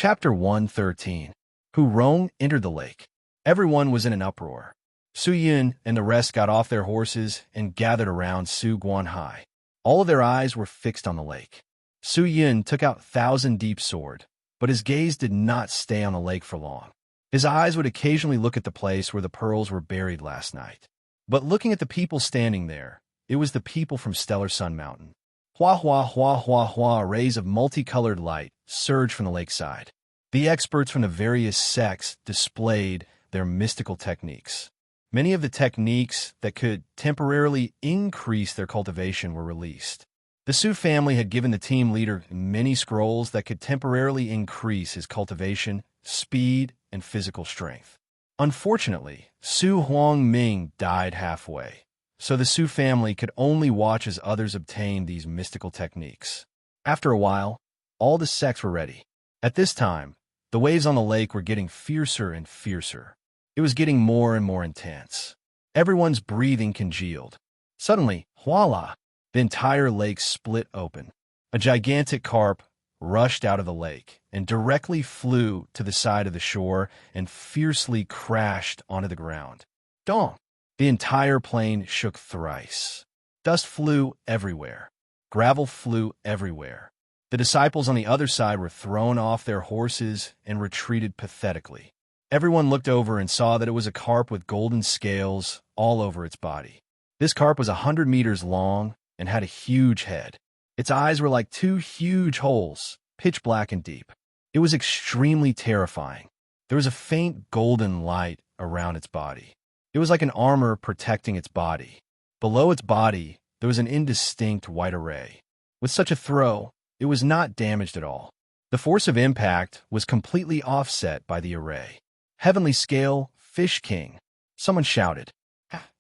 Chapter 113. Hu Rong entered the lake. Everyone was in an uproar. Su Yun and the rest got off their horses and gathered around Su Guanhai. All of their eyes were fixed on the lake. Su Yun took out Thousand Deep Sword, but his gaze did not stay on the lake for long. His eyes would occasionally look at the place where the pearls were buried last night. But looking at the people standing there, it was the people from Stellar Sun Mountain. Hua hua hua hua hua, rays of multicolored light surged from the lakeside. The experts from the various sects displayed their mystical techniques. Many of the techniques that could temporarily increase their cultivation were released. The Su family had given the team leader many scrolls that could temporarily increase his cultivation, speed, and physical strength. Unfortunately, Su Huangming died halfway, so the Su family could only watch as others obtained these mystical techniques. After a while, all the sects were ready. At this time, the waves on the lake were getting fiercer and fiercer. It was getting more and more intense. Everyone's breathing congealed. Suddenly, voila! The entire lake split open. A gigantic carp rushed out of the lake and directly flew to the side of the shore and fiercely crashed onto the ground. Dong! The entire plain shook thrice. Dust flew everywhere. Gravel flew everywhere. The disciples on the other side were thrown off their horses and retreated pathetically. Everyone looked over and saw that it was a carp with golden scales all over its body. This carp was 100 meters long and had a huge head. Its eyes were like two huge holes, pitch black and deep. It was extremely terrifying. There was a faint golden light around its body. It was like an armor protecting its body. Below its body, there was an indistinct white array. With such a throw, it was not damaged at all. The force of impact was completely offset by the array. Heavenly Scale Fish King. Someone shouted.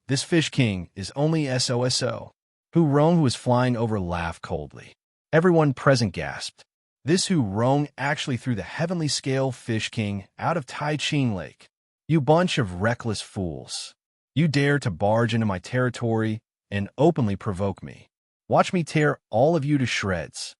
This Fish King is only SOSO. Hu Rong, who was flying over, laughed coldly. Everyone present gasped. This Hu Rong actually threw the Heavenly Scale Fish King out of Tai Ching Lake. You bunch of reckless fools. You dare to barge into my territory and openly provoke me. Watch me tear all of you to shreds.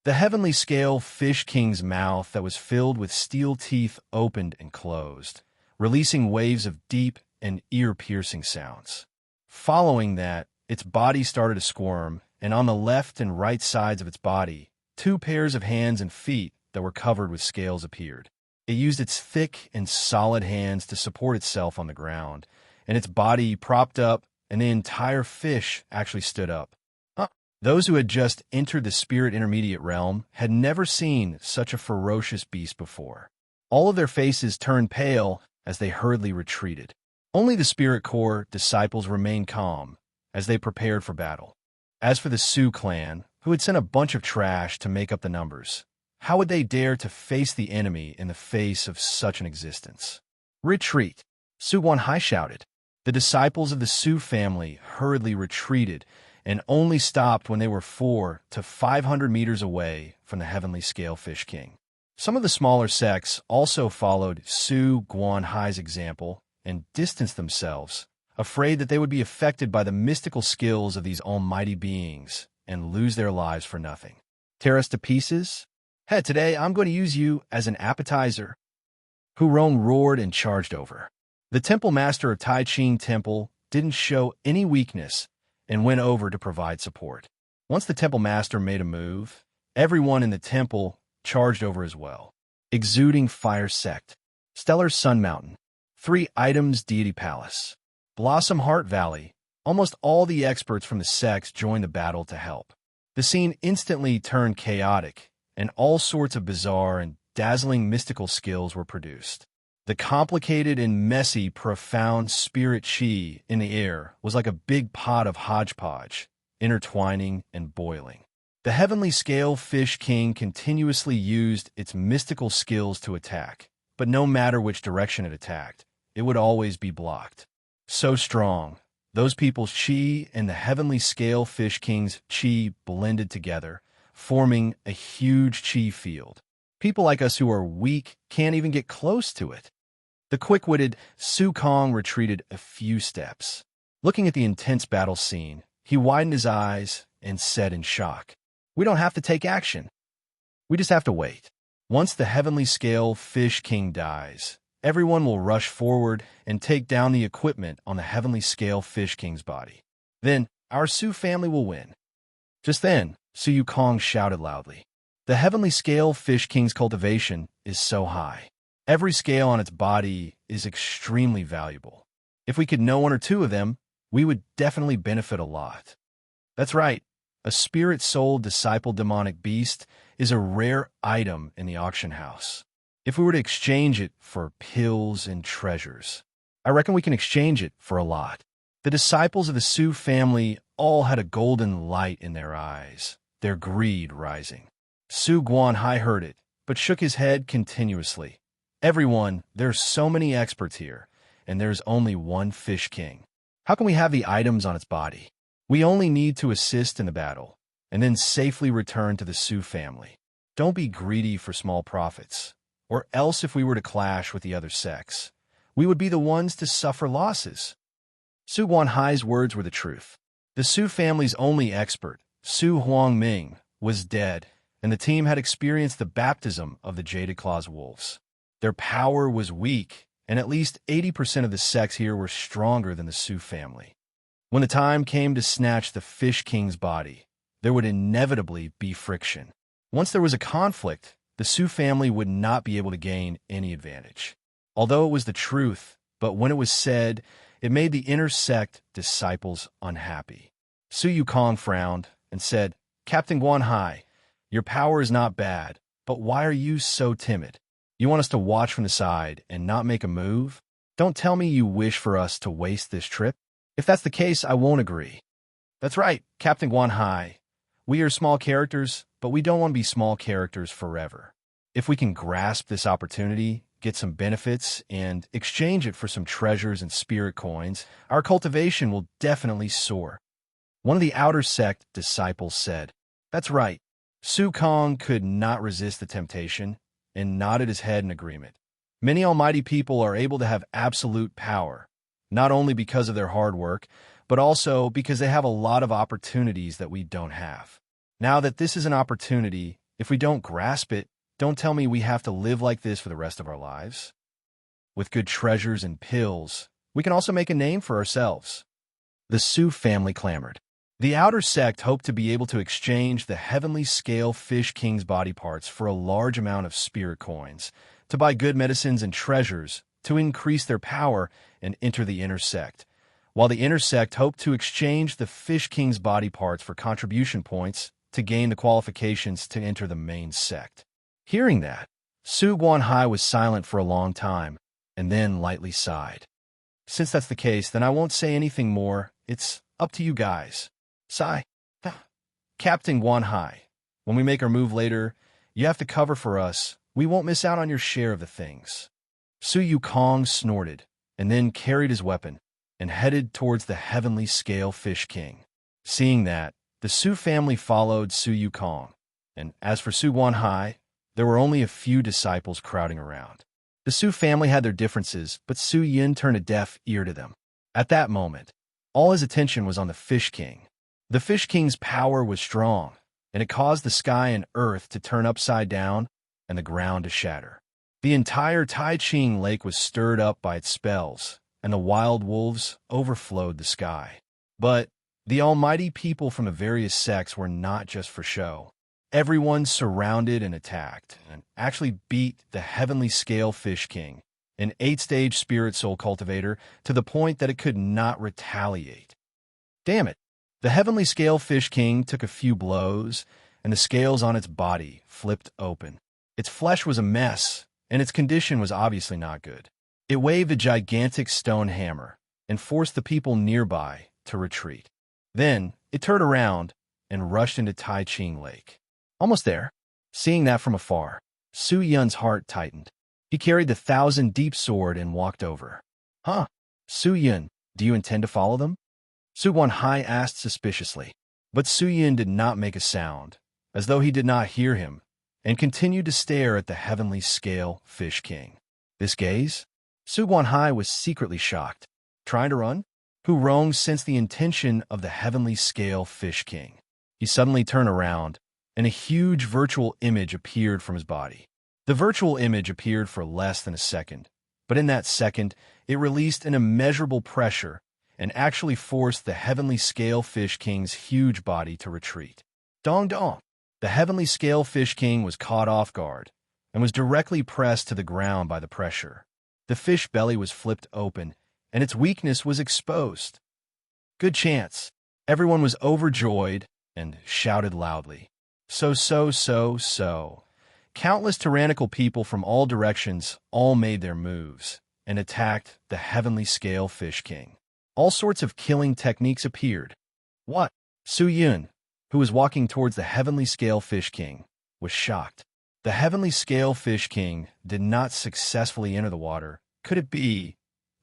The Heavenly Scale Fish King's mouth that was filled with steel teeth opened and closed, releasing waves of deep and ear-piercing sounds. Following that, its body started to squirm, and on the left and right sides of its body, two pairs of hands and feet that were covered with scales appeared. It used its thick and solid hands to support itself on the ground, and its body propped up, and the entire fish actually stood up. Those who had just entered the Spirit Intermediate Realm had never seen such a ferocious beast before. All of their faces turned pale as they hurriedly retreated. Only the Spirit Core disciples remained calm as they prepared for battle. As for the Su clan, who had sent a bunch of trash to make up the numbers, how would they dare to face the enemy in the face of such an existence? Retreat! Su Guanhai shouted. The disciples of the Su family hurriedly retreated and only stopped when they were 400 to 500 meters away from the Heavenly Scale Fish King. Some of the smaller sects also followed Su Guanhai's example and distanced themselves, afraid that they would be affected by the mystical skills of these almighty beings and lose their lives for nothing. Tear us to pieces? Hey, today I'm going to use you as an appetizer. Hu Rong roared and charged over. The temple master of Tai Ching Temple didn't show any weakness and went over to provide support. Once the temple master made a move, everyone in the temple charged over as well. Exuding Fire Sect. Stellar Sun Mountain. 3 items Deity Palace. Blossom Heart Valley. Almost all the experts from the sects joined the battle to help. The scene instantly turned chaotic, and all sorts of bizarre and dazzling mystical skills were produced. The complicated and messy, profound spirit chi in the air was like a big pot of hodgepodge, intertwining and boiling. The Heavenly Scale Fish King continuously used its mystical skills to attack, but no matter which direction it attacked, it would always be blocked. So strong, those people's chi and the Heavenly Scale Fish King's chi blended together, forming a huge chi field. People like us who are weak can't even get close to it. The quick-witted Su Kong retreated a few steps. Looking at the intense battle scene, he widened his eyes and said in shock, "We don't have to take action. We just have to wait." Once the heavenly scale fish king dies, everyone will rush forward and take down the equipment on the heavenly scale fish king's body. Then, our Su family will win. Just then, Su Kong shouted loudly. The heavenly scale fish king's cultivation is so high. Every scale on its body is extremely valuable. If we could know one or two of them, we would definitely benefit a lot. That's right. A spirit soul disciple demonic beast is a rare item in the auction house. If we were to exchange it for pills and treasures, I reckon we can exchange it for a lot. The disciples of the Su family all had a golden light in their eyes, their greed rising. Su Guanhai heard it, but shook his head continuously. Everyone, there's so many experts here, and there's only one fish king. How can we have the items on its body? We only need to assist in the battle, and then safely return to the Su family. Don't be greedy for small profits, or else if we were to clash with the other sects, we would be the ones to suffer losses. Su Guanhai's words were the truth. The Su family's only expert, Su Huangming, was dead, and the team had experienced the baptism of the Jaded Claws wolves. Their power was weak, and at least 80% of the sects here were stronger than the Su family. When the time came to snatch the Fish King's body, there would inevitably be friction. Once there was a conflict, the Su family would not be able to gain any advantage. Although it was the truth, but when it was said, it made the inner sect disciples unhappy. Su Yukong frowned and said, Captain Guanhai, your power is not bad, but why are you so timid? You want us to watch from the side and not make a move? Don't tell me you wish for us to waste this trip. If that's the case, I won't agree. That's right, Captain Guanhai. We are small characters, but we don't want to be small characters forever. If we can grasp this opportunity, get some benefits, and exchange it for some treasures and spirit coins, our cultivation will definitely soar. One of the outer sect disciples said, That's right. Su Kong could not resist the temptation and nodded his head in agreement. Many almighty people are able to have absolute power, not only because of their hard work, but also because they have a lot of opportunities that we don't have. Now that this is an opportunity, if we don't grasp it, don't tell me we have to live like this for the rest of our lives. With good treasures and pills, we can also make a name for ourselves. The Su family clamored. The outer sect hoped to be able to exchange the heavenly scale Fish King's body parts for a large amount of spirit coins, to buy good medicines and treasures, to increase their power and enter the inner sect, while the inner sect hoped to exchange the Fish King's body parts for contribution points to gain the qualifications to enter the main sect. Hearing that, Su Guanhai was silent for a long time, and then lightly sighed. Since that's the case, then I won't say anything more. It's up to you guys. Sigh. Captain Guanhai, when we make our move later, you have to cover for us. We won't miss out on your share of the things. Su Yukong snorted, and then carried his weapon, and headed towards the heavenly scale Fish King. Seeing that, the Su family followed Su Yukong, and as for Su Guanhai, there were only a few disciples crowding around. The Su family had their differences, but Su Yin turned a deaf ear to them. At that moment, all his attention was on the Fish King. The Fish King's power was strong, and it caused the sky and earth to turn upside down and the ground to shatter. The entire Tai Ching Lake was stirred up by its spells, and the wild wolves overflowed the sky. But the almighty people from the various sects were not just for show. Everyone surrounded and attacked, and actually beat the heavenly scale Fish King, an 8-stage spirit soul cultivator, to the point that it could not retaliate. Damn it! The heavenly scale Fish King took a few blows, and the scales on its body flipped open. Its flesh was a mess, and its condition was obviously not good. It waved a gigantic stone hammer and forced the people nearby to retreat. Then it turned around and rushed into Tai Ching Lake. Almost there. Seeing that from afar, Su Yun's heart tightened. He carried the 1,000-deep sword and walked over. Huh? Su Yun, do you intend to follow them? Su Guanhai asked suspiciously. But Su Yun did not make a sound, as though he did not hear him, and continued to stare at the heavenly scale Fish King. This gaze? Su Guanhai was secretly shocked. Trying to run? Hu Rong sensed the intention of the heavenly scale Fish King. He suddenly turned around, and a huge virtual image appeared from his body. The virtual image appeared for less than a second, but in that second, it released an immeasurable pressure and actually forced the heavenly scale fish king's huge body to retreat. Dong dong! The heavenly scale fish king was caught off guard and was directly pressed to the ground by the pressure. The fish belly was flipped open, and its weakness was exposed. Good chance. Everyone was overjoyed and shouted loudly. So. Countless tyrannical people from all directions all made their moves and attacked the heavenly scale fish king. All sorts of killing techniques appeared. What? Su Yun, who was walking towards the heavenly scale fish king, was shocked. The heavenly scale fish king did not successfully enter the water. Could it be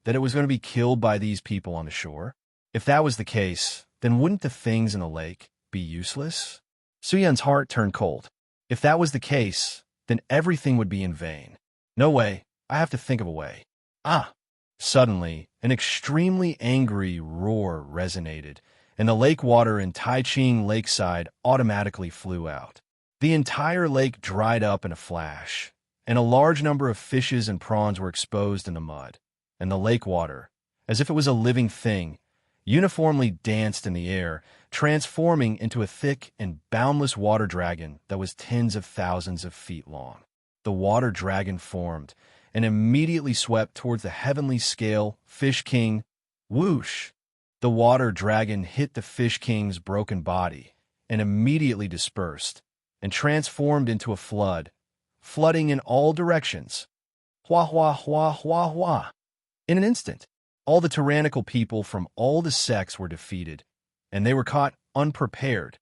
that it was going to be killed by these people on the shore? If that was the case, then wouldn't the things in the lake be useless? Su Yun's heart turned cold. If that was the case, then everything would be in vain. No way. I have to think of a way. Ah! Suddenly, an extremely angry roar resonated, and the lake water in Taiching Lakeside automatically flew out. The entire lake dried up in a flash, and a large number of fishes and prawns were exposed in the mud, and the lake water, as if it was a living thing, uniformly danced in the air, transforming into a thick and boundless water dragon that was tens of thousands of feet long. The water dragon formed and immediately swept towards the heavenly scale fish king. Whoosh! The water dragon hit the fish king's broken body and immediately dispersed and transformed into a flood, flooding in all directions. Hua, hua, hua, hua, hua. In an instant, all the tyrannical people from all the sects were defeated, and they were caught unprepared.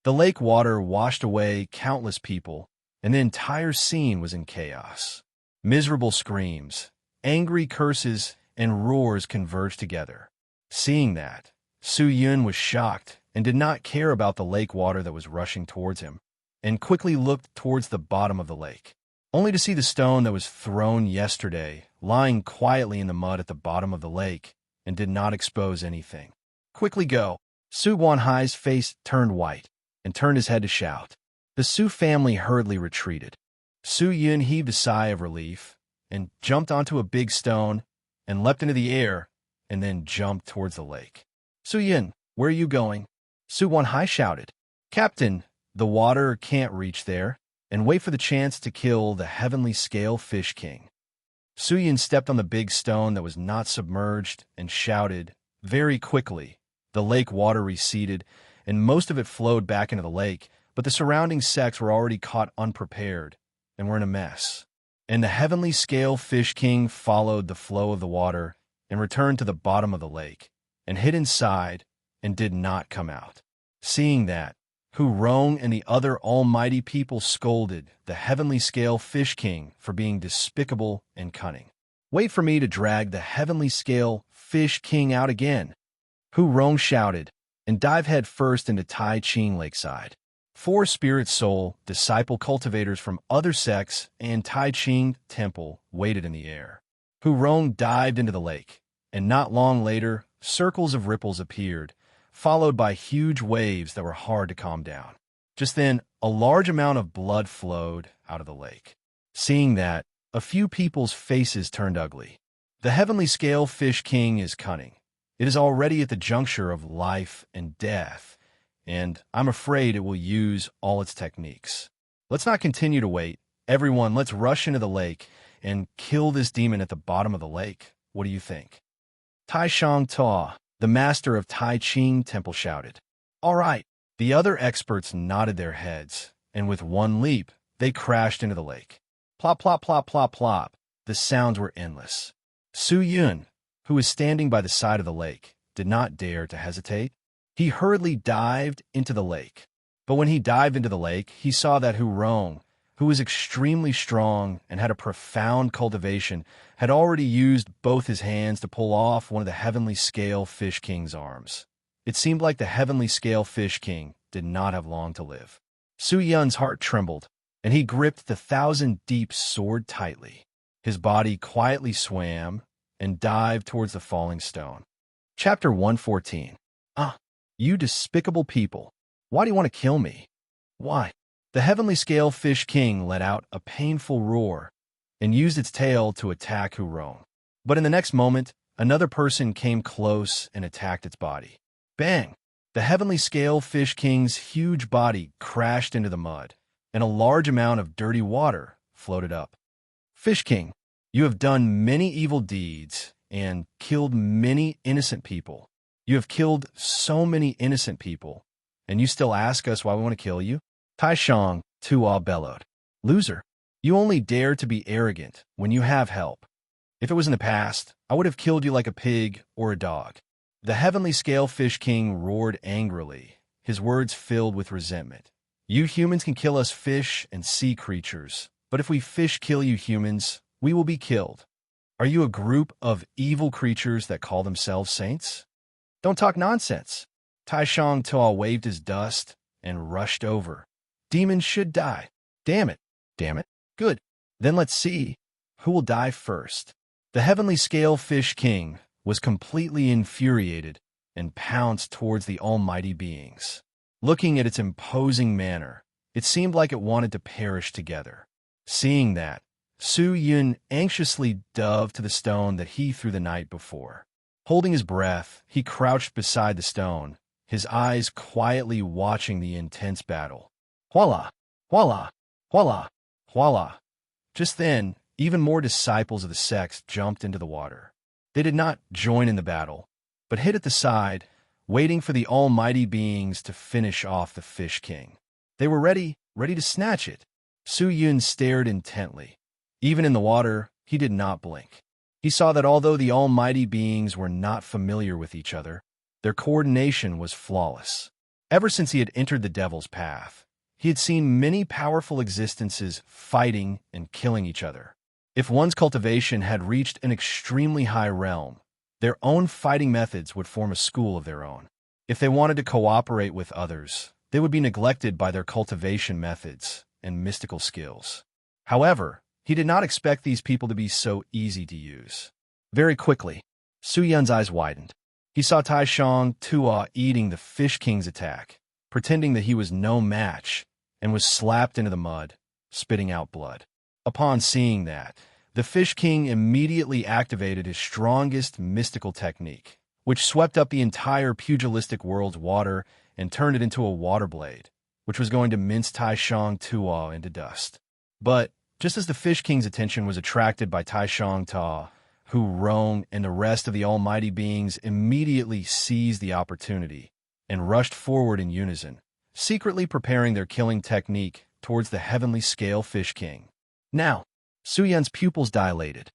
The lake water washed away countless people, and the entire scene was in chaos. Miserable screams, angry curses, and roars converged together. Seeing that, Su Yun was shocked and did not care about the lake water that was rushing towards him, and quickly looked towards the bottom of the lake, only to see the stone that was thrown yesterday lying quietly in the mud at the bottom of the lake and did not expose anything. Quickly go! Su Guanhai's face turned white and turned his head to shout. The Su family hurriedly retreated. Su Yun heaved a sigh of relief and jumped onto a big stone and leapt into the air and then jumped towards the lake. Su Yun, where are you going? Su Guanhai shouted. Captain, the water can't reach there, and wait for the chance to kill the heavenly scale fish king. Su Yun stepped on the big stone that was not submerged and shouted. Very quickly, the lake water receded, and most of it flowed back into the lake, but the surrounding sects were already caught unprepared and were in a mess. And the heavenly scale fish king followed the flow of the water and returned to the bottom of the lake and hid inside and did not come out. Seeing that, Hu Rong and the other almighty people scolded the heavenly scale fish king for being despicable and cunning. Wait for me to drag the heavenly scale fish king out again, Hu Rong shouted, and dive head first into Taiching Lakeside. 4 spirit soul disciple cultivators from other sects and Taiching Temple waited in the air. Hu Rong dived into the lake, and not long later, circles of ripples appeared, followed by huge waves that were hard to calm down. Just then, a large amount of blood flowed out of the lake. Seeing that, a few people's faces turned ugly. The heavenly scale fish king is cunning. It is already at the juncture of life and death, and I'm afraid it will use all its techniques. Let's not continue to wait. Everyone, let's rush into the lake and kill this demon at the bottom of the lake. What do you think? Tai Shang Ta, the master of Taiching Temple, shouted. All right. The other experts nodded their heads, and with one leap, they crashed into the lake. Plop, plop, plop, plop, plop. The sounds were endless. Su Yun, who was standing by the side of the lake, did not dare to hesitate. He hurriedly dived into the lake. But when he dived into the lake, he saw that Hu Rong, who was extremely strong and had a profound cultivation, had already used both his hands to pull off one of the heavenly scale fish king's arms. It seemed like the heavenly scale fish king did not have long to live. Su Yun's heart trembled, and he gripped the 1,000-deep sword tightly. His body quietly swam and dived towards the falling stone. Chapter 114. Ah, you despicable people! Why do you want to kill me? Why? The heavenly scale fish king let out a painful roar and used its tail to attack Hurong. But in the next moment, another person came close and attacked its body. Bang! The heavenly scale fish king's huge body crashed into the mud, and a large amount of dirty water floated up. Fish King, you have done many evil deeds and killed many innocent people. You have killed so many innocent people, and you still ask us why we want to kill you? Tai Shang Tua bellowed. Loser, you only dare to be arrogant when you have help. If it was in the past, I would have killed you like a pig or a dog. The heavenly scale fish king roared angrily, his words filled with resentment. You humans can kill us fish and sea creatures, but if we fish kill you humans, we will be killed. Are you a group of evil creatures that call themselves saints? Don't talk nonsense. Tai Shang Tua waved his dust and rushed over. Demons should die. Damn it. Damn it. Good. Then let's see who will die first. The heavenly scale fish king was completely infuriated and pounced towards the almighty beings. Looking at its imposing manner, it seemed like it wanted to perish together. Seeing that, Su Yun anxiously dove to the stone that he threw the night before. Holding his breath, he crouched beside the stone, his eyes quietly watching the intense battle. Voila! Voila! Voila! Voila! Just then, even more disciples of the sects jumped into the water. They did not join in the battle, but hid at the side, waiting for the almighty beings to finish off the Fish King. They were ready to snatch it. Su Yun stared intently. Even in the water, he did not blink. He saw that although the almighty beings were not familiar with each other, their coordination was flawless. Ever since he had entered the Devil's Path, he had seen many powerful existences fighting and killing each other. If one's cultivation had reached an extremely high realm, their own fighting methods would form a school of their own. If they wanted to cooperate with others, they would be neglected by their cultivation methods and mystical skills. However, he did not expect these people to be so easy to use. Very quickly, Su Yun's eyes widened. He saw Tai Shang Tua eating the Fish King's attack, pretending that he was no match, and was slapped into the mud, spitting out blood. Upon seeing that, the Fish King immediately activated his strongest mystical technique, which swept up the entire pugilistic world's water and turned it into a water blade, which was going to mince Tai Shang Tua into dust. But just as the Fish King's attention was attracted by Tai Shang Tua, Hurong and the rest of the almighty beings immediately seized the opportunity and rushed forward in unison, secretly preparing their killing technique towards the heavenly scale Fish King. Now, Su Yun's pupils dilated.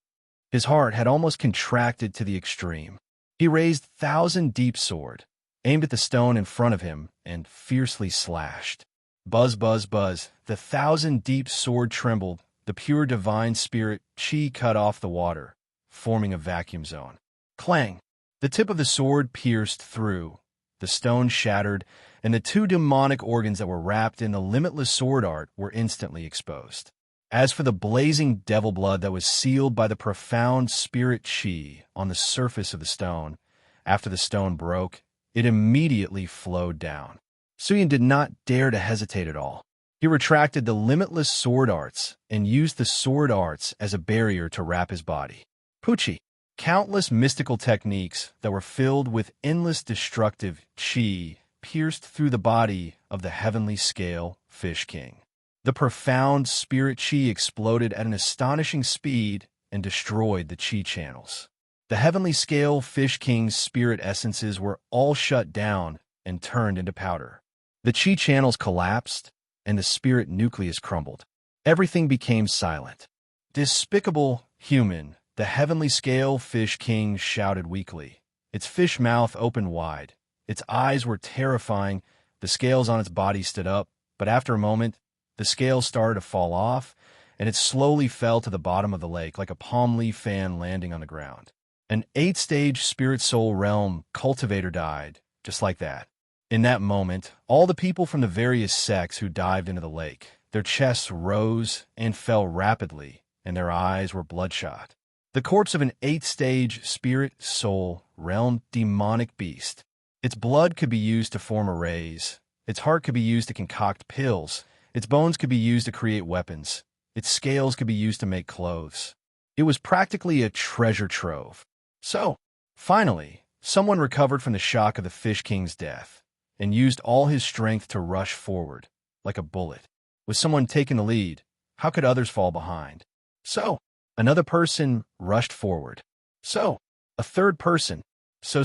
His heart had almost contracted to the extreme. He raised Thousand Deep Sword, aimed at the stone in front of him, and fiercely slashed. Buzz, buzz, buzz, the Thousand Deep Sword trembled, the pure divine spirit chi cut off the water, forming a vacuum zone. Clang! The tip of the sword pierced through, the stone shattered, and the two demonic organs that were wrapped in the limitless sword art were instantly exposed. As for the blazing devil blood that was sealed by the profound spirit chi on the surface of the stone, after the stone broke, it immediately flowed down. Su Yun did not dare to hesitate at all. He retracted the limitless sword arts and used the sword arts as a barrier to wrap his body. Puchi, countless mystical techniques that were filled with endless destructive chi pierced through the body of the heavenly scale Fish King. The profound spirit chi exploded at an astonishing speed and destroyed the chi channels. The heavenly scale Fish King's spirit essences were all shut down and turned into powder. The chi channels collapsed, and the spirit nucleus crumbled. Everything became silent. Despicable human, the heavenly scale Fish King shouted weakly. Its fish mouth opened wide. Its eyes were terrifying. The scales on its body stood up, but after a moment, the scales started to fall off, and it slowly fell to the bottom of the lake like a palm leaf fan landing on the ground. An 8-stage spirit soul realm cultivator died, just like that. In that moment, all the people from the various sects who dived into the lake, their chests rose and fell rapidly, and their eyes were bloodshot. The corpse of an 8-stage spirit soul realm demonic beast. Its blood could be used to form arrays. Its heart could be used to concoct pills, Its bones could be used to create weapons. Its scales could be used to make clothes. It was practically a treasure trove. So, finally, someone recovered from the shock of the Fish King's death and used all his strength to rush forward, like a bullet. With someone taking the lead, how could others fall behind? So, another person rushed forward. So, a third person. So,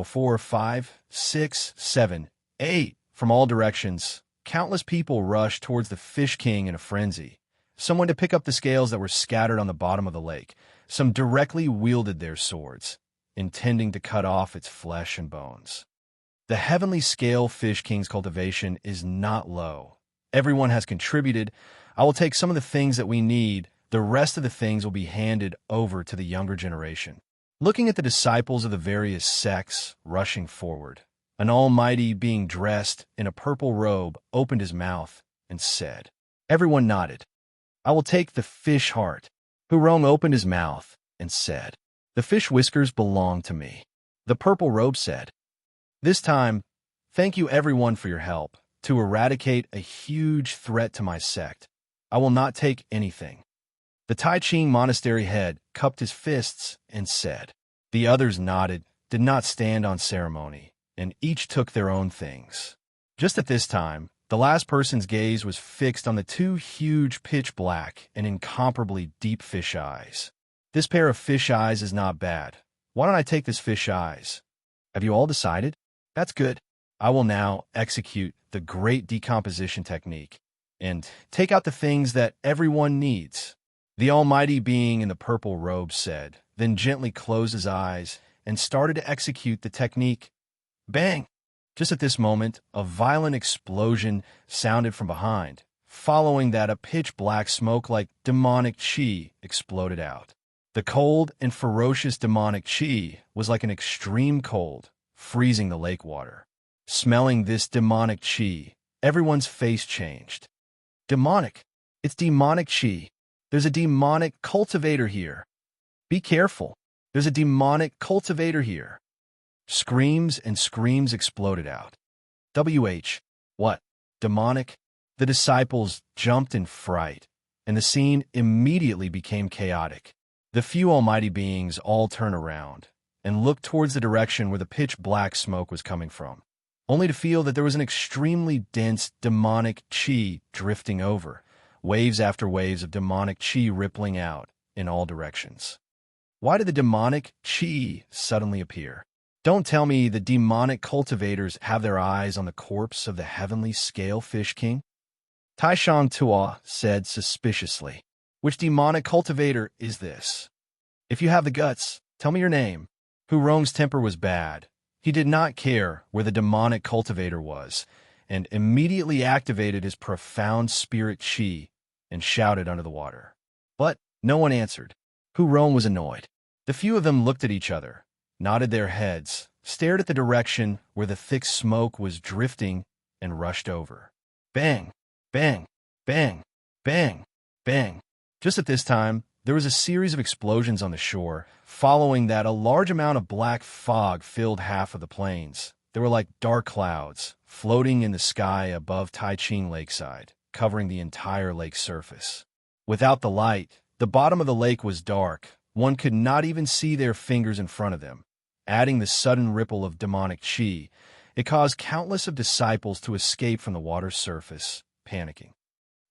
4, 5, 6, 7, 8. From all directions, countless people rushed towards the Fish King in a frenzy. Someone to pick up the scales that were scattered on the bottom of the lake. Some directly wielded their swords, intending to cut off its flesh and bones. The heavenly scale Fish King's cultivation is not low. Everyone has contributed. I will take some of the things that we need. The rest of the things will be handed over to the younger generation. Looking at the disciples of the various sects rushing forward, an almighty being dressed in a purple robe opened his mouth and said, everyone nodded. I will take the fish heart. Hurong opened his mouth and said, the fish whiskers belong to me. The purple robe said, this time, thank you everyone for your help to eradicate a huge threat to my sect. I will not take anything. The Tai Ching monastery head cupped his fists and said. The others nodded, did not stand on ceremony, and each took their own things. Just at this time, the last person's gaze was fixed on the two huge pitch black and incomparably deep fish eyes. This pair of fish eyes is not bad. Why don't I take this fish eyes? Have you all decided? That's good. I will now execute the great decomposition technique and take out the things that everyone needs. The almighty being in the purple robe said, then gently closed his eyes and started to execute the technique. Bang! Just at this moment, a violent explosion sounded from behind. Following that, a pitch-black smoke like demonic chi exploded out. The cold and ferocious demonic chi was like an extreme cold, freezing the lake water. Smelling this demonic chi, everyone's face changed. Demonic! It's demonic chi. There's a demonic cultivator here. Be careful. There's a demonic cultivator here. Screams and screams exploded out. What? Demonic? The disciples jumped in fright, and the scene immediately became chaotic. The few almighty beings all turned around and looked towards the direction where the pitch-black smoke was coming from, only to feel that there was an extremely dense demonic chi drifting over, waves after waves of demonic chi rippling out in all directions. Why did the demonic chi suddenly appear? Don't tell me the demonic cultivators have their eyes on the corpse of the heavenly scale Fish King? Taishang Tua said suspiciously, which demonic cultivator is this? If you have the guts, tell me your name. Hurong's temper was bad. He did not care where the demonic cultivator was, and immediately activated his profound spirit chi and shouted under the water. But no one answered. Hurong was annoyed. The few of them looked at each other, nodded their heads, stared at the direction where the thick smoke was drifting, and rushed over. Bang! Bang! Bang! Bang! Bang! Just at this time, there was a series of explosions on the shore. Following that, a large amount of black fog filled half of the plains. They were like dark clouds, floating in the sky above Taiching Lakeside, covering the entire lake surface. Without the light, the bottom of the lake was dark. One could not even see their fingers in front of them. Adding the sudden ripple of demonic chi, it caused countless of disciples to escape from the water's surface, panicking.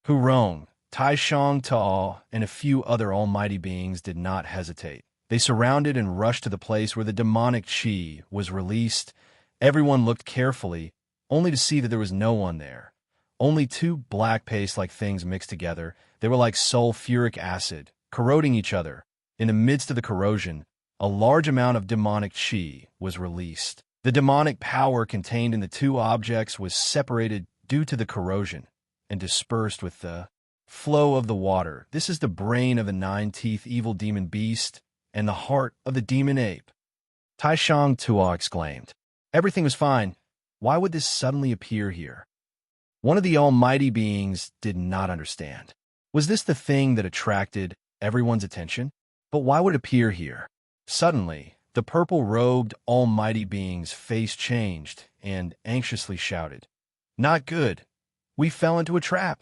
Hurong, Taishang Ta'al, and a few other almighty beings did not hesitate. They surrounded and rushed to the place where the demonic chi was released. Everyone looked carefully, only to see that there was no one there. Only two black paste-like things mixed together. They were like sulfuric acid, corroding each other. In the midst of the corrosion, a large amount of demonic chi was released. The demonic power contained in the two objects was separated due to the corrosion and dispersed with the flow of the water. This is the brain of the nine-teeth evil demon beast and the heart of the demon ape. Taishang Tua exclaimed. Everything was fine. Why would this suddenly appear here? One of the almighty beings did not understand. Was this the thing that attracted everyone's attention? But why would it appear here? Suddenly, the purple-robed almighty being's face changed and anxiously shouted, Not good. We fell into a trap.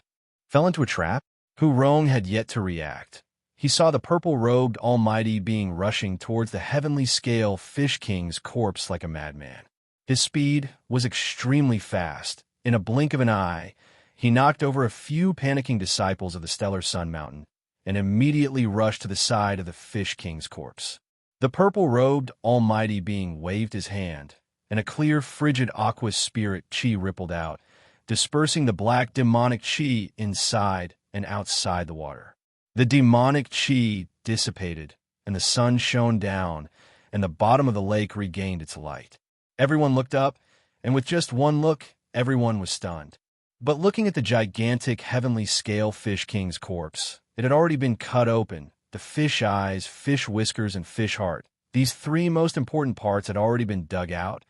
Fell into a trap? Hu Rong had yet to react. He saw the purple-robed Almighty being rushing towards the heavenly scale Fish King's corpse like a madman. His speed was extremely fast. In a blink of an eye, he knocked over a few panicking disciples of the stellar Sun Mountain and immediately rushed to the side of the Fish King's corpse. The purple-robed Almighty being waved his hand, and a clear, frigid aqua spirit chi rippled out, dispersing the black demonic chi inside and outside the water. The demonic chi dissipated, and the sun shone down, and the bottom of the lake regained its light. Everyone looked up, and with just one look, everyone was stunned. But looking at the gigantic heavenly scale Fish King's corpse, it had already been cut open. The fish eyes, fish whiskers, and fish heart. These three most important parts had already been dug out.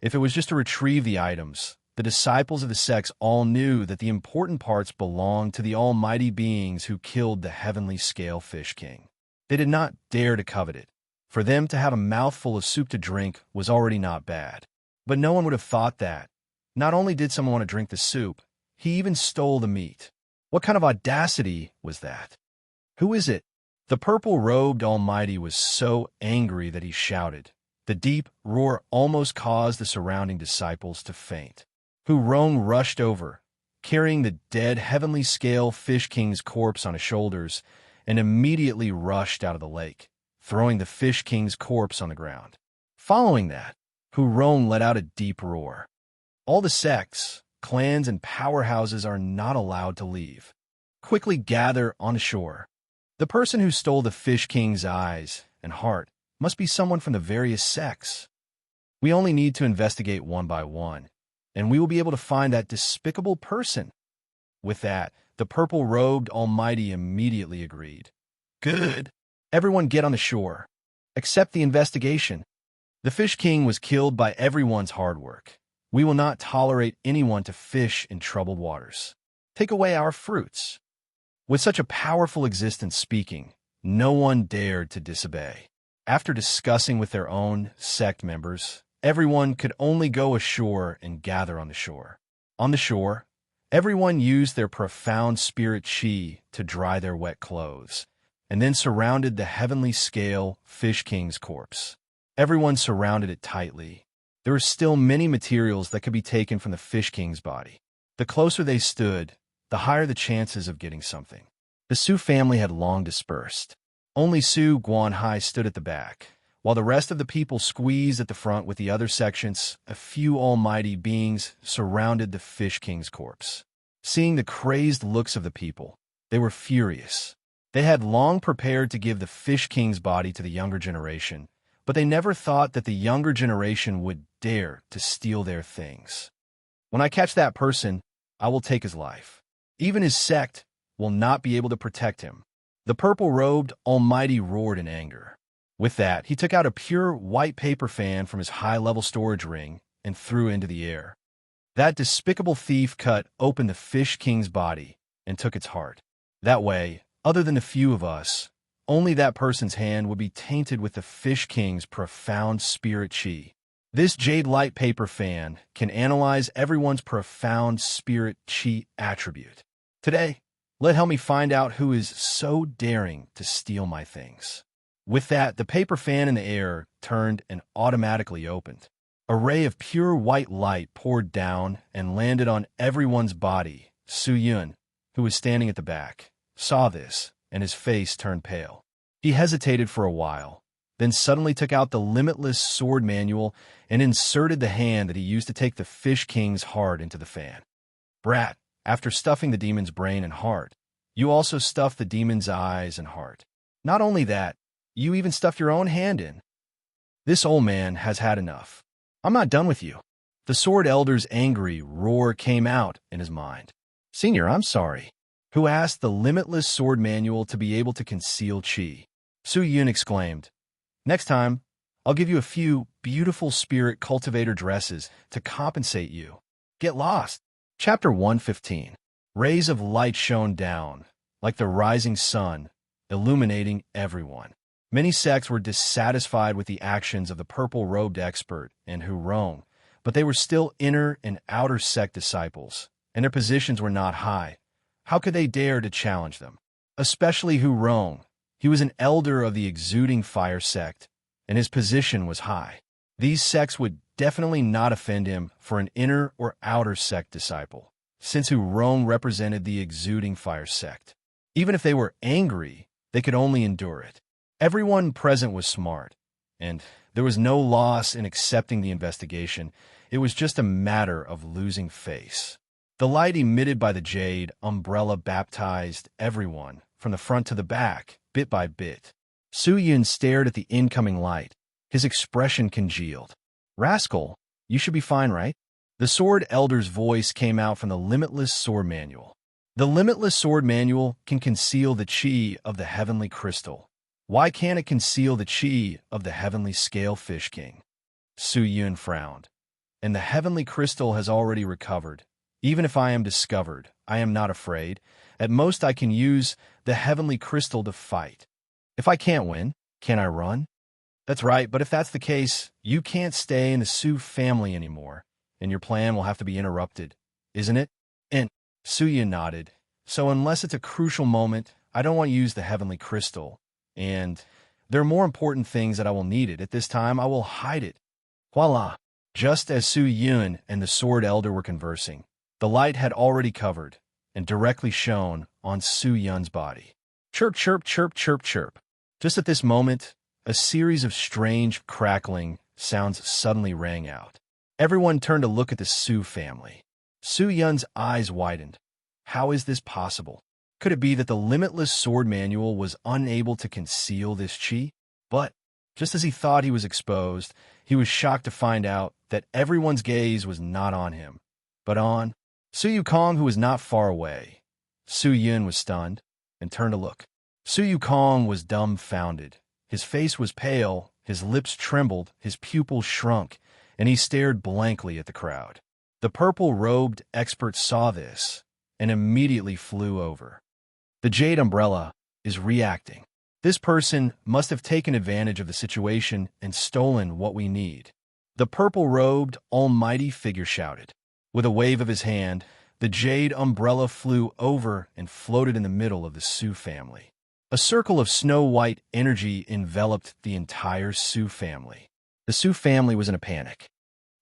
If it was just to retrieve the items, the disciples of the sects all knew that the important parts belonged to the almighty beings who killed the heavenly scale Fish King. They did not dare to covet it. For them to have a mouthful of soup to drink was already not bad. But no one would have thought that. Not only did someone want to drink the soup, he even stole the meat. What kind of audacity was that? Who is it? The purple-robed Almighty was so angry that he shouted. The deep roar almost caused the surrounding disciples to faint. Hu Rong rushed over, carrying the dead heavenly scale Fish King's corpse on his shoulders, and immediately rushed out of the lake, throwing the Fish King's corpse on the ground. Following that, Hu Rong let out a deep roar. All the sects, clans, and powerhouses are not allowed to leave. Quickly gather on the shore. The person who stole the Fish King's eyes and heart must be someone from the various sects. We only need to investigate one by one, and we will be able to find that despicable person. With that, the purple-robed Almighty immediately agreed. Good. Everyone get on the shore. Accept the investigation. The Fish King was killed by everyone's hard work. We will not tolerate anyone to fish in troubled waters. Take away our fruits. With such a powerful existence speaking, no one dared to disobey. After discussing with their own sect members, everyone could only go ashore and gather on the shore. On the shore, everyone used their profound spirit chi to dry their wet clothes, and then surrounded the heavenly scale Fish King's corpse. Everyone surrounded it tightly. There were still many materials that could be taken from the Fish King's body. The closer they stood, the higher the chances of getting something. The Su family had long dispersed. Only Su Guanhai stood at the back, while the rest of the people squeezed at the front with the other sections. A few almighty beings surrounded the Fish King's corpse. Seeing the crazed looks of the people, they were furious. They had long prepared to give the Fish King's body to the younger generation, but they never thought that the younger generation would dare to steal their things. When I catch that person, I will take his life. Even his sect will not be able to protect him. The purple-robed Almighty roared in anger. With that, he took out a pure white paper fan from his high-level storage ring and threw it into the air. That despicable thief cut open the Fish King's body and took its heart. That way, other than a few of us, only that person's hand would be tainted with the Fish King's profound spirit chi. This jade light paper fan can analyze everyone's profound spirit chi attribute. Today, help me find out who is so daring to steal my things. With that, the paper fan in the air turned and automatically opened. A ray of pure white light poured down and landed on everyone's body. Su Yun, who was standing at the back, saw this, and his face turned pale. He hesitated for a while, then suddenly took out the limitless sword manual and inserted the hand that he used to take the Fish King's heart into the fan. Brat, after stuffing the demon's brain and heart, you also stuffed the demon's eyes and heart. Not only that, you even stuffed your own hand in. This old man has had enough. I'm not done with you. The Sword Elder's angry roar came out in his mind. Senior, I'm sorry. Who asked the limitless sword manual to be able to conceal chi? Su Yun exclaimed. Next time, I'll give you a few beautiful spirit cultivator dresses to compensate you. Get lost. Chapter 115. Rays of light shone down, like the rising sun, illuminating everyone. Many sects were dissatisfied with the actions of the purple-robed expert and Hu Rong, but they were still inner and outer sect disciples, and their positions were not high. How could they dare to challenge them? Especially Hu Rong. He was an elder of the exuding fire sect, and his position was high. These sects would definitely not offend him for an inner or outer sect disciple, since Hu Rong represented the exuding fire sect. Even if they were angry, they could only endure it. Everyone present was smart, and there was no loss in accepting the investigation. It was just a matter of losing face. The light emitted by the jade umbrella baptized everyone, from the front to the back, bit by bit. Su Yun stared at the incoming light. His expression congealed. "Rascal, you should be fine, right?" The Sword Elder's voice came out from the Limitless Sword Manual. The Limitless Sword Manual can conceal the chi of the Heavenly Crystal. Why can't it conceal the chi of the Heavenly Scale Fish King? Su Yun frowned. And the Heavenly Crystal has already recovered. Even if I am discovered, I am not afraid. At most I can use the Heavenly Crystal to fight. If I can't win, can I run? That's right, but if that's the case, you can't stay in the Su family anymore, and your plan will have to be interrupted, isn't it? And Su Yun nodded. So unless it's a crucial moment, I don't want to use the Heavenly Crystal. And there are more important things that I will need it. At this time, I will hide it. Voila! Just as Su Yun and the Sword Elder were conversing, the light had already covered and directly shone on Su Yun's body. Chirp, chirp, chirp, chirp, chirp. Just at this moment, a series of strange, crackling sounds suddenly rang out. Everyone turned to look at the Su family. Su Yun's eyes widened. How is this possible? Could it be that the Limitless Sword Manual was unable to conceal this chi? But, just as he thought he was exposed, he was shocked to find out that everyone's gaze was not on him, but on Su Yukong, who was not far away. Su Yun was stunned and turned to look. Su Yukong was dumbfounded. His face was pale, his lips trembled, his pupils shrunk, and he stared blankly at the crowd. The purple-robed expert saw this and immediately flew over. The Jade Umbrella is reacting. This person must have taken advantage of the situation and stolen what we need. The purple-robed, almighty figure shouted. With a wave of his hand, the Jade Umbrella flew over and floated in the middle of the Su family. A circle of snow-white energy enveloped the entire Su family. The Su family was in a panic.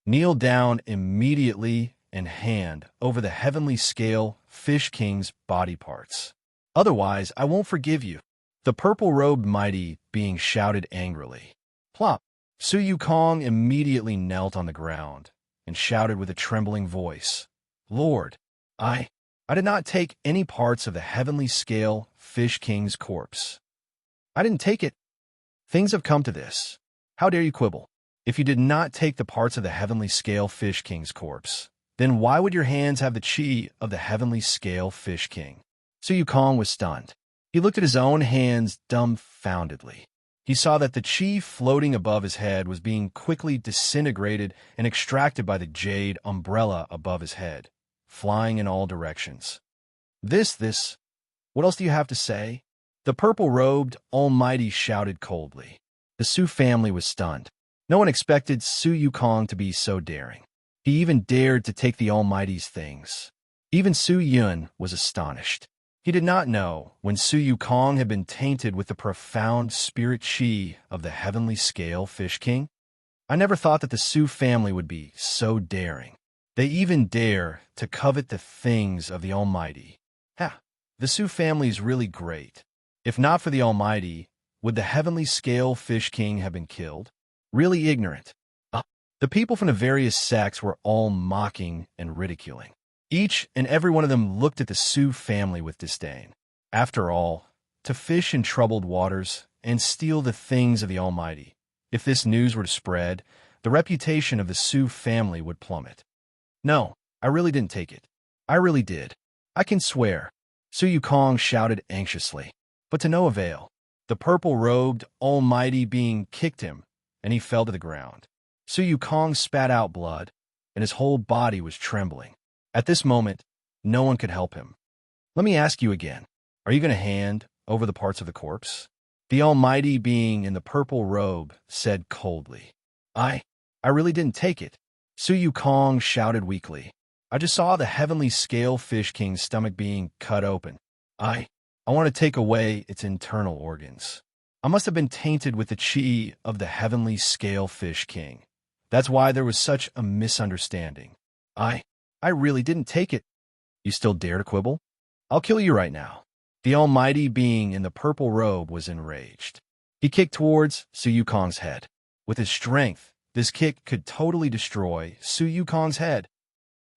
Kneel down immediately and hand over the Heavenly Scale Fish King's body parts. Otherwise, I won't forgive you. The purple-robed mighty being shouted angrily. Plop! Su Yukong immediately knelt on the ground and shouted with a trembling voice, Lord, I did not take any parts of the Heavenly Scale Fish King's corpse. I didn't take it. Things have come to this. How dare you quibble? If you did not take the parts of the Heavenly Scale Fish King's corpse, then why would your hands have the chi of the Heavenly Scale Fish King? Su Yukong was stunned. He looked at his own hands dumbfoundedly. He saw that the chi floating above his head was being quickly disintegrated and extracted by the jade umbrella above his head, flying in all directions. What else do you have to say? The purple-robed almighty shouted coldly. The Su family was stunned. No one expected Su Yukong to be so daring. He even dared to take the almighty's things. Even Su Yun was astonished. He did not know when Su Yukong had been tainted with the profound spirit chi of the Heavenly Scale Fish King. I never thought that the Su family would be so daring. They even dare to covet the things of the Almighty. The Su family is really great. If not for the Almighty, would the Heavenly Scale Fish King have been killed? Really ignorant. The people from the various sects were all mocking and ridiculing. Each and every one of them looked at the Su family with disdain. After all, to fish in troubled waters and steal the things of the Almighty. If this news were to spread, the reputation of the Su family would plummet. No, I really didn't take it. I really did. I can swear. Su Yukong shouted anxiously, but to no avail. The purple-robed Almighty being kicked him, and he fell to the ground. Su Yukong spat out blood, and his whole body was trembling. At this moment, no one could help him. Let me ask you again, are you going to hand over the parts of the corpse? The Almighty being in the purple robe said coldly. I really didn't take it. Su Yukong shouted weakly. I just saw the heavenly scale fish king's stomach being cut open. I want to take away its internal organs. I must have been tainted with the chi of the heavenly scale fish king. That's why there was such a misunderstanding. I really didn't take it. You still dare to quibble? I'll kill you right now. The almighty being in the purple robe was enraged. He kicked towards Su Yukong's head. With his strength, this kick could totally destroy Su Yukong's head.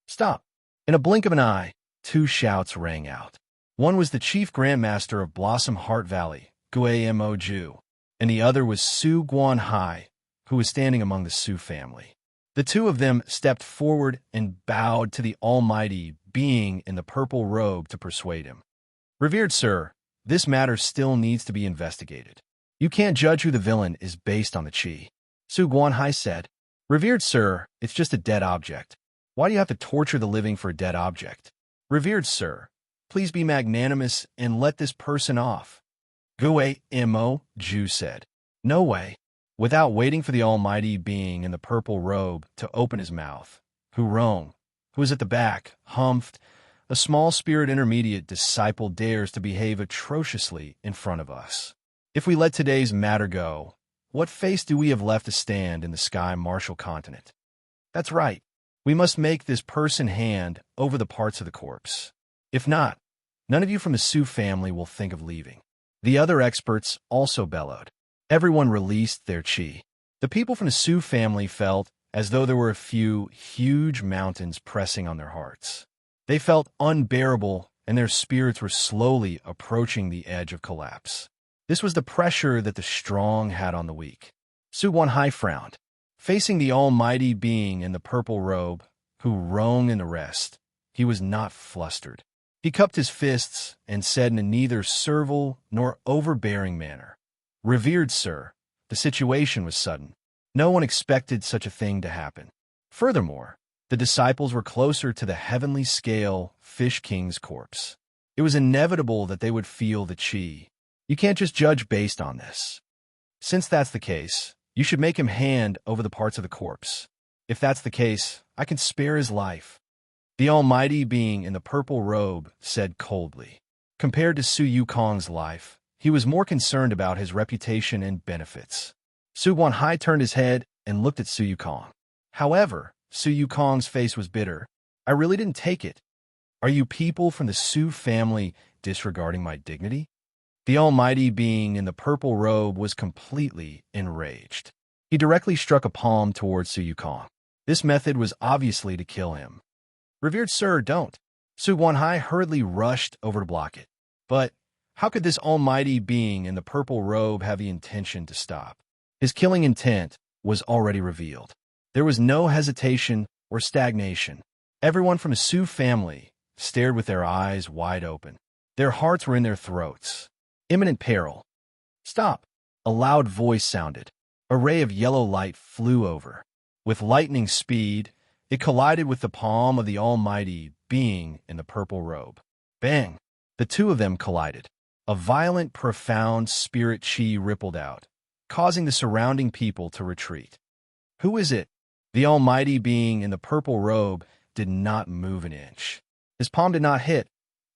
Stop! In a blink of an eye, two shouts rang out. One was the chief grandmaster of Blossom Heart Valley, Gui Mo Ju, and the other was Su Guanhai, who was standing among the Su family. The two of them stepped forward and bowed to the almighty being in the purple robe to persuade him. Revered sir, this matter still needs to be investigated. You can't judge who the villain is based on the chi. Su Guanhai said, Revered sir, it's just a dead object. Why do you have to torture the living for a dead object? Revered sir, please be magnanimous and let this person off. Gui Mo Ju said, No way. Without waiting for the almighty being in the purple robe to open his mouth, Hu Rong, who was at the back, humphed, a small spirit intermediate disciple dares to behave atrociously in front of us. If we let today's matter go, what face do we have left to stand in the sky martial continent? That's right. We must make this person hand over the parts of the corpse. If not, none of you from the Su family will think of leaving. The other experts also bellowed. Everyone released their chi. The people from the Su family felt as though there were a few huge mountains pressing on their hearts. They felt unbearable, and their spirits were slowly approaching the edge of collapse. This was the pressure that the strong had on the weak. Su Guanhai frowned. Facing the almighty being in the purple robe, Hu Rong and the rest, he was not flustered. He cupped his fists and said in a neither servile nor overbearing manner, Revered sir, the situation was sudden. No one expected such a thing to happen. Furthermore, the disciples were closer to the heavenly scale fish king's corpse. It was inevitable that they would feel the chi. You can't just judge based on this. Since that's the case, you should make him hand over the parts of the corpse. If that's the case, I can spare his life. The almighty being in the purple robe said coldly. Compared to Su Yukong's life, he was more concerned about his reputation and benefits. Su Guanhai turned his head and looked at Su Yukong. However, Su Yukong's face was bitter. I really didn't take it. Are you people from the Su family disregarding my dignity? The almighty being in the purple robe was completely enraged. He directly struck a palm towards Su Yukong. This method was obviously to kill him. Revered sir, don't. Su Guanhai hurriedly rushed over to block it. But how could this almighty being in the purple robe have the intention to stop? His killing intent was already revealed. There was no hesitation or stagnation. Everyone from the Su family stared with their eyes wide open. Their hearts were in their throats. Imminent peril. Stop! A loud voice sounded. A ray of yellow light flew over. With lightning speed, it collided with the palm of the almighty being in the purple robe. Bang! The two of them collided. A violent, profound spirit chi rippled out, causing the surrounding people to retreat. Who is it? The almighty being in the purple robe did not move an inch. His palm did not hit,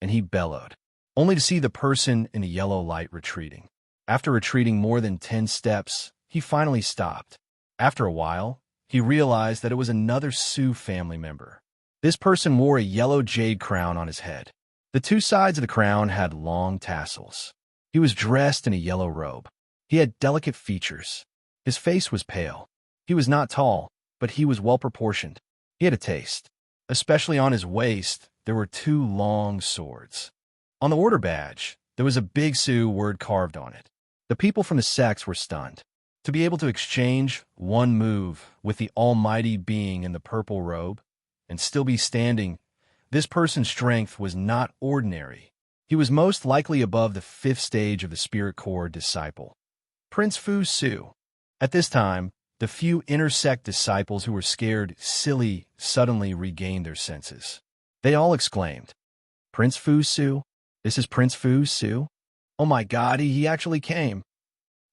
and he bellowed, only to see the person in the yellow light retreating. After retreating more than 10 steps, he finally stopped. After a while, he realized that it was another Su family member. This person wore a yellow jade crown on his head. The two sides of the crown had long tassels. He was dressed in a yellow robe. He had delicate features. His face was pale. He was not tall, but he was well-proportioned. He had a taste. Especially on his waist, there were 2 long swords. On the order badge, there was a big Su word carved on it. The people from the sects were stunned. To be able to exchange one move with the almighty being in the purple robe and still be standing, this person's strength was not ordinary. He was most likely above the 5th stage of the Spirit Core disciple. Prince Fu Su. At this time, the few intersect disciples who were scared silly suddenly regained their senses. They all exclaimed, Prince Fu Su? This is Prince Fu Su? Oh my God, he actually came.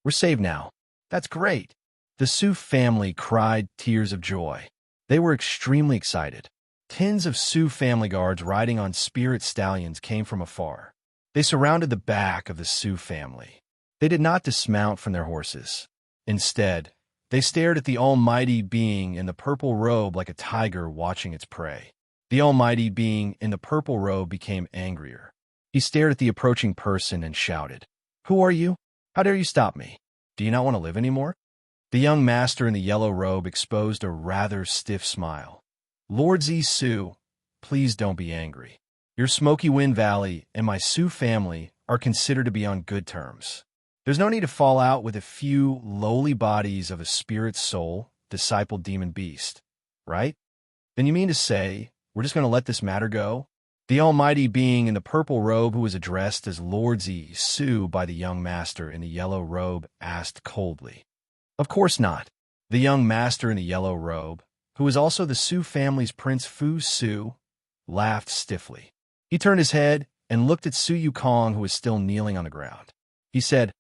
We're saved now. That's great. The Su family cried tears of joy. They were extremely excited. Tens of Sioux family guards riding on spirit stallions came from afar. They surrounded the back of the Sioux family. They did not dismount from their horses. Instead, they stared at the almighty being in the purple robe like a tiger watching its prey. The almighty being in the purple robe became angrier. He stared at the approaching person and shouted, "Who are you? How dare you stop me? Do you not want to live anymore?" The young master in the yellow robe exposed a rather stiff smile. "Lord Sioux, please don't be angry. Your Smoky Wind Valley and my Sioux family are considered to be on good terms. There's no need to fall out with a few lowly bodies of a spirit soul, disciple demon beast, right? Then you mean to say we're just going to let this matter go?" The almighty being in the purple robe, who was addressed as Lord Sioux by the young master in the yellow robe, asked coldly. "Of course not." The young master in the yellow robe, who was also the Sioux family's Prince Fu Sioux, laughed stiffly. He turned his head and looked at Su Yukong, who was still kneeling on the ground. He said,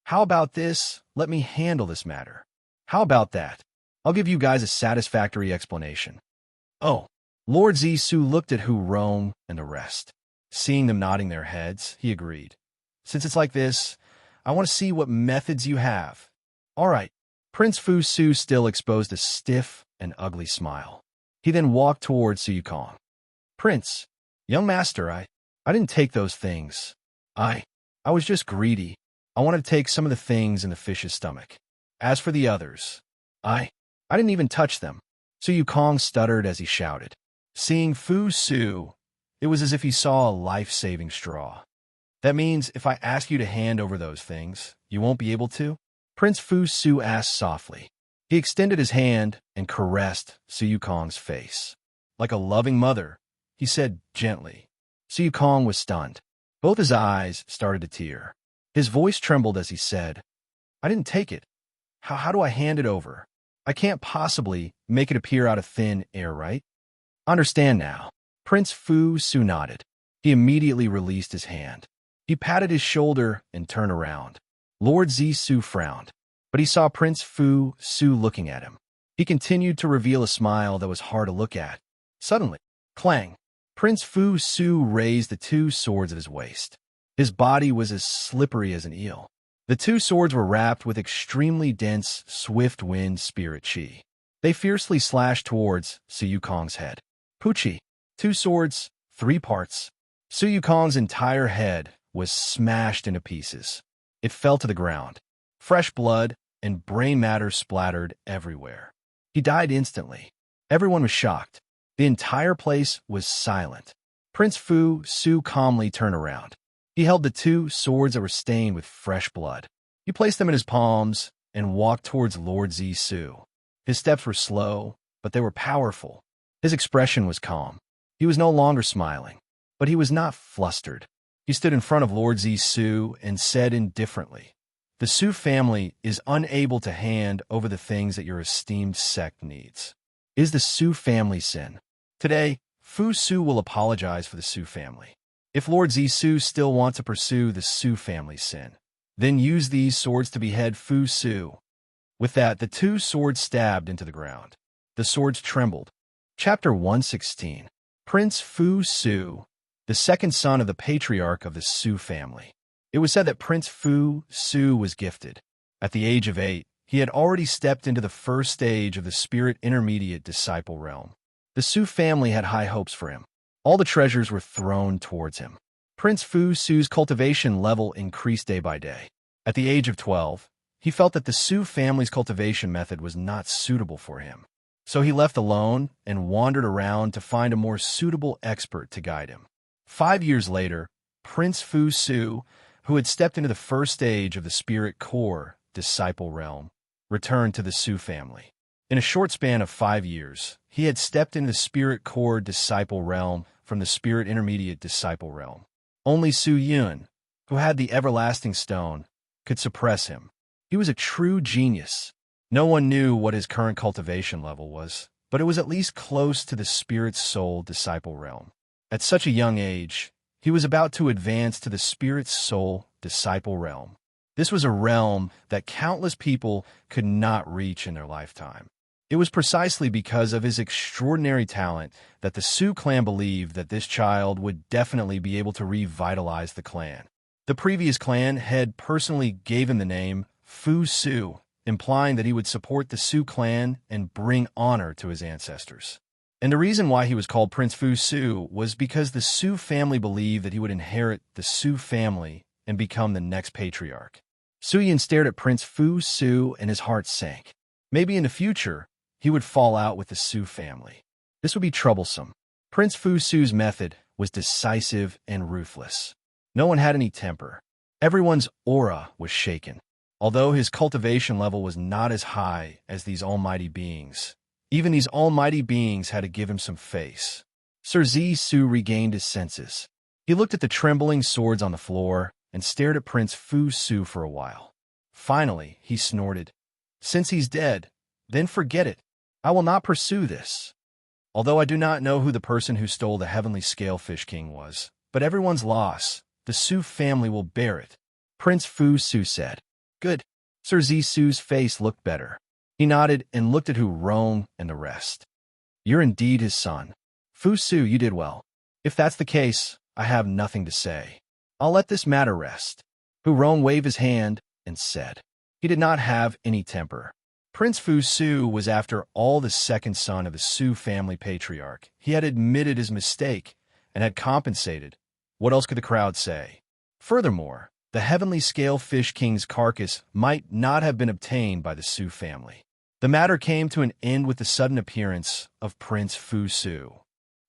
"How about this? Let me handle this matter. How about that? I'll give you guys a satisfactory explanation." "Oh." Lord Sioux looked at Hu Rome and the rest. Seeing them nodding their heads, he agreed. "Since it's like this, I want to see what methods you have." "All right." Prince Fu Sioux still exposed a stiff and ugly smile. He then walked towards Su Yukong. "Prince, young master, I didn't take those things. I was just greedy. I wanted to take some of the things in the fish's stomach. As for the others, I didn't even touch them." Su Yukong stuttered as he shouted. Seeing Fu Sioux, it was as if he saw a life-saving straw. "That means if I ask you to hand over those things, you won't be able to?" Prince Fu Sioux asked softly. He extended his hand and caressed Su Yukong's face. Like a loving mother, he said gently. Su Yukong was stunned. Both his eyes started to tear. His voice trembled as he said, "I didn't take it. How do I hand it over? I can't possibly make it appear out of thin air, right?" "Understand now." Prince Fu Sioux nodded. He immediately released his hand. He patted his shoulder and turned around. Lord Sioux frowned, but he saw Prince Fu Sioux looking at him. He continued to reveal a smile that was hard to look at. Suddenly, clang! Prince Fu Sioux raised the two swords at his waist. His body was as slippery as an eel. The two swords were wrapped with extremely dense, swift wind spirit chi. They fiercely slashed towards Su Yukong's head. Poochie. Two swords, 3 parts. Su Yukong's entire head was smashed into pieces. It fell to the ground. Fresh blood and brain matter splattered everywhere. He died instantly. Everyone was shocked. The entire place was silent. Prince Fu Sioux calmly turned around. He held the 2 swords that were stained with fresh blood. He placed them in his palms and walked towards Lord Sioux. His steps were slow, but they were powerful. His expression was calm. He was no longer smiling, but he was not flustered. He stood in front of Lord Sioux and said indifferently, "The Sioux family is unable to hand over the things that your esteemed sect needs. Is the Sioux family sin? Today, Fu Sioux will apologize for the Sioux family. If Lord Sioux still wants to pursue the Sioux family's sin, then use these swords to behead Fu Sioux." With that, the 2 swords stabbed into the ground. The swords trembled. Chapter 116. Prince Fu Sioux, the second son of the patriarch of the Sioux family. It was said that Prince Fu Sioux was gifted. At the age of 8, he had already stepped into the first stage of the spirit intermediate disciple realm. The Sioux family had high hopes for him. All the treasures were thrown towards him. Prince Fu Sioux's cultivation level increased day by day. At the age of 12, he felt that the Sioux family's cultivation method was not suitable for him. So he left alone and wandered around to find a more suitable expert to guide him. 5 years later, Prince Fu Sioux, who had stepped into the first stage of the spirit core disciple realm, returned to the Sioux family. In a short span of 5 years, he had stepped into the spirit core disciple realm from the spirit intermediate disciple realm. Only Su Yun, who had the everlasting stone, could suppress him. He was a true genius. No one knew what his current cultivation level was, but it was at least close to the spirit soul disciple realm. At such a young age, he was about to advance to the spirit soul disciple realm. This was a realm that countless people could not reach in their lifetime. It was precisely because of his extraordinary talent that the Sioux clan believed that this child would definitely be able to revitalize the clan. The previous clan head personally gave him the name Fu Sioux, implying that he would support the Sioux clan and bring honor to his ancestors. And the reason why he was called Prince Fu Sioux was because the Sioux family believed that he would inherit the Sioux family and become the next patriarch. Su Yin stared at Prince Fu Sioux and his heart sank. Maybe in the future, he would fall out with the Sioux family. This would be troublesome. Prince Fu Sioux's method was decisive and ruthless. No one had any temper. Everyone's aura was shaken. Although his cultivation level was not as high as these almighty beings, even these almighty beings had to give him some face. Sir Zi regained his senses. He looked at the trembling swords on the floor and stared at Prince Fu Sioux for a while. Finally, he snorted, "Since he's dead, then forget it. I will not pursue this." Although I do not know who the person who stole the heavenly scale fish king was, but everyone's loss. The Sioux family will bear it, Prince Fu Sioux said. Good. Sir Zisu's face looked better. He nodded and looked at Hu Rong and the rest. You're indeed his son. Fu Sioux, you did well. If that's the case, I have nothing to say. I'll let this matter rest. Hu Rong waved his hand and said. He did not have any temper. Prince Fu Sioux was, after all, the second son of the Sioux family patriarch. He had admitted his mistake and had compensated. What else could the crowd say? Furthermore, the heavenly scale fish king's carcass might not have been obtained by the Sioux family. The matter came to an end with the sudden appearance of Prince Fu Sioux.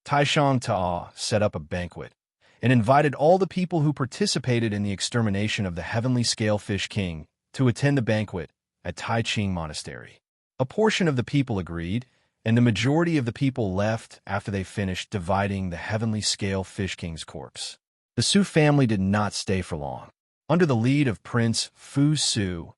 Taishang Ta set up a banquet and invited all the people who participated in the extermination of the heavenly scale fish king to attend the banquet at Taiching Monastery. A portion of the people agreed, and the majority of the people left after they finished dividing the heavenly scale fish king's corpse. The Sioux family did not stay for long. Under the lead of Prince Fu Sioux,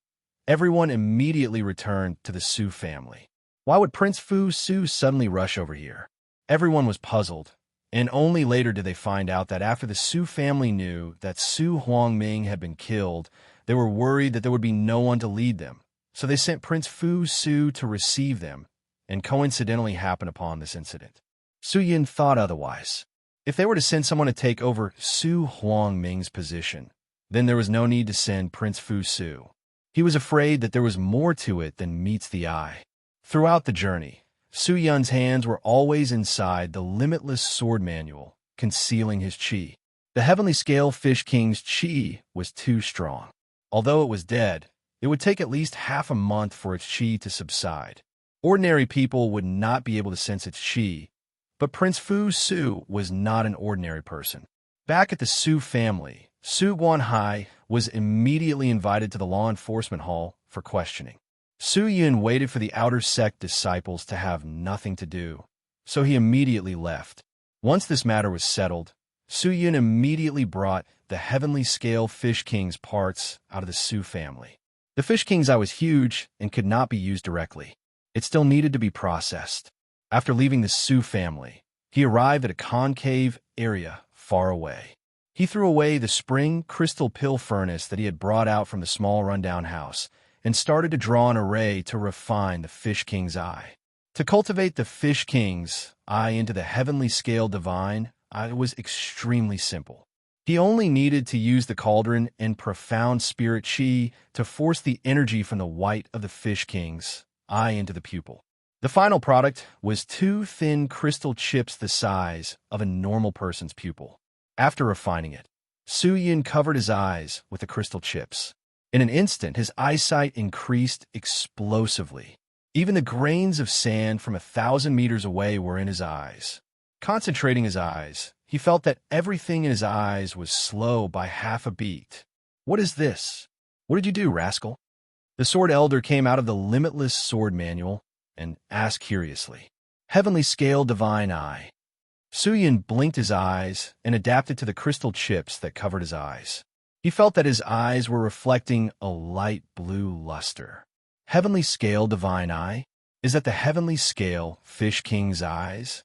everyone immediately returned to the Sioux family. Why would Prince Fu Sioux suddenly rush over here? Everyone was puzzled, and only later did they find out that after the Sioux family knew that Su Huangming had been killed, they were worried that there would be no one to lead them. So they sent Prince Fu Sioux to receive them, and coincidentally happened upon this incident. Su Yin thought otherwise. If they were to send someone to take over Su Huangming's position, then there was no need to send Prince Fu Sioux. He was afraid that there was more to it than meets the eye. Throughout the journey, Su Yun's hands were always inside the limitless sword manual, concealing his qi. The heavenly scale fish king's qi was too strong. Although it was dead, it would take at least half a month for its qi to subside. Ordinary people would not be able to sense its qi, but Prince Fu Sioux was not an ordinary person. Back at the Sioux family, Su Guanhai was immediately invited to the law enforcement hall for questioning. Su Yun waited for the outer sect disciples to have nothing to do, so he immediately left. Once this matter was settled, Su Yun immediately brought the heavenly scale fish king's parts out of the Sioux family. The fish king's eye was huge and could not be used directly. It still needed to be processed. After leaving the Sioux family, he arrived at a concave area far away. He threw away the spring crystal pill furnace that he had brought out from the small rundown house and started to draw an array to refine the fish king's eye. To cultivate the fish king's eye into the heavenly scale divine eye was extremely simple. He only needed to use the cauldron and profound spirit chi to force the energy from the white of the fish king's eye into the pupil. The final product was 2 thin crystal chips the size of a normal person's pupil. After refining it, Su Yin covered his eyes with the crystal chips. In an instant, his eyesight increased explosively. Even the grains of sand from 1,000 meters away were in his eyes. Concentrating his eyes, he felt that everything in his eyes was slow by half a beat. What is this? What did you do, rascal? The sword elder came out of the limitless sword manual and asked curiously. Heavenly scale divine eye. Su Yin blinked his eyes and adapted to the crystal chips that covered his eyes. He felt that his eyes were reflecting a light blue luster. Heavenly scale divine eye? Is that the heavenly scale fish king's eyes?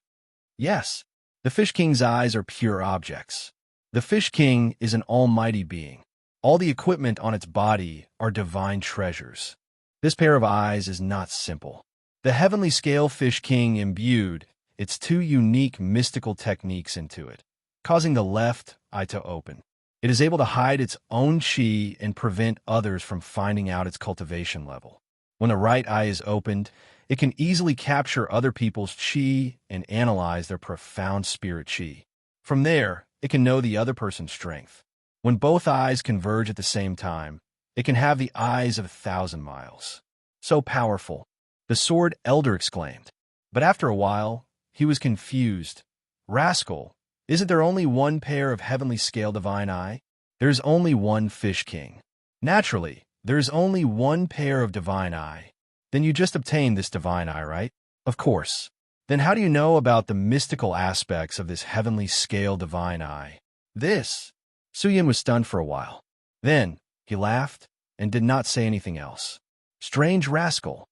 Yes, the fish king's eyes are pure objects. The fish king is an almighty being. All the equipment on its body are divine treasures. This pair of eyes is not simple. The heavenly scale fish king imbued its two unique mystical techniques into it, causing the left eye to open. It is able to hide its own chi and prevent others from finding out its cultivation level. When the right eye is opened, it can easily capture other people's chi and analyze their profound spirit chi. From there, it can know the other person's strength. When both eyes converge at the same time, it can have the eyes of 1,000 miles. So powerful, the sword elder exclaimed. But after a while, he was confused. Rascal, isn't there only one pair of heavenly scale divine eye? There's only one fish king. Naturally, there's only one pair of divine eye. Then you just obtained this divine eye, right? Of course. Then how do you know about the mystical aspects of this heavenly scale divine eye? This. Suyin was stunned for a while. Then, he laughed and did not say anything else. Strange rascal.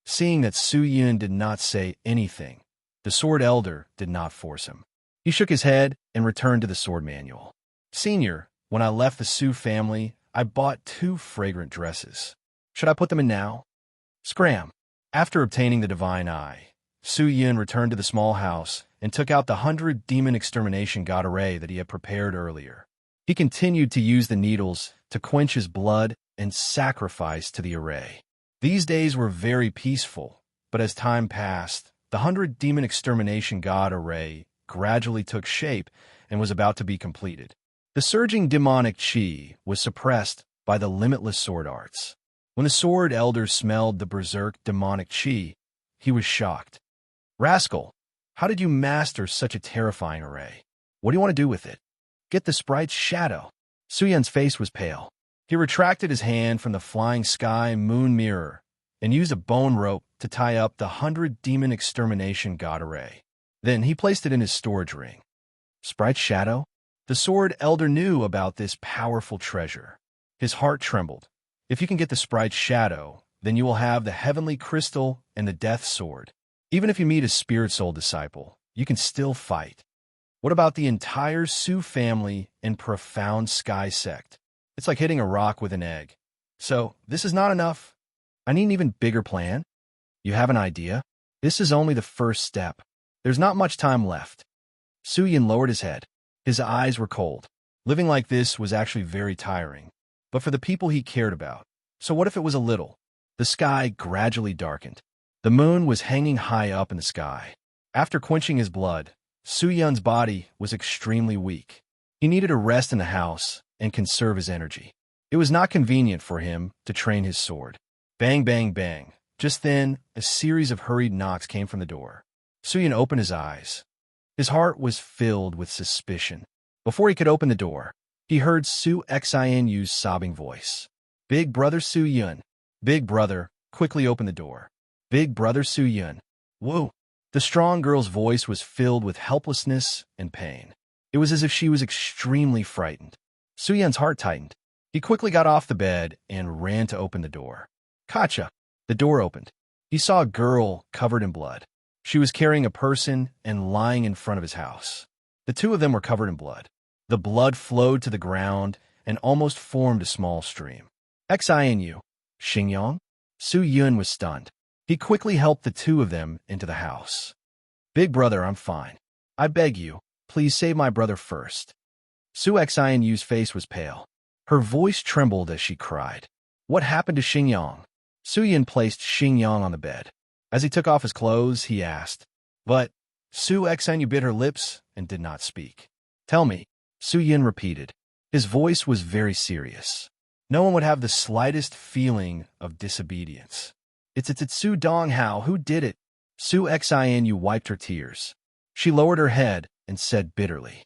Seeing that Suyin did not say anything, the sword elder did not force him. He shook his head and returned to the sword manual. Senior, when I left the Su family, I bought 2 fragrant dresses. Should I put them in now? Scram. After obtaining the divine eye, Su Yun returned to the small house and took out the 100 demon extermination god array that he had prepared earlier. He continued to use the needles to quench his blood and sacrifice to the array. These days were very peaceful, but as time passed, the 100 demon extermination god array gradually took shape and was about to be completed. The surging demonic chi was suppressed by the limitless sword arts. When the sword elder smelled the berserk demonic chi, he was shocked. Rascal, how did you master such a terrifying array? What do you want to do with it? Get the sprite's shadow. Suyun's face was pale. He retracted his hand from the flying sky moon mirror and used a bone rope to tie up the 100 demon extermination god array. Then he placed it in his storage ring. Sprite's shadow? The sword elder knew about this powerful treasure. His heart trembled. If you can get the sprite's shadow, then you will have the heavenly crystal and the death sword. Even if you meet a spirit soul disciple, you can still fight. What about the entire Su family and profound sky sect? It's like hitting a rock with an egg. So, this is not enough. I need an even bigger plan. You have an idea? This is only the first step. There's not much time left. Su Yin lowered his head. His eyes were cold. Living like this was actually very tiring, but for the people he cared about. So what if it was a little? The sky gradually darkened. The moon was hanging high up in the sky. After quenching his blood, Su Yun's body was extremely weak. He needed a rest in the house and conserve his energy. It was not convenient for him to train his sword. Bang, bang, bang. Just then, a series of hurried knocks came from the door. Su Yun opened his eyes. His heart was filled with suspicion. Before he could open the door, he heard Su Xinu's sobbing voice. Big brother Su Yun. Big brother, quickly open the door. Big brother Su Yun. Whoa. The strong girl's voice was filled with helplessness and pain. It was as if she was extremely frightened. Su Yun's heart tightened. He quickly got off the bed and ran to open the door. Kacha! The door opened. He saw a girl covered in blood. She was carrying a person and lying in front of his house. The two of them were covered in blood. The blood flowed to the ground and almost formed a small stream. Xinu, Xingyang? Su Yun was stunned. He quickly helped the two of them into the house. Big brother, I'm fine. I beg you, please save my brother first. Su Xinu's face was pale. Her voice trembled as she cried. What happened to Xingyang? Su Yun placed Xingyang on the bed. As he took off his clothes, he asked. But Su Xinu bit her lips and did not speak. Tell me, Su Yun repeated. His voice was very serious. No one would have the slightest feeling of disobedience. It's Su Donghao who did it. Su Xinu wiped her tears. She lowered her head and said bitterly.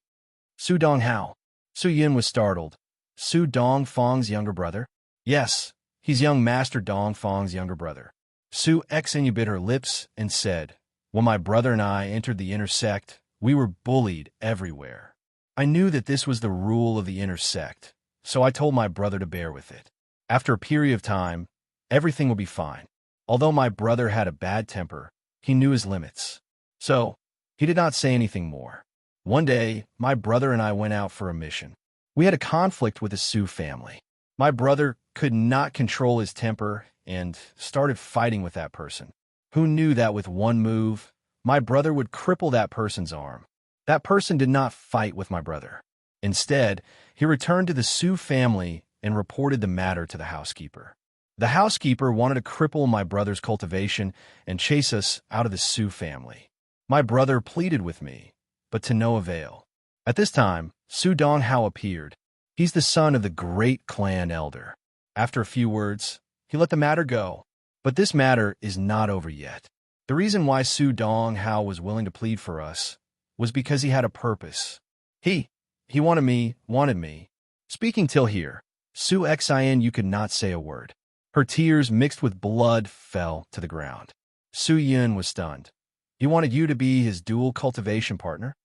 Su Donghao. Su Yun was startled. Su Dongfang's younger brother? Yes, he's young Master Dongfang's younger brother. Su Xinu bit her lips and said, when my brother and I entered the inner sect, we were bullied everywhere. I knew that this was the rule of the inner sect, so I told my brother to bear with it. After a period of time, everything would be fine. Although my brother had a bad temper, he knew his limits. So, he did not say anything more. One day, my brother and I went out for a mission. We had a conflict with the Su family. My brother could not control his temper and started fighting with that person. Who knew that with one move, my brother would cripple that person's arm? That person did not fight with my brother. Instead, he returned to the Sioux family and reported the matter to the housekeeper. The housekeeper wanted to cripple my brother's cultivation and chase us out of the Sioux family. My brother pleaded with me, but to no avail. At this time, Su Dong Hao appeared. He's the son of the great clan elder. After a few words, he let the matter go. But this matter is not over yet. The reason why Su Dong Hao was willing to plead for us was because he had a purpose. He wanted me. Speaking till here, Su Xin Yu could not say a word. Her tears mixed with blood fell to the ground. Su Yun was stunned. He wanted you to be his dual cultivation partner?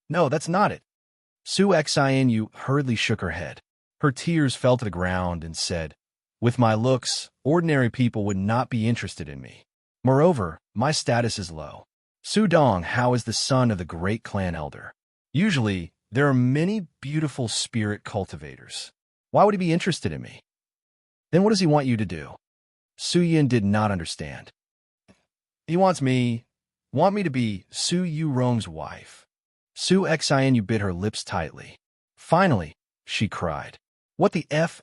No, that's not it. Su Xin Yu hurriedly shook her head. Her tears fell to the ground and said, with my looks, ordinary people would not be interested in me. Moreover, my status is low. Su Dong Hao is the son of the great clan elder. Usually, there are many beautiful spirit cultivators. Why would he be interested in me? Then what does he want you to do? Su Yin did not understand. He wants me to be Su Yu Rong's wife. Su Xin Yu bit her lips tightly. Finally, she cried. What the F***?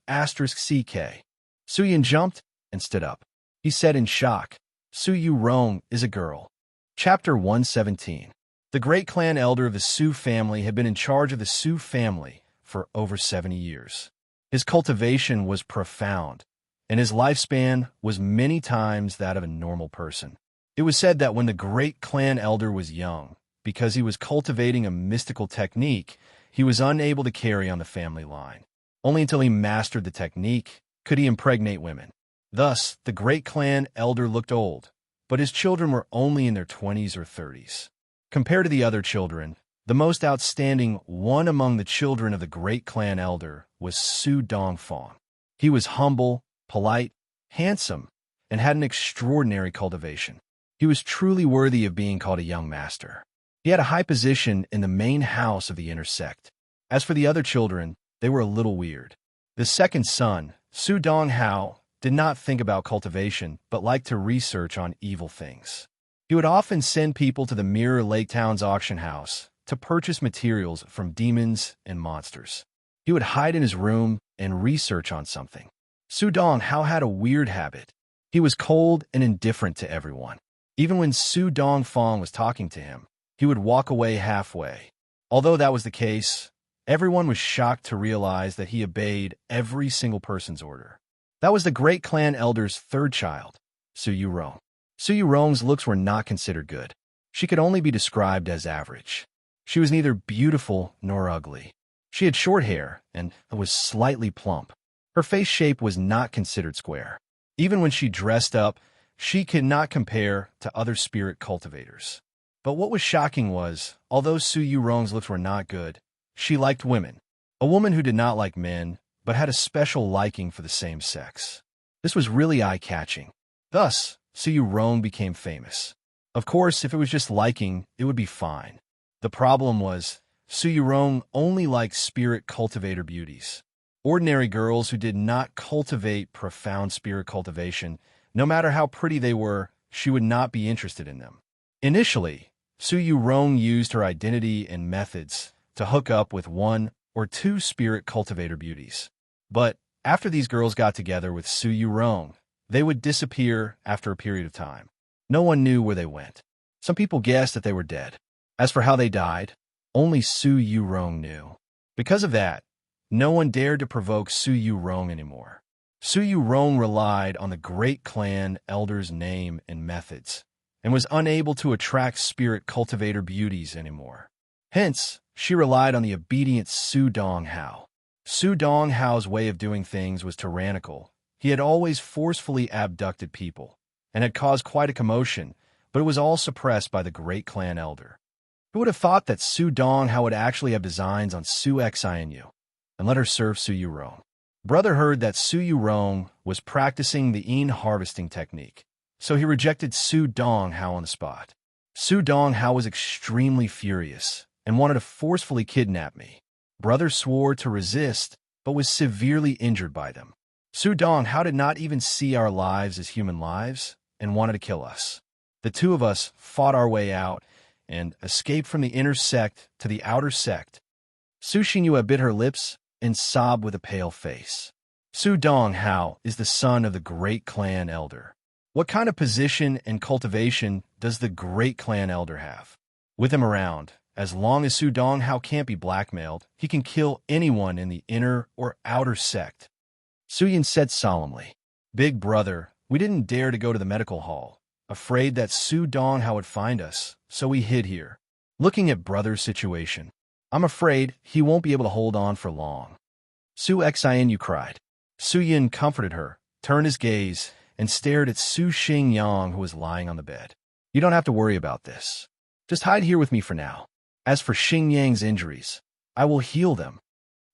Su Yin jumped and stood up. He said in shock, Su Yu Rong is a girl. Chapter 117. The great clan elder of the Sioux family had been in charge of the Sioux family for over 70 years. His cultivation was profound, and his lifespan was many times that of a normal person. It was said that when the great clan elder was young, because he was cultivating a mystical technique, he was unable to carry on the family line. Only until he mastered the technique could he impregnate women. Thus, the great clan elder looked old, but his children were only in their 20s or 30s. Compared to the other children, the most outstanding one among the children of the great clan elder was Su Dongfang. He was humble, polite, handsome, and had an extraordinary cultivation. He was truly worthy of being called a young master. He had a high position in the main house of the inner sect. As for the other children, they were a little weird. The second son, Su Dong Hao, did not think about cultivation, but liked to research on evil things. He would often send people to the Mirror Lake Town's auction house to purchase materials from demons and monsters. He would hide in his room and research on something. Su Dong Hao had a weird habit. He was cold and indifferent to everyone. Even when Su Dongfang was talking to him, he would walk away halfway. Although that was the case, everyone was shocked to realize that he obeyed every single person's order. That was the great clan elder's third child, Su Yurong. Su Yurong's looks were not considered good. She could only be described as average. She was neither beautiful nor ugly. She had short hair and was slightly plump. Her face shape was not considered square. Even when she dressed up, she could not compare to other spirit cultivators. But what was shocking was, although Su Yurong's looks were not good, she liked women. A woman who did not like men, but had a special liking for the same sex. This was really eye-catching. Thus, Su Yurong became famous. Of course, if it was just liking, it would be fine. The problem was, Su Yurong only liked spirit cultivator beauties. Ordinary girls who did not cultivate profound spirit cultivation, no matter how pretty they were, she would not be interested in them. Initially, Su Yurong used her identity and methods to hook up with one or two spirit cultivator beauties. But after these girls got together with Su Yurong, they would disappear after a period of time. No one knew where they went. Some people guessed that they were dead. As for how they died, only Su Yurong knew. Because of that, no one dared to provoke Su Yurong anymore. Su Yurong relied on the great clan elder's name and methods, and was unable to attract spirit cultivator beauties anymore. Hence, she relied on the obedient Su Dong Hao. Su Dong Hao's way of doing things was tyrannical. He had always forcefully abducted people, and had caused quite a commotion, but it was all suppressed by the great clan elder. Who would have thought that Su Dong Hao would actually have designs on Su Xianyu, and let her serve Su Yurong? Brother heard that Su Yurong was practicing the Yin harvesting technique, so he rejected Su Dong Hao on the spot. Su Dong Hao was extremely furious and wanted to forcefully kidnap me. Brother swore to resist, but was severely injured by them. Su Dong Hao did not even see our lives as human lives and wanted to kill us. The two of us fought our way out and escaped from the inner sect to the outer sect. Su Xingyu bit her lips and sobbed with a pale face. Su Donghao is the son of the great clan elder. What kind of position and cultivation does the great clan elder have? With him around, as long as Su Donghao can't be blackmailed, he can kill anyone in the inner or outer sect. Su Yin said solemnly, "Big brother, we didn't dare to go to the medical hall, afraid that Su Donghao would find us, so we hid here. Looking at brother's situation, I'm afraid he won't be able to hold on for long." Su Xinu cried. Su Yin comforted her, turned his gaze, and stared at Su Xingyang, who was lying on the bed. "You don't have to worry about this. Just hide here with me for now. As for Xingyang's injuries, I will heal them."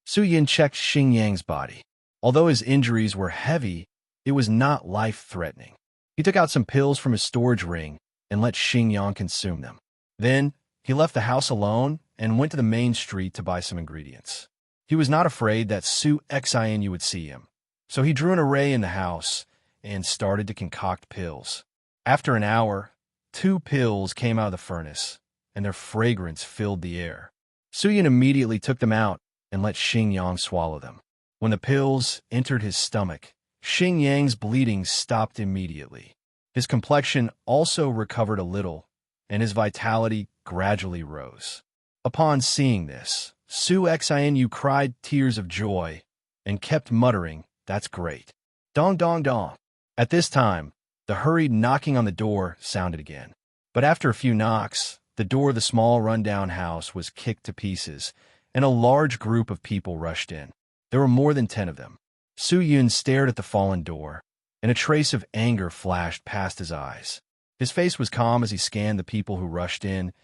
Su Yin checked Xingyang's body. Although his injuries were heavy, it was not life-threatening. He took out some pills from his storage ring and let Xingyang consume them. Then, he left the house alone and went to the main street to buy some ingredients. He was not afraid that Su Xinu would see him, so he drew an array in the house and started to concoct pills. After an hour, 2 pills came out of the furnace, and their fragrance filled the air. Su Yin immediately took them out and let Xingyang swallow them. When the pills entered his stomach, Xingyang's bleeding stopped immediately. His complexion also recovered a little, and his vitality gradually rose. Upon seeing this, Su Xinu cried tears of joy and kept muttering, "That's great. Dong dong dong." At this time, the hurried knocking on the door sounded again. But after a few knocks, the door of the small rundown house was kicked to pieces, and a large group of people rushed in. There were more than 10 of them. Su Yun stared at the fallen door, and a trace of anger flashed past his eyes. His face was calm as he scanned the people who rushed in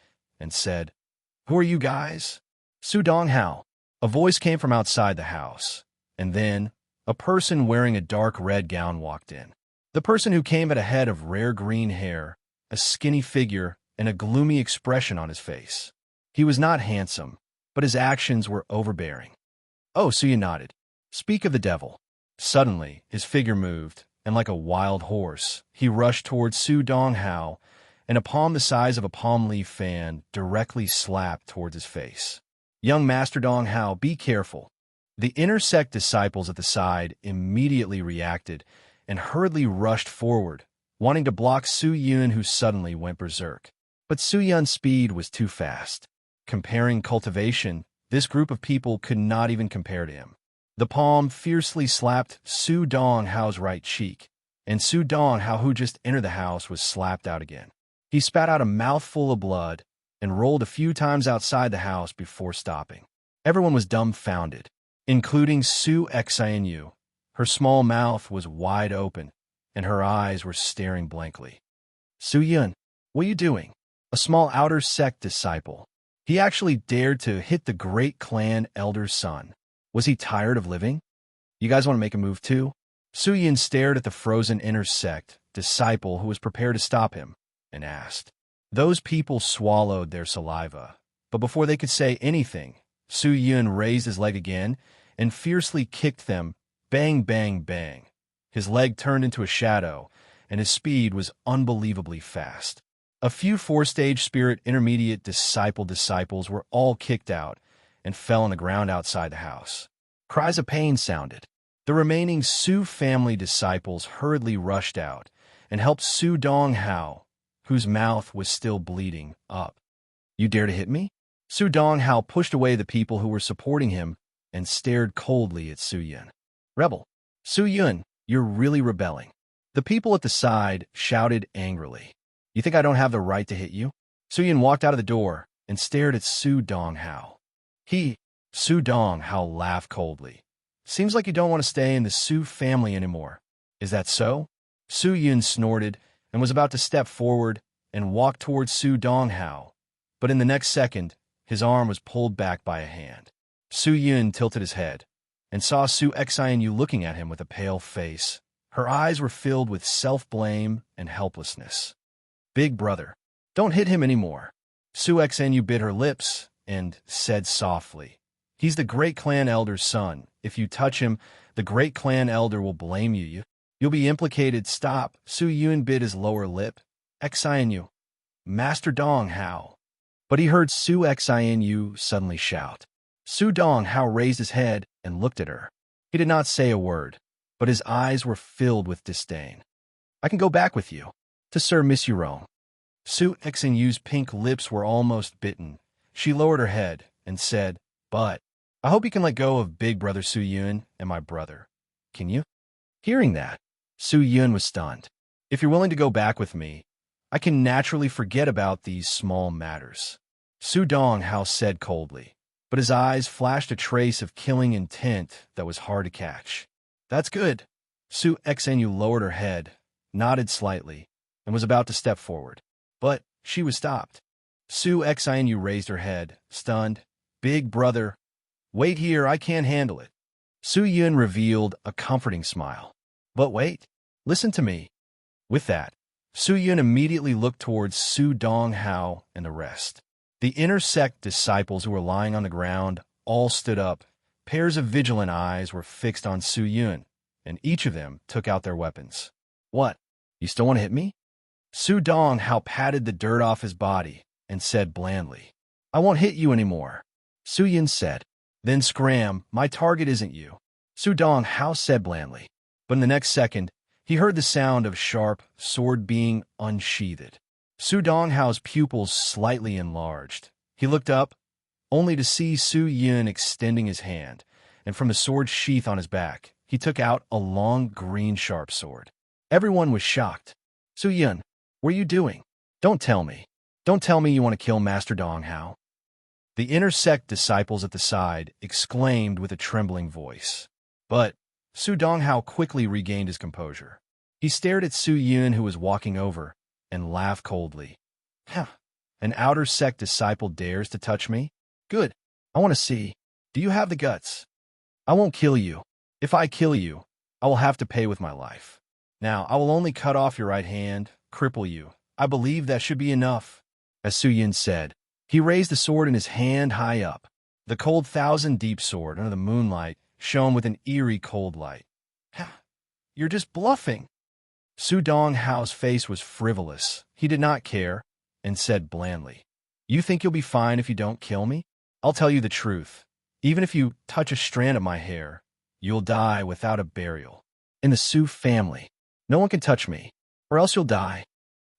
and said, "Who are you guys?" "Su Donghao." A voice came from outside the house, and then a person wearing a dark red gown walked in. The person who came had a head of rare green hair, a skinny figure, and a gloomy expression on his face. He was not handsome, but his actions were overbearing. "Oh," Su Yin nodded. "Speak of the devil." Suddenly, his figure moved, and like a wild horse, he rushed towards Su Donghao, and a palm the size of a palm leaf fan directly slapped towards his face. "Young Master Donghao, be careful." The inner sect disciples at the side immediately reacted and hurriedly rushed forward, wanting to block Su Yun, who suddenly went berserk. But Su Yun's speed was too fast. Comparing cultivation, this group of people could not even compare to him. The palm fiercely slapped Su Donghao's right cheek, and Su Donghao, who just entered the house, was slapped out again. He spat out a mouthful of blood and rolled a few times outside the house before stopping. Everyone was dumbfounded, including Su Xinu. Her small mouth was wide open, and her eyes were staring blankly. "Su Yun, what are you doing?" A small outer sect disciple. He actually dared to hit the great clan elder's son. Was he tired of living? "You guys want to make a move too?" Su Yin stared at the frozen inner sect disciple who was prepared to stop him and asked. Those people swallowed their saliva, but before they could say anything, Su Yun raised his leg again and fiercely kicked them. Bang, bang, bang. His leg turned into a shadow, and his speed was unbelievably fast. A few 4-stage spirit intermediate disciples were all kicked out and fell on the ground outside the house. Cries of pain sounded. The remaining Su family disciples hurriedly rushed out and helped Su Donghao, whose mouth was still bleeding, up. "You dare to hit me?" Su Donghao pushed away the people who were supporting him and stared coldly at Su Yun. "Rebel. Su Yun, you're really rebelling." The people at the side shouted angrily. "You think I don't have the right to hit you?" Su Yun walked out of the door and stared at Su Donghao. Su Donghao laughed coldly. "Seems like you don't want to stay in the Su family anymore. Is that so?" Su Yun snorted and was about to step forward and walk towards Su Donghao, but in the next second, his arm was pulled back by a hand. Su Yun tilted his head and saw Su Xinu looking at him with a pale face. Her eyes were filled with self-blame and helplessness. "Big brother, don't hit him anymore." Su Xinu bit her lips and said softly, "He's the great clan elder's son. If you touch him, the great clan elder will blame you. You'll be implicated." "Stop." Su Yun bit his lower lip Xinu, Master Dong Hao. But he heard Su Xinu suddenly shout. Su Dong Hao raised his head and looked at her. He did not say a word, but his eyes were filled with disdain. I can go back with you, to Sir Miss Yurong. Su Xinu's pink lips were almost bitten. She lowered her head and said, but I hope you can let go of Big Brother Su Yun and my brother. Can you? Hearing that, Su Yun was stunned. If you're willing to go back with me, I can naturally forget about these small matters. Su Dong Hao said coldly, but his eyes flashed a trace of killing intent that was hard to catch. That's good. Su Xenu lowered her head, nodded slightly, and was about to step forward. But she was stopped. Su Xinu raised her head, stunned. Big brother, wait here, I can't handle it. Su Yun revealed a comforting smile. But wait, listen to me. With that, Su Yun immediately looked towards Su Dong Hao and the rest. The inner sect disciples who were lying on the ground all stood up. Pairs of vigilant eyes were fixed on Su Yun, and each of them took out their weapons. What? You still want to hit me? Su Dong Hao patted the dirt off his body and said blandly, I won't hit you anymore. Su Yun said, then scram, my target isn't you. Su Dong Hao said blandly, but in the next second, he heard the sound of sharp sword being unsheathed. Su Dong Hao's pupils slightly enlarged. He looked up, only to see Su Yun extending his hand, and from the sword sheath on his back, he took out a long green sharp sword. Everyone was shocked. Su Yun, what are you doing? Don't tell me. Don't tell me you want to kill Master Dong Hao. The inner sect disciples at the side exclaimed with a trembling voice. But Su Dong Hao quickly regained his composure. He stared at Su Yun, who was walking over, and laughed coldly. An outer sect disciple dares to touch me? Good. I want to see. Do you have the guts? I won't kill you. If I kill you, I will have to pay with my life. Now, I will only cut off your right hand, cripple you. I believe that should be enough. As Su Yun said, he raised the sword in his hand high up. The cold thousand-deep sword under the moonlight shone with an eerie cold light. You're just bluffing. Su Dong Hao's face was frivolous. He did not care, and said blandly, You think you'll be fine if you don't kill me? I'll tell you the truth. Even if you touch a strand of my hair, you'll die without a burial. In the Su family, no one can touch me, or else you'll die.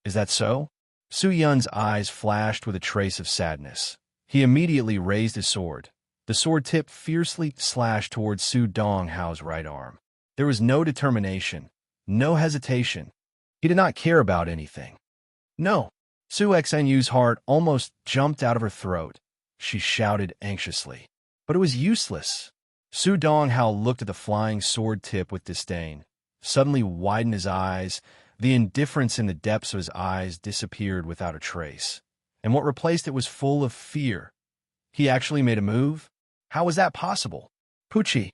Is that so? Su Yun's eyes flashed with a trace of sadness. He immediately raised his sword. The sword tip fiercely slashed towards Su Dong Hao's right arm. There was no determination, no hesitation. He did not care about anything. No. Su Xinu's heart almost jumped out of her throat. She shouted anxiously. But it was useless. Su Dong Hao looked at the flying sword tip with disdain, suddenly widened his eyes. The indifference in the depths of his eyes disappeared without a trace, and what replaced it was full of fear. He actually made a move? How was that possible? Pucci!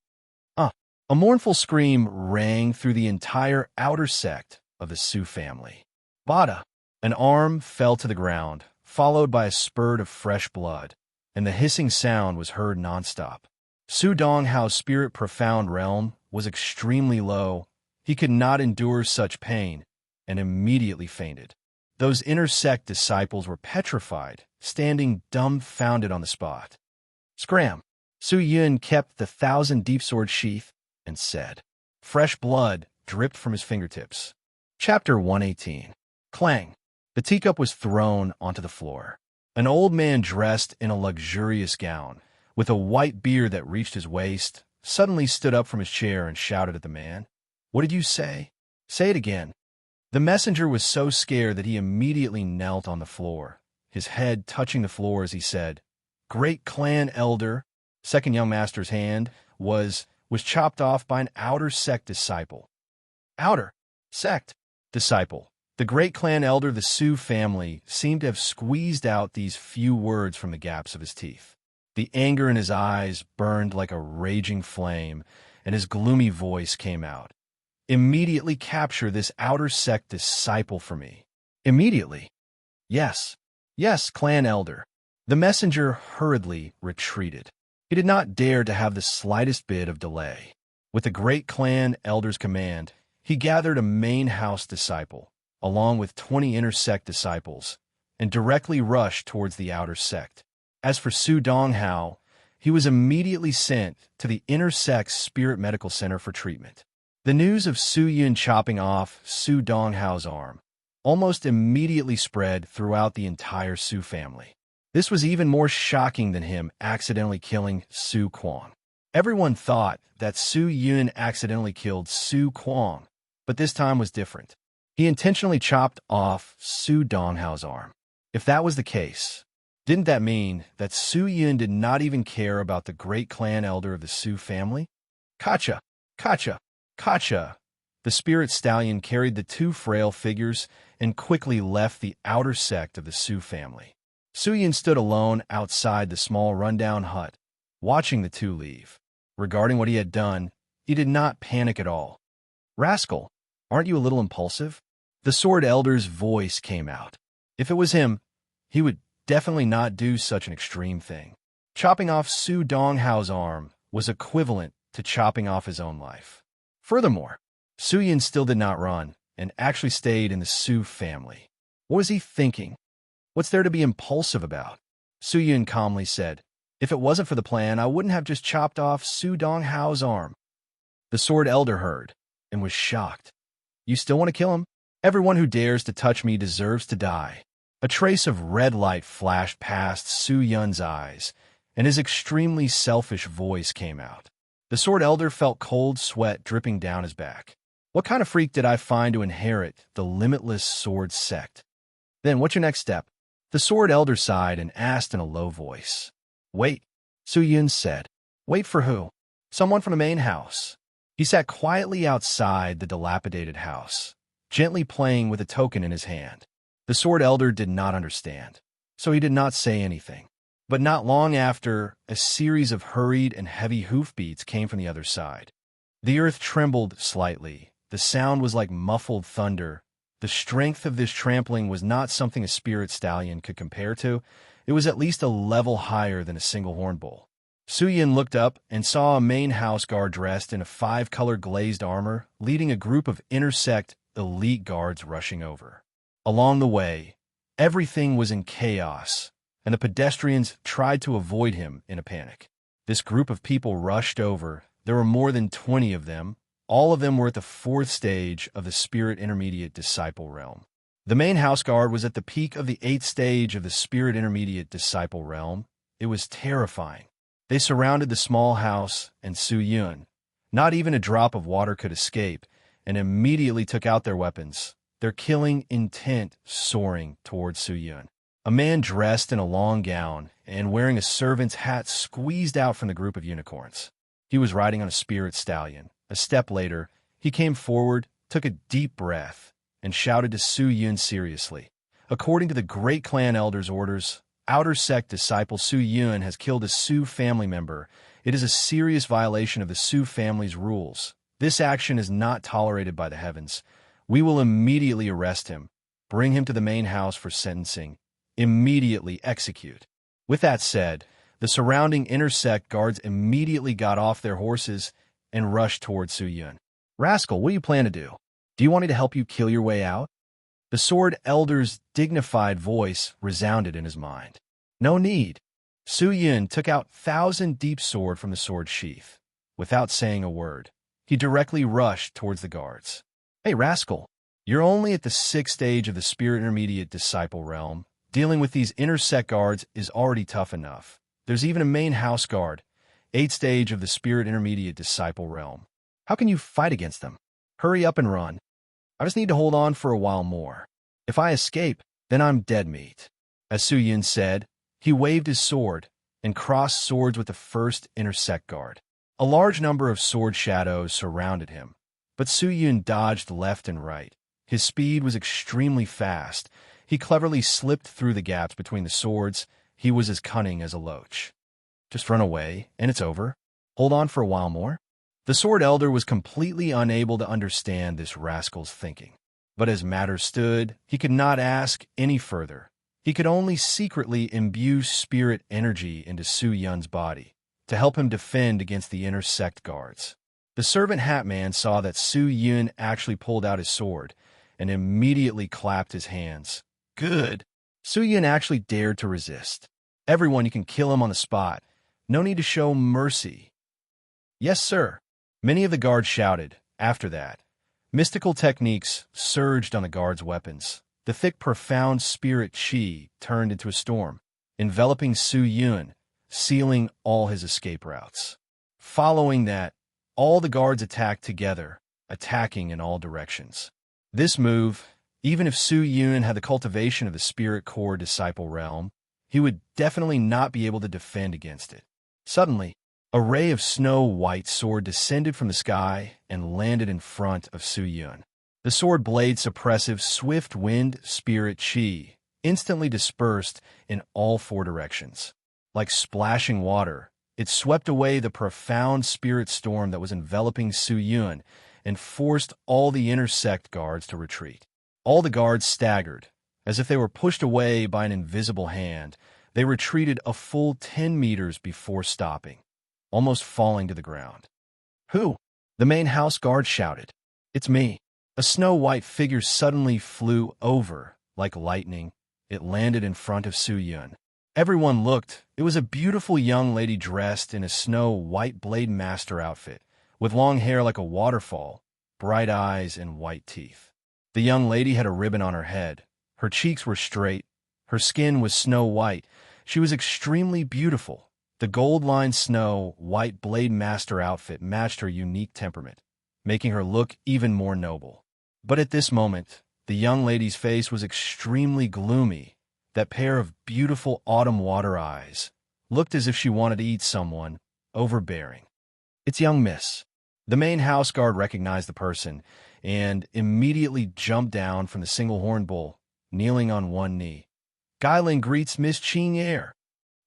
A mournful scream rang through the entire outer sect of the Su family. Bada! An arm fell to the ground, followed by a spurt of fresh blood, and the hissing sound was heard nonstop. Su Dong Hao's spirit profound realm was extremely low. He could not endure such pain, and immediately fainted. Those inner sect disciples were petrified, standing dumbfounded on the spot. Scram! Su Yun kept the thousand-deep sword sheath and said. Fresh blood dripped from his fingertips. Chapter 118. Clang! The teacup was thrown onto the floor. An old man dressed in a luxurious gown, with a white beard that reached his waist, suddenly stood up from his chair and shouted at the man. What did you say? Say it again. The messenger was so scared that he immediately knelt on the floor, his head touching the floor as he said, Great clan elder. Second young master's hand was chopped off by an outer sect disciple. Outer sect disciple. The great clan elder of the Su family seemed to have squeezed out these few words from the gaps of his teeth. The anger in his eyes burned like a raging flame, and his gloomy voice came out. Immediately capture this outer sect disciple for me. Immediately. Yes, clan elder. The messenger hurriedly retreated. He did not dare to have the slightest bit of delay. With the great clan elder's command, he gathered a main house disciple, along with 20 inner sect disciples, and directly rushed towards the outer sect. As for Su Donghao, he was immediately sent to the inner sect's spirit medical center for treatment. The news of Su Yun chopping off Su Donghao's arm almost immediately spread throughout the entire Su family. This was even more shocking than him accidentally killing Su Quan. Everyone thought that Su Yun accidentally killed Su Quan, but this time was different. He intentionally chopped off Su Donghao's arm. If that was the case, didn't that mean that Su Yun did not even care about the great clan elder of the Su family? Kacha! Kacha! Kacha! The spirit stallion carried the two frail figures and quickly left the outer sect of the Su family. Su Yun stood alone outside the small rundown hut, watching the two leave. Regarding what he had done, he did not panic at all. "Rascal, aren't you a little impulsive?" The sword elder's voice came out. If it was him, he would definitely not do such an extreme thing. Chopping off Su Donghao's arm was equivalent to chopping off his own life. Furthermore, Su Yun still did not run and actually stayed in the Su family. What was he thinking? What's there to be impulsive about? Su Yun calmly said, "If it wasn't for the plan, I wouldn't have just chopped off Su Donghao's arm." The sword elder heard and was shocked. "You still want to kill him? Everyone who dares to touch me deserves to die." A trace of red light flashed past Su Yun's eyes, and his extremely selfish voice came out. The sword elder felt cold sweat dripping down his back. What kind of freak did I find to inherit the limitless sword sect? Then what's your next step? The sword elder sighed and asked in a low voice. "Wait," Su Yun said. "Wait for who?" "Someone from the main house." He sat quietly outside the dilapidated house, gently playing with a token in his hand. The sword elder did not understand, so he did not say anything. But not long after, a series of hurried and heavy hoofbeats came from the other side. The earth trembled slightly. The sound was like muffled thunder. The strength of this trampling was not something a spirit stallion could compare to. It was at least a level higher than a single horn bull. Su Yun looked up and saw a main house guard dressed in a 5-color glazed armor, leading a group of intersect elite guards rushing over. Along the way, everything was in chaos, and the pedestrians tried to avoid him in a panic. This group of people rushed over. There were more than 20 of them. All of them were at the 4th stage of the Spirit Intermediate Disciple Realm. The main house guard was at the peak of the 8th stage of the Spirit Intermediate Disciple Realm. It was terrifying. They surrounded the small house and Su Yun. Not even a drop of water could escape, and immediately took out their weapons, their killing intent soaring towards Su Yun. A man dressed in a long gown and wearing a servant's hat squeezed out from the group of unicorns. He was riding on a spirit stallion. A step later, he came forward, took a deep breath, and shouted to Su Yun seriously. "According to the Great Clan Elder's orders, Outer Sect disciple Su Yun has killed a Su family member. It is a serious violation of the Su family's rules. This action is not tolerated by the heavens. We will immediately arrest him, bring him to the main house for sentencing, immediately execute." With that said, the surrounding intersect guards immediately got off their horses and rushed towards Su Yun. "Rascal, what do you plan to do? Do you want me to help you kill your way out?" The sword elder's dignified voice resounded in his mind. "No need." Su Yun took out 1,000 deep sword from the sword sheath. Without saying a word, he directly rushed towards the guards. "Hey, rascal, you're only at the 6th stage of the Spirit Intermediate Disciple Realm. Dealing with these intersect guards is already tough enough. There's even a main house guard, 8th stage of the Spirit Intermediate Disciple Realm. How can you fight against them? Hurry up and run. I just need to hold on for a while more. If I escape, then I'm dead meat." As Su Yun said, he waved his sword and crossed swords with the first intersect guard. A large number of sword shadows surrounded him, but Su Yun dodged left and right. His speed was extremely fast. He cleverly slipped through the gaps between the swords. He was as cunning as a loach. "Just run away, and it's over. Hold on for a while more." The sword elder was completely unable to understand this rascal's thinking. But as matters stood, he could not ask any further. He could only secretly imbue spirit energy into Su Yun's body to help him defend against the intersect guards. The servant hat man saw that Su Yun actually pulled out his sword and immediately clapped his hands. Good. Su Yun actually dared to resist. Everyone, you can kill him on the spot. No need to show mercy. Yes, sir. Many of the guards shouted. After that, mystical techniques surged on the guards' weapons. The thick, profound spirit chi turned into a storm, enveloping Su Yun, sealing all his escape routes. Following that, all the guards attacked together, attacking in all directions. This move, even if Su Yun had the cultivation of the spirit core disciple realm, he would definitely not be able to defend against it. Suddenly, a ray of snow-white sword descended from the sky and landed in front of Su Yun. The sword blade suppressive swift wind spirit chi instantly dispersed in all four directions. Like splashing water, it swept away the profound spirit storm that was enveloping Su Yun and forced all the intersect guards to retreat. All the guards staggered. As if they were pushed away by an invisible hand, they retreated a full 10 meters before stopping, almost falling to the ground. Who? The main house guard shouted. It's me. A snow-white figure suddenly flew over. Like lightning, it landed in front of Su Yun. Everyone looked. It was a beautiful young lady dressed in a snow-white blade master outfit, with long hair like a waterfall, bright eyes, and white teeth. The young lady had a ribbon on her head. Her cheeks were straight. Her skin was snow-white. She was extremely beautiful. The gold-lined snow-white blade master outfit matched her unique temperament, making her look even more noble. But at this moment, the young lady's face was extremely gloomy. That pair of beautiful autumn water eyes looked as if she wanted to eat someone, overbearing. It's young Miss. The main house guard recognized the person and immediately jumped down from the single-horn bull, kneeling on one knee. Guilin greets Miss Ching-er.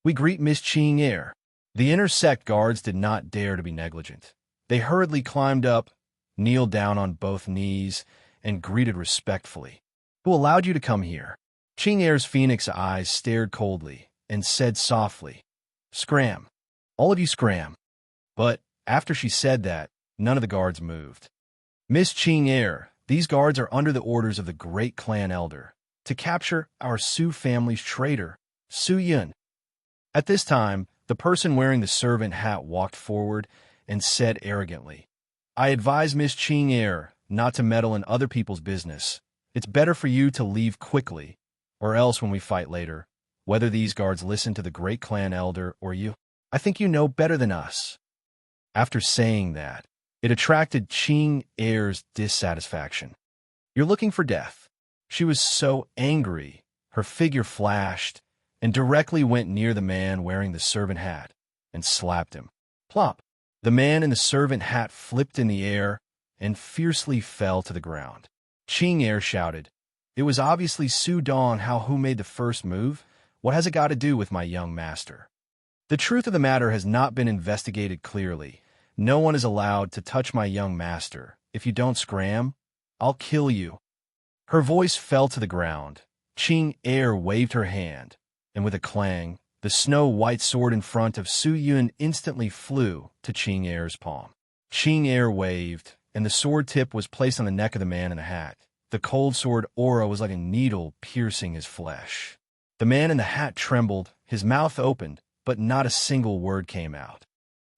We greet Miss Ching-er. The intersect guards did not dare to be negligent. They hurriedly climbed up, kneeled down on both knees, and greeted respectfully. Who allowed you to come here? Ching-er's phoenix eyes stared coldly and said softly, Scram. All of you scram. But after she said that, none of the guards moved. Miss Ching-er, these guards are under the orders of the great clan elder to capture our Su family's traitor, Su Yun. At this time, the person wearing the servant hat walked forward and said arrogantly, I advise Miss Ching-er not to meddle in other people's business. It's better for you to leave quickly, or else when we fight later, whether these guards listen to the great clan elder or you, I think you know better than us. After saying that, it attracted Ching-er's dissatisfaction. You're looking for death. She was so angry, her figure flashed, and directly went near the man wearing the servant hat and slapped him. Plop! The man in the servant hat flipped in the air and fiercely fell to the ground. Ching-er shouted, It was obviously Su Dong who made the first move. What has it got to do with my young master? The truth of the matter has not been investigated clearly. No one is allowed to touch my young master. If you don't scram, I'll kill you. Her voice fell to the ground. Ching-er waved her hand, and with a clang, the snow-white sword in front of Su Yun instantly flew to Ching-er's palm. Ching-er waved, and the sword tip was placed on the neck of the man in the hat. The cold sword aura was like a needle piercing his flesh. The man in the hat trembled, his mouth opened, but not a single word came out.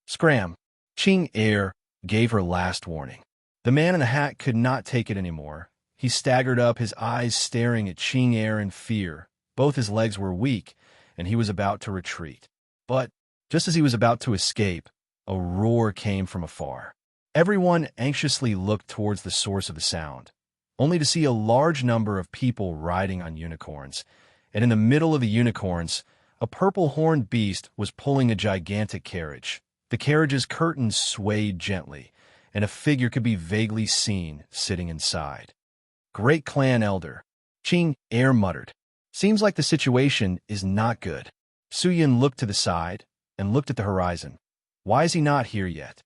Scram! Ching-er gave her last warning. The man in the hat could not take it anymore. He staggered up, his eyes staring at Ching-er in fear. Both his legs were weak, and he was about to retreat. But just as he was about to escape, a roar came from afar. Everyone anxiously looked towards the source of the sound, only to see a large number of people riding on unicorns, and in the middle of the unicorns, a purple-horned beast was pulling a gigantic carriage. The carriage's curtains swayed gently, and a figure could be vaguely seen sitting inside. Great clan elder, Ching-er muttered. Seems like the situation is not good. Su Yun looked to the side and looked at the horizon. Why is he not here yet?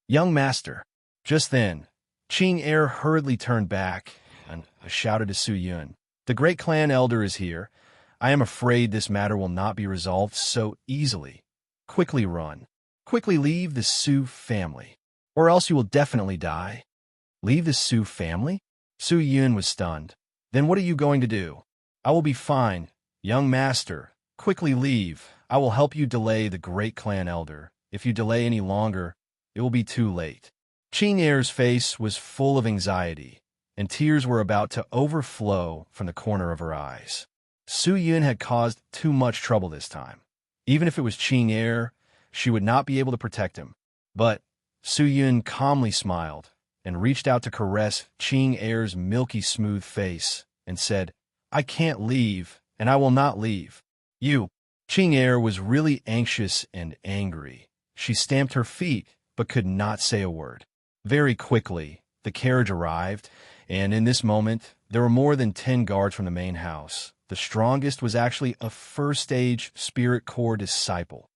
Young master. Just then, Ching-er hurriedly turned back and shouted to Su Yun. The great clan elder is here. I am afraid this matter will not be resolved so easily. Quickly run. Quickly leave the Su family, or else you will definitely die. Leave the Su family? Su Yun was stunned. Then what are you going to do? I will be fine, young master. Quickly leave. I will help you delay the great clan elder. If you delay any longer, it will be too late. Qing Er's face was full of anxiety, and tears were about to overflow from the corner of her eyes. Su Yun had caused too much trouble this time. Even if it was Qing Er, she would not be able to protect him. But Su Yun calmly smiled and reached out to caress Qing Er's milky smooth face and said, I can't leave, and I will not leave. You. Qing Er was really anxious and angry. She stamped her feet, but could not say a word. Very quickly, the carriage arrived, and in this moment, there were more than 10 guards from the main house. The strongest was actually a first-stage Spirit Corps disciple.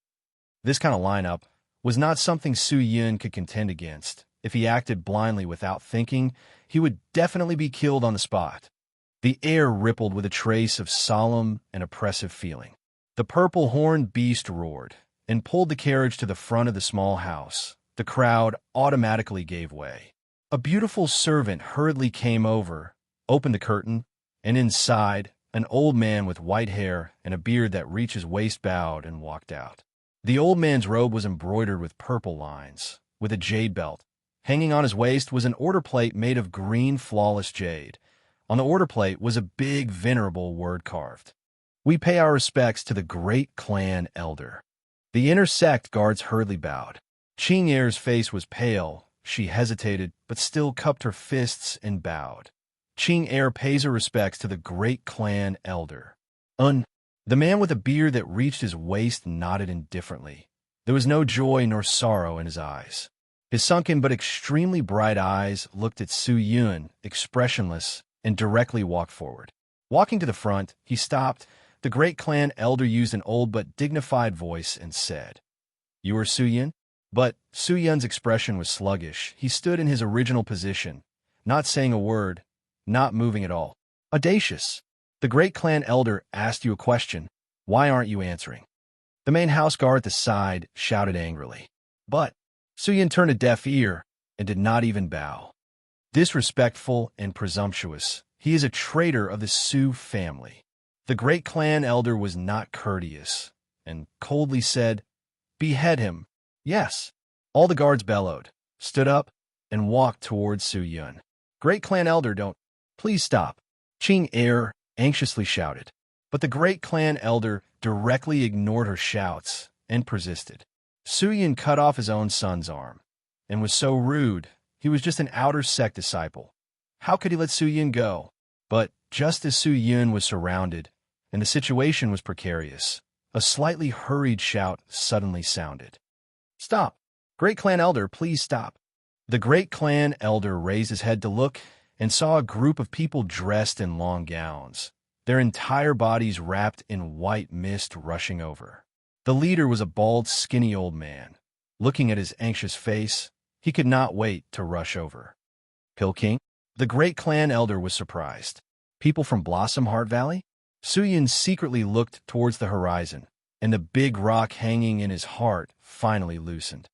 This kind of lineup was not something Su Yun could contend against. If he acted blindly without thinking, he would definitely be killed on the spot. The air rippled with a trace of solemn and oppressive feeling. The purple-horned beast roared and pulled the carriage to the front of the small house. The crowd automatically gave way. A beautiful servant hurriedly came over, opened the curtain, and inside, an old man with white hair and a beard that reached his waist bowed and walked out. The old man's robe was embroidered with purple lines, with a jade belt. Hanging on his waist was an order plate made of green flawless jade. On the order plate was a big, venerable word carved. We pay our respects to the great clan elder. The inner sect guards hurriedly bowed. Qing Er's face was pale. She hesitated, but still cupped her fists and bowed. Qing Er pays her respects to the great clan elder. The man with a beard that reached his waist nodded indifferently. There was no joy nor sorrow in his eyes. His sunken but extremely bright eyes looked at Su Yun, expressionless, and directly walked forward. Walking to the front, he stopped. The great clan elder used an old but dignified voice and said, You are Su Yun? But Su Yun's expression was sluggish. He stood in his original position, not saying a word, not moving at all. Audacious. The great clan elder asked you a question. Why aren't you answering? The main house guard at the side shouted angrily. But Su Yun turned a deaf ear and did not even bow. Disrespectful and presumptuous, he is a traitor of the Su family. The great clan elder was not courteous and coldly said, Behead him. Yes. All the guards bellowed, stood up, and walked towards Su Yun. Great clan elder, don't. Please stop. Qing Er anxiously shouted. But the great clan elder directly ignored her shouts and persisted. Su Yun cut off his own son's arm and was so rude. He was just an outer sect disciple. How could he let Su Yun go? But just as Su Yun was surrounded and the situation was precarious, a slightly hurried shout suddenly sounded. Stop! Great clan elder, please stop. The great clan elder raised his head to look and saw a group of people dressed in long gowns, their entire bodies wrapped in white mist rushing over. The leader was a bald, skinny old man. Looking at his anxious face, he could not wait to rush over. Pill King? The great clan elder was surprised. People from Blossom Heart Valley? Su Yun secretly looked towards the horizon, and the big rock hanging in his heart finally loosened.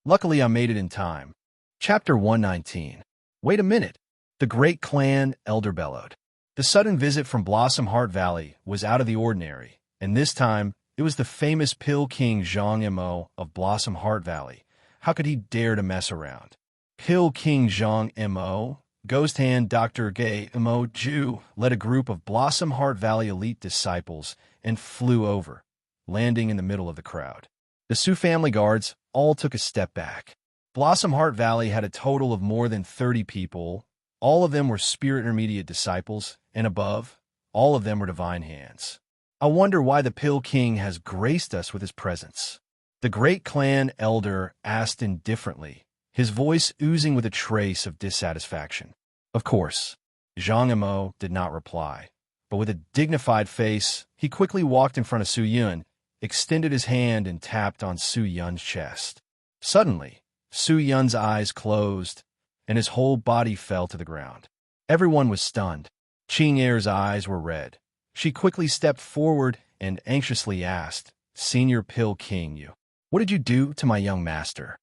Luckily, I made it in time. Chapter 119. Wait a minute. The great clan elder bellowed. The sudden visit from Blossom Heart Valley was out of the ordinary, and this time it was the famous Pill King Zhang Mo of Blossom Heart Valley. How could he dare to mess around? Pill King Zhang Mo, Ghost Hand Dr. Gay Mo Ju, led a group of Blossom Heart Valley elite disciples and flew over, landing in the middle of the crowd. The Su family guards all took a step back. Blossom Heart Valley had a total of more than 30 people. All of them were Spirit Intermediate disciples, and above, all of them were Divine Hands. I wonder why the Pill King has graced us with his presence. The great clan elder asked indifferently, his voice oozing with a trace of dissatisfaction. Of course, Zhang Mo did not reply, but with a dignified face, he quickly walked in front of Su Yun, extended his hand and tapped on Su Yun's chest. Suddenly, Su Yun's eyes closed, and his whole body fell to the ground. Everyone was stunned. Qing Er's eyes were red. She quickly stepped forward and anxiously asked, Senior Pill King, what did you do to my young master?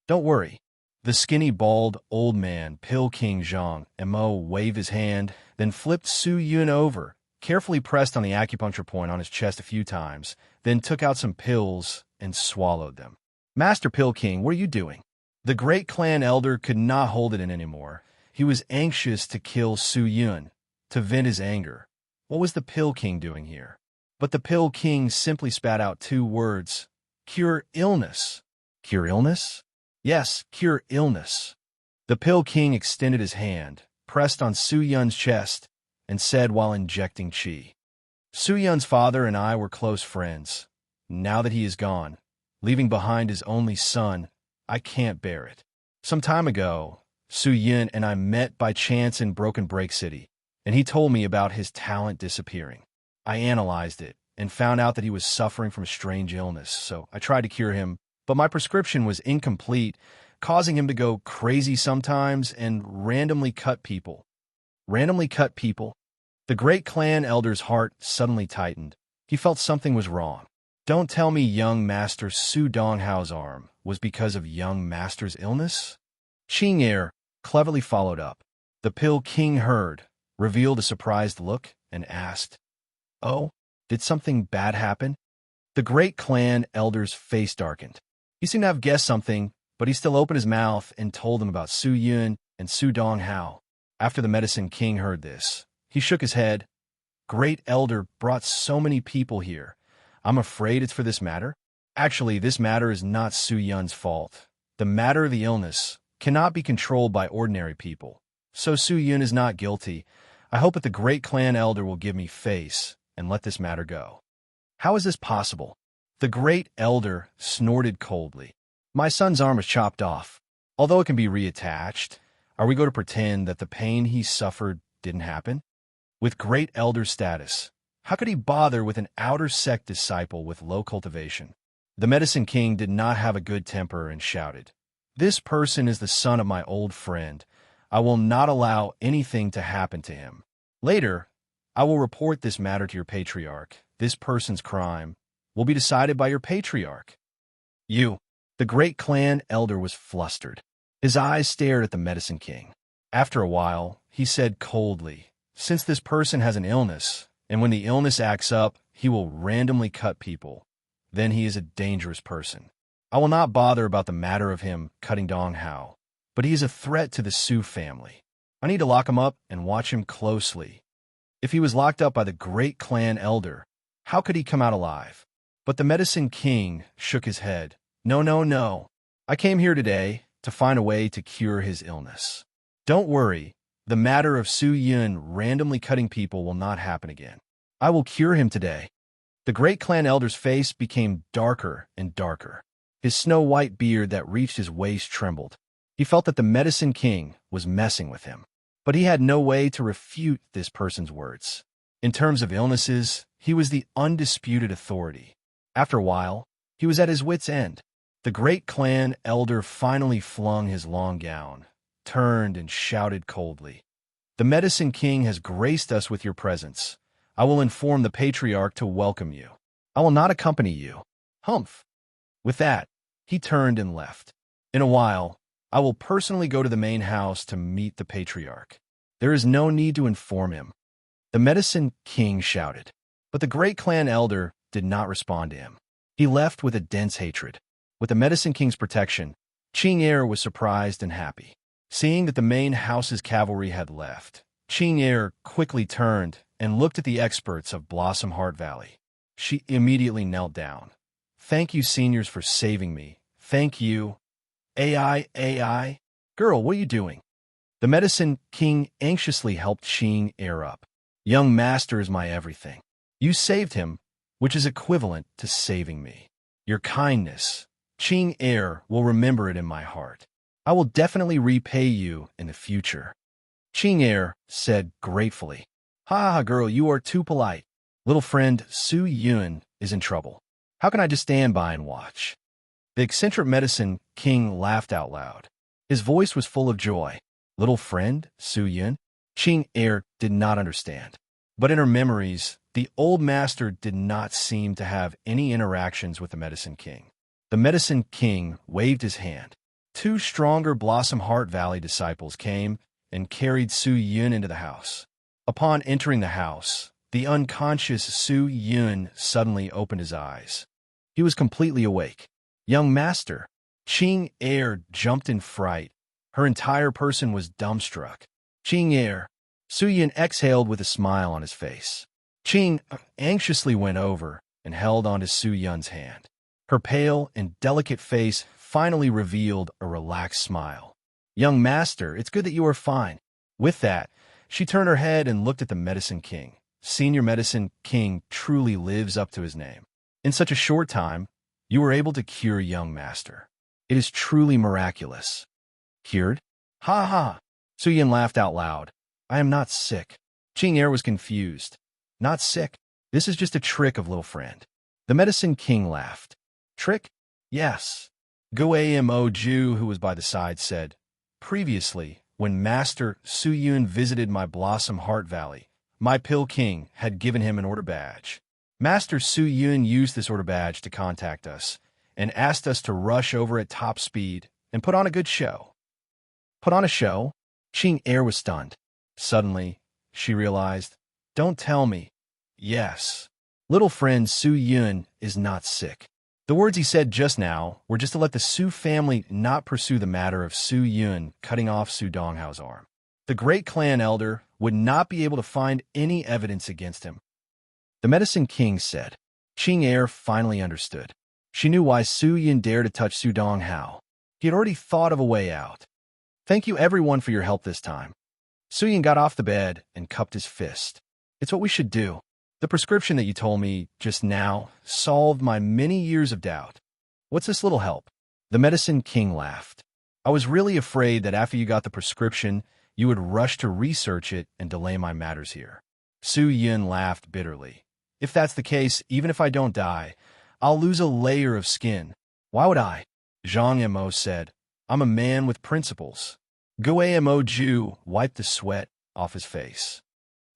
Don't worry. The skinny, bald, old man, Pill King Zhang, Mo, waved his hand, then flipped Su Yun over, carefully pressed on the acupuncture point on his chest a few times, then took out some pills and swallowed them. Master Pill King, what are you doing? The great clan elder could not hold it in anymore. He was anxious to kill Su Yun, to vent his anger. What was the Pill King doing here? But the Pill King simply spat out 2 words: cure illness. Cure illness? Yes, cure illness. The Pill King extended his hand, pressed on Su Yun's chest, and said while injecting qi, Su Yun's father and I were close friends. Now that he is gone, leaving behind his only son, I can't bear it. Some time ago, Su Yun and I met by chance in Broken Break City, and he told me about his talent disappearing. I analyzed it and found out that he was suffering from a strange illness, so I tried to cure him, but my prescription was incomplete, causing him to go crazy sometimes and randomly cut people. Randomly cut people? The great clan elder's heart suddenly tightened. He felt something was wrong. Don't tell me young Master Su Donghao's arm was because of young Master's illness? Qing Er cleverly followed up. The Pill King heard, revealed a surprised look, and asked, Oh, did something bad happen? The great clan elder's face darkened. He seemed to have guessed something, but he still opened his mouth and told them about Su Yun and Su Donghao. After the Medicine King heard this, he shook his head. Great Elder brought so many people here. I'm afraid it's for this matter. Actually, this matter is not Su Yun's fault. The matter of the illness cannot be controlled by ordinary people. So Su Yun is not guilty. I hope that the great clan elder will give me face and let this matter go. How is this possible? The great elder snorted coldly. My son's arm was chopped off. Although it can be reattached, are we going to pretend that the pain he suffered didn't happen? With great elder status, how could he bother with an outer sect disciple with low cultivation? The Medicine King did not have a good temper and shouted, This person is the son of my old friend. I will not allow anything to happen to him. Later, I will report this matter to your patriarch. This person's crime will be decided by your patriarch. You. The great clan elder was flustered. His eyes stared at the Medicine King. After a while, he said coldly, Since this person has an illness, and when the illness acts up, he will randomly cut people, then he is a dangerous person. I will not bother about the matter of him cutting Dong Hao, but he is a threat to the Su family. I need to lock him up and watch him closely. If he was locked up by the great clan elder, how could he come out alive? But the Medicine King shook his head. No, no, no. I came here today to find a way to cure his illness. Don't worry. The matter of Su Yun randomly cutting people will not happen again. I will cure him today. The great clan elder's face became darker and darker. His snow-white beard that reached his waist trembled. He felt that the Medicine King was messing with him. But he had no way to refute this person's words. In terms of illnesses, he was the undisputed authority. After a while, he was at his wit's end. The great clan elder finally flung his long gown, turned and shouted coldly, The Medicine King has graced us with your presence. I will inform the patriarch to welcome you. I will not accompany you. Humph. With that, he turned and left. In a while, I will personally go to the main house to meet the patriarch. There is no need to inform him. The Medicine King shouted, but the great clan elder did not respond to him. He left with a dense hatred. With the Medicine King's protection, Qing Er was surprised and happy. Seeing that the main house's cavalry had left, Qing Er quickly turned and looked at the experts of Blossom Heart Valley. She immediately knelt down. Thank you, seniors, for saving me. Thank you. AI. Girl, what are you doing? The Medicine King anxiously helped Qing Er up. Young master is my everything. You saved him, which is equivalent to saving me. Your kindness, Qing Er will remember it in my heart. I will definitely repay you in the future. Qing Er said gratefully. Ha ha, girl, you are too polite. Little friend Su Yun is in trouble. How can I just stand by and watch? The eccentric Medicine King laughed out loud. His voice was full of joy. Little friend Su Yun? Qing Er did not understand. But in her memories, the old master did not seem to have any interactions with the Medicine King. The Medicine King waved his hand. Two stronger Blossom Heart Valley disciples came and carried Su Yun into the house. Upon entering the house, the unconscious Su Yun suddenly opened his eyes. He was completely awake. "Young master!" Qing Er jumped in fright. Her entire person was dumbstruck. "Qing Er!" Su Yun exhaled with a smile on his face. Qing anxiously went over and held onto Su Yun's hand. Her pale and delicate face finally revealed a relaxed smile. "Young master, it's good that you are fine." With that, she turned her head and looked at the Medicine King. Senior Medicine King truly lives up to his name. In such a short time, you were able to cure young master. It is truly miraculous. "Cured? Ha ha!" Su Yun laughed out loud. "I am not sick." Qing Er was confused. "Not sick? This is just a trick of little friend." The Medicine King laughed. "Trick? Yes." Guamo Ju, who was by the side, said, "Previously, when Master Su Yun visited my Blossom Heart Valley, my Pill King had given him an order badge. Master Su Yun used this order badge to contact us and asked us to rush over at top speed and put on a good show." "Put on a show?" Qing Er was stunned. Suddenly, she realized, "Don't tell me." "Yes. Little friend Su Yun is not sick." The words he said just now were just to let the Su family not pursue the matter of Su Yun cutting off Su Donghao's arm. The great clan elder would not be able to find any evidence against him. The Medicine King said. Qing Er finally understood. She knew why Su Yun dared to touch Su Donghao. He had already thought of a way out. "Thank you everyone for your help this time." Su Yun got off the bed and cupped his fist. "It's what we should do. The prescription that you told me just now solved my many years of doubt. What's this little help?" The Medicine King laughed. "I was really afraid that after you got the prescription, you would rush to research it and delay my matters here." Su Yun laughed bitterly. "If that's the case, even if I don't die, I'll lose a layer of skin. Why would I?" Zhang Mo said. "I'm a man with principles." Guamo Ju wiped the sweat off his face.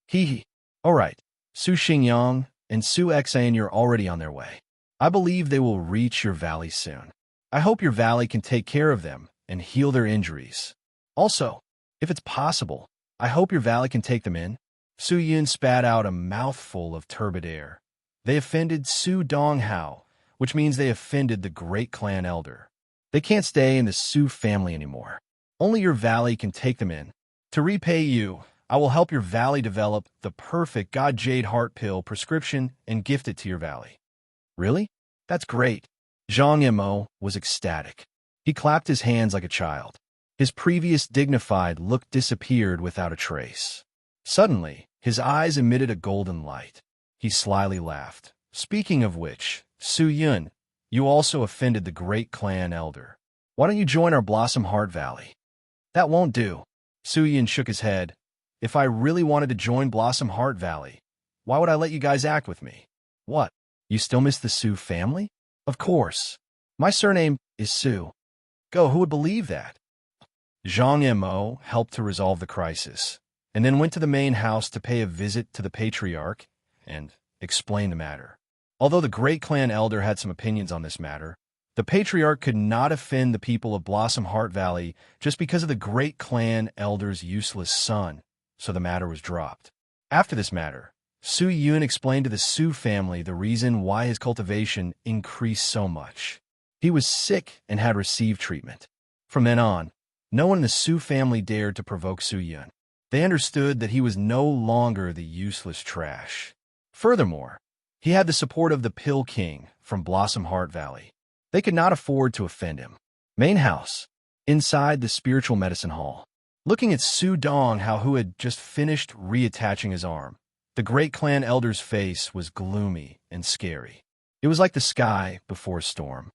Hee. All right. Su Xingyang and Su Xan are already on their way. I believe they will reach your valley soon. I hope your valley can take care of them and heal their injuries. Also, if it's possible, I hope your valley can take them in. Su Yun spat out a mouthful of turbid air. They offended Su Donghao, which means they offended the great clan elder. They can't stay in the Su family anymore. Only your valley can take them in. To repay you, I will help your valley develop the perfect God Jade Heart Pill prescription and gift it to your valley. Really? That's great. Zhang Mo was ecstatic. He clapped his hands like a child. His previous dignified look disappeared without a trace. Suddenly, his eyes emitted a golden light. He slyly laughed. "Speaking of which, Su Yun, you also offended the great clan elder. Why don't you join our Blossom Heart Valley?" "That won't do." Su Yun shook his head. "If I really wanted to join Blossom Heart Valley, why would I let you guys act with me?" "What? You still miss the Su family?" "Of course. My surname is Su." "Go, who would believe that?" Zhang Mo helped to resolve the crisis, and then went to the main house to pay a visit to the patriarch and explain the matter. Although the great clan elder had some opinions on this matter, the patriarch could not offend the people of Blossom Heart Valley just because of the great clan elder's useless son, so the matter was dropped. After this matter, Su Yun explained to the Su family the reason why his cultivation increased so much. He was sick and had received treatment. From then on, no one in the Su family dared to provoke Su Yun. They understood that he was no longer the useless trash. Furthermore, he had the support of the Pill King from Blossom Heart Valley. They could not afford to offend him. Main house. Inside the spiritual medicine hall. Looking at Su Donghao, who had just finished reattaching his arm, the great clan elder's face was gloomy and scary. It was like the sky before a storm.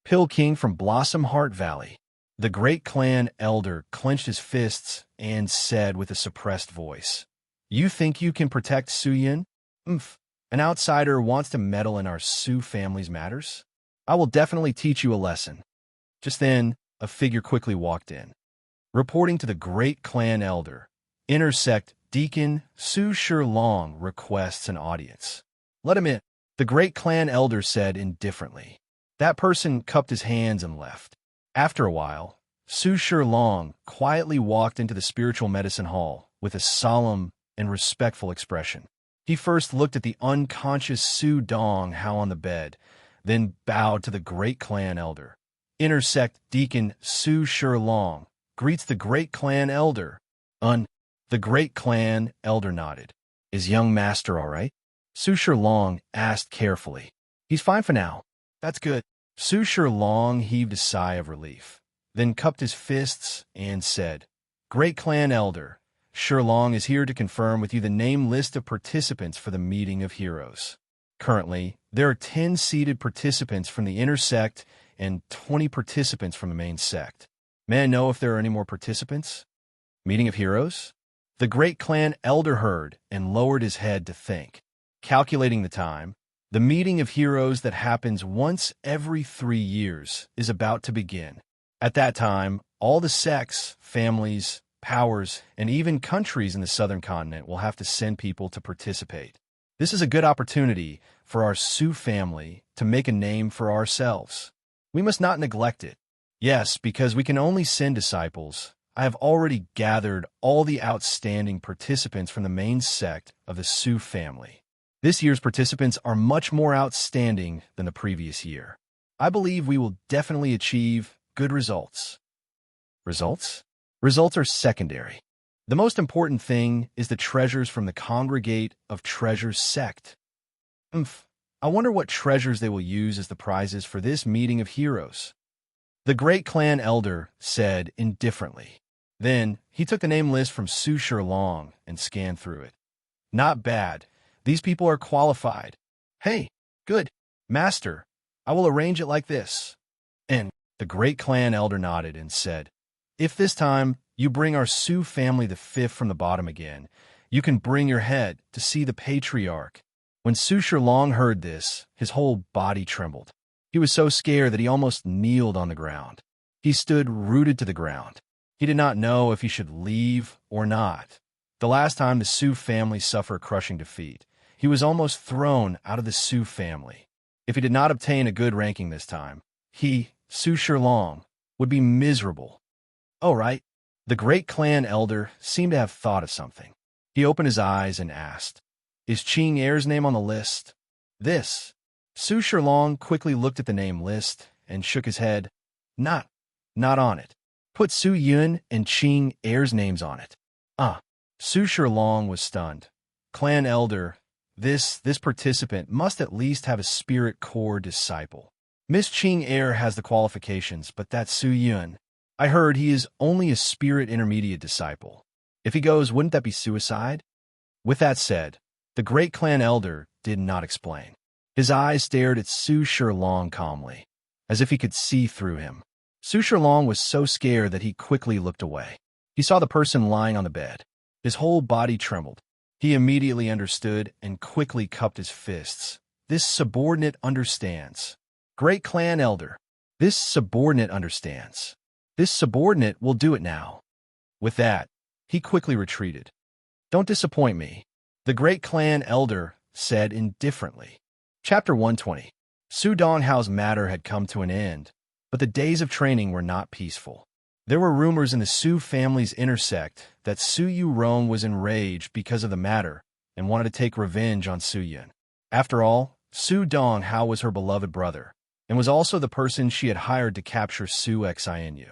Pill King from Blossom Heart Valley. The great clan elder clenched his fists and said with a suppressed voice, "You think you can protect Su Yun? An outsider wants to meddle in our Su family's matters? I will definitely teach you a lesson." Just then, a figure quickly walked in. Reporting to the great clan elder, Intersect Deacon Su Shilong requests an audience. "Let him in," the great clan elder said indifferently. That person cupped his hands and left. After a while, Su Long quietly walked into the spiritual medicine hall with a solemn and respectful expression. He first looked at the unconscious Su Donghao on the bed, then bowed to the great clan elder. Intersect Deacon Su Long greets the great clan elder. The great clan elder nodded. Is young master all right? Su Long asked carefully. He's fine for now. That's good. Su Long heaved a sigh of relief, then cupped his fists and said, Great clan elder, Long is here to confirm with you the name list of participants for the meeting of heroes. Currently, there are 10 seated participants from the inner sect and 20 participants from the main sect. May I know if there are any more participants? Meeting of heroes? The great clan elder heard and lowered his head to think. Calculating the time, the meeting of heroes that happens once every 3 years is about to begin. At that time, all the sects, families, powers, and even countries in the southern continent will have to send people to participate. This is a good opportunity for our Su family to make a name for ourselves. We must not neglect it. Yes, because we can only send disciples. I have already gathered all the outstanding participants from the main sect of the Su family. This year's participants are much more outstanding than the previous year. I believe we will definitely achieve good results. Results? Results are secondary. The most important thing is the treasures from the Congregate of Treasures sect. I wonder what treasures they will use as the prizes for this meeting of heroes. The great clan elder said indifferently. Then he took the name list from Su Long and scanned through it. Not bad. These people are qualified. Hey, good. Master, I will arrange it like this. And the great clan elder nodded and said, If this time you bring our Su family the fifth from the bottom again, you can bring your head to see the patriarch. When Su Long heard this, his whole body trembled. He was so scared that he almost kneeled on the ground. He stood rooted to the ground. He did not know if he should leave or not. The last time the Su family suffered crushing defeat, he was almost thrown out of the Su family. If he did not obtain a good ranking this time, he, Su Long, would be miserable. Oh, right. The great clan elder seemed to have thought of something. He opened his eyes and asked, Is Qing Er's name on the list? This. Su Long quickly looked at the name list and shook his head. Not on it. Put Su Yun and Qing Er's names on it. Su Long was stunned. Clan elder, this participant must at least have a spirit core disciple. Miss Qing Er has the qualifications, but that Su Yun, I heard he is only a spirit intermediate disciple. If he goes, wouldn't that be suicide? With that said, the great clan elder did not explain. His eyes stared at Su Long calmly, as if he could see through him. Su Long was so scared that he quickly looked away. He saw the person lying on the bed. His whole body trembled. He immediately understood and quickly cupped his fists. This subordinate understands. Great clan elder, this subordinate understands. This subordinate will do it now. With that, he quickly retreated. Don't disappoint me, the great clan elder said indifferently. Chapter 120. Su Donghao's matter had come to an end, but the days of training were not peaceful. There were rumors in the Su family's inner sect that Su Yurong was enraged because of the matter and wanted to take revenge on Su Yun. After all, Su Donghao was her beloved brother, and was also the person she had hired to capture Su Xinu.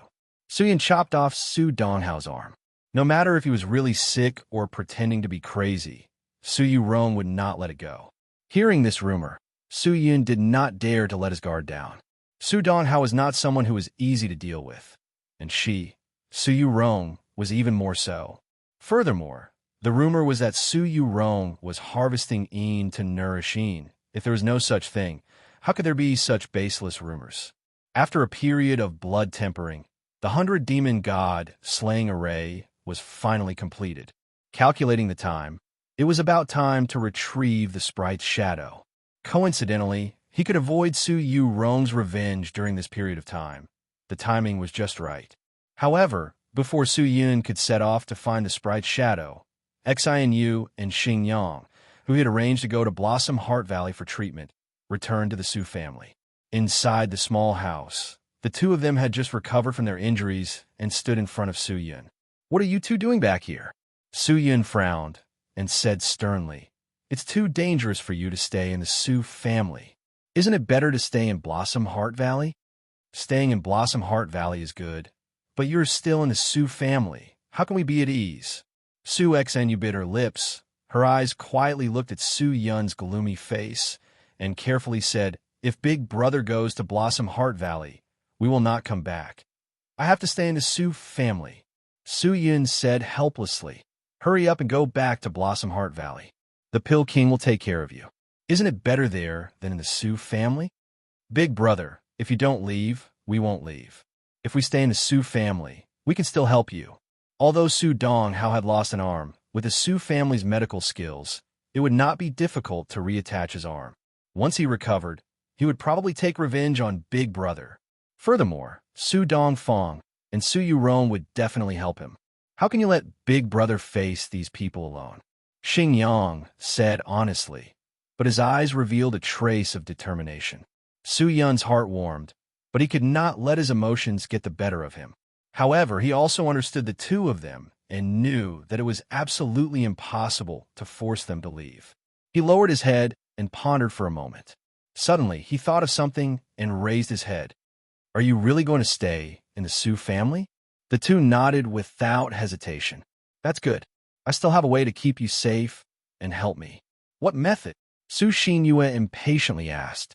Su Yun chopped off Su Donghao's arm. No matter if he was really sick or pretending to be crazy, Su Yurong would not let it go. Hearing this rumor, Su Yun did not dare to let his guard down. Su Donghao was not someone who was easy to deal with, and she, Su Yurong, was even more so. Furthermore, the rumor was that Su Yurong was harvesting Yin to nourish Yin. If there was no such thing, how could there be such baseless rumors? After a period of blood tempering, the 100-demon god slaying array was finally completed. Calculating the time, it was about time to retrieve the sprite's shadow. Coincidentally, he could avoid Su Yurong's revenge during this period of time. The timing was just right. However, before Su Yun could set off to find the sprite's shadow, Xinu and Xingyang, who he had arranged to go to Blossom Heart Valley for treatment, returned to the Su family. Inside the small house, The two of them had just recovered from their injuries and stood in front of Su Yun. "What are you two doing back here?" Su Yun frowned and said sternly, "It's too dangerous for you to stay in the Su family. Isn't it better to stay in Blossom Heart Valley?" "Staying in Blossom Heart Valley is good, but you're still in the Su family. How can we be at ease?" Su Xnu bit her lips. Her eyes quietly looked at Su Yun's gloomy face and carefully said, "If Big Brother goes to Blossom Heart Valley, we will not come back. I have to stay in the Su family." Su Yun said helplessly, "Hurry up and go back to Blossom Heart Valley. The Pill King will take care of you. Isn't it better there than in the Su family?" "Big Brother, if you don't leave, we won't leave. If we stay in the Su family, we can still help you." Although Su Dong Hao had lost an arm, with the Su family's medical skills, it would not be difficult to reattach his arm. Once he recovered, he would probably take revenge on Big Brother. Furthermore, Su Dongfang and Su Yurong would definitely help him. "How can you let Big Brother face these people alone?" Xing Yang said honestly, but his eyes revealed a trace of determination. Su Yun's heart warmed, but he could not let his emotions get the better of him. However, he also understood the two of them and knew that it was absolutely impossible to force them to leave. He lowered his head and pondered for a moment. Suddenly, he thought of something and raised his head. "Are you really going to stay in the Su family?" The two nodded without hesitation. "That's good. I still have a way to keep you safe and help me." "What method?" Su Xinyue impatiently asked.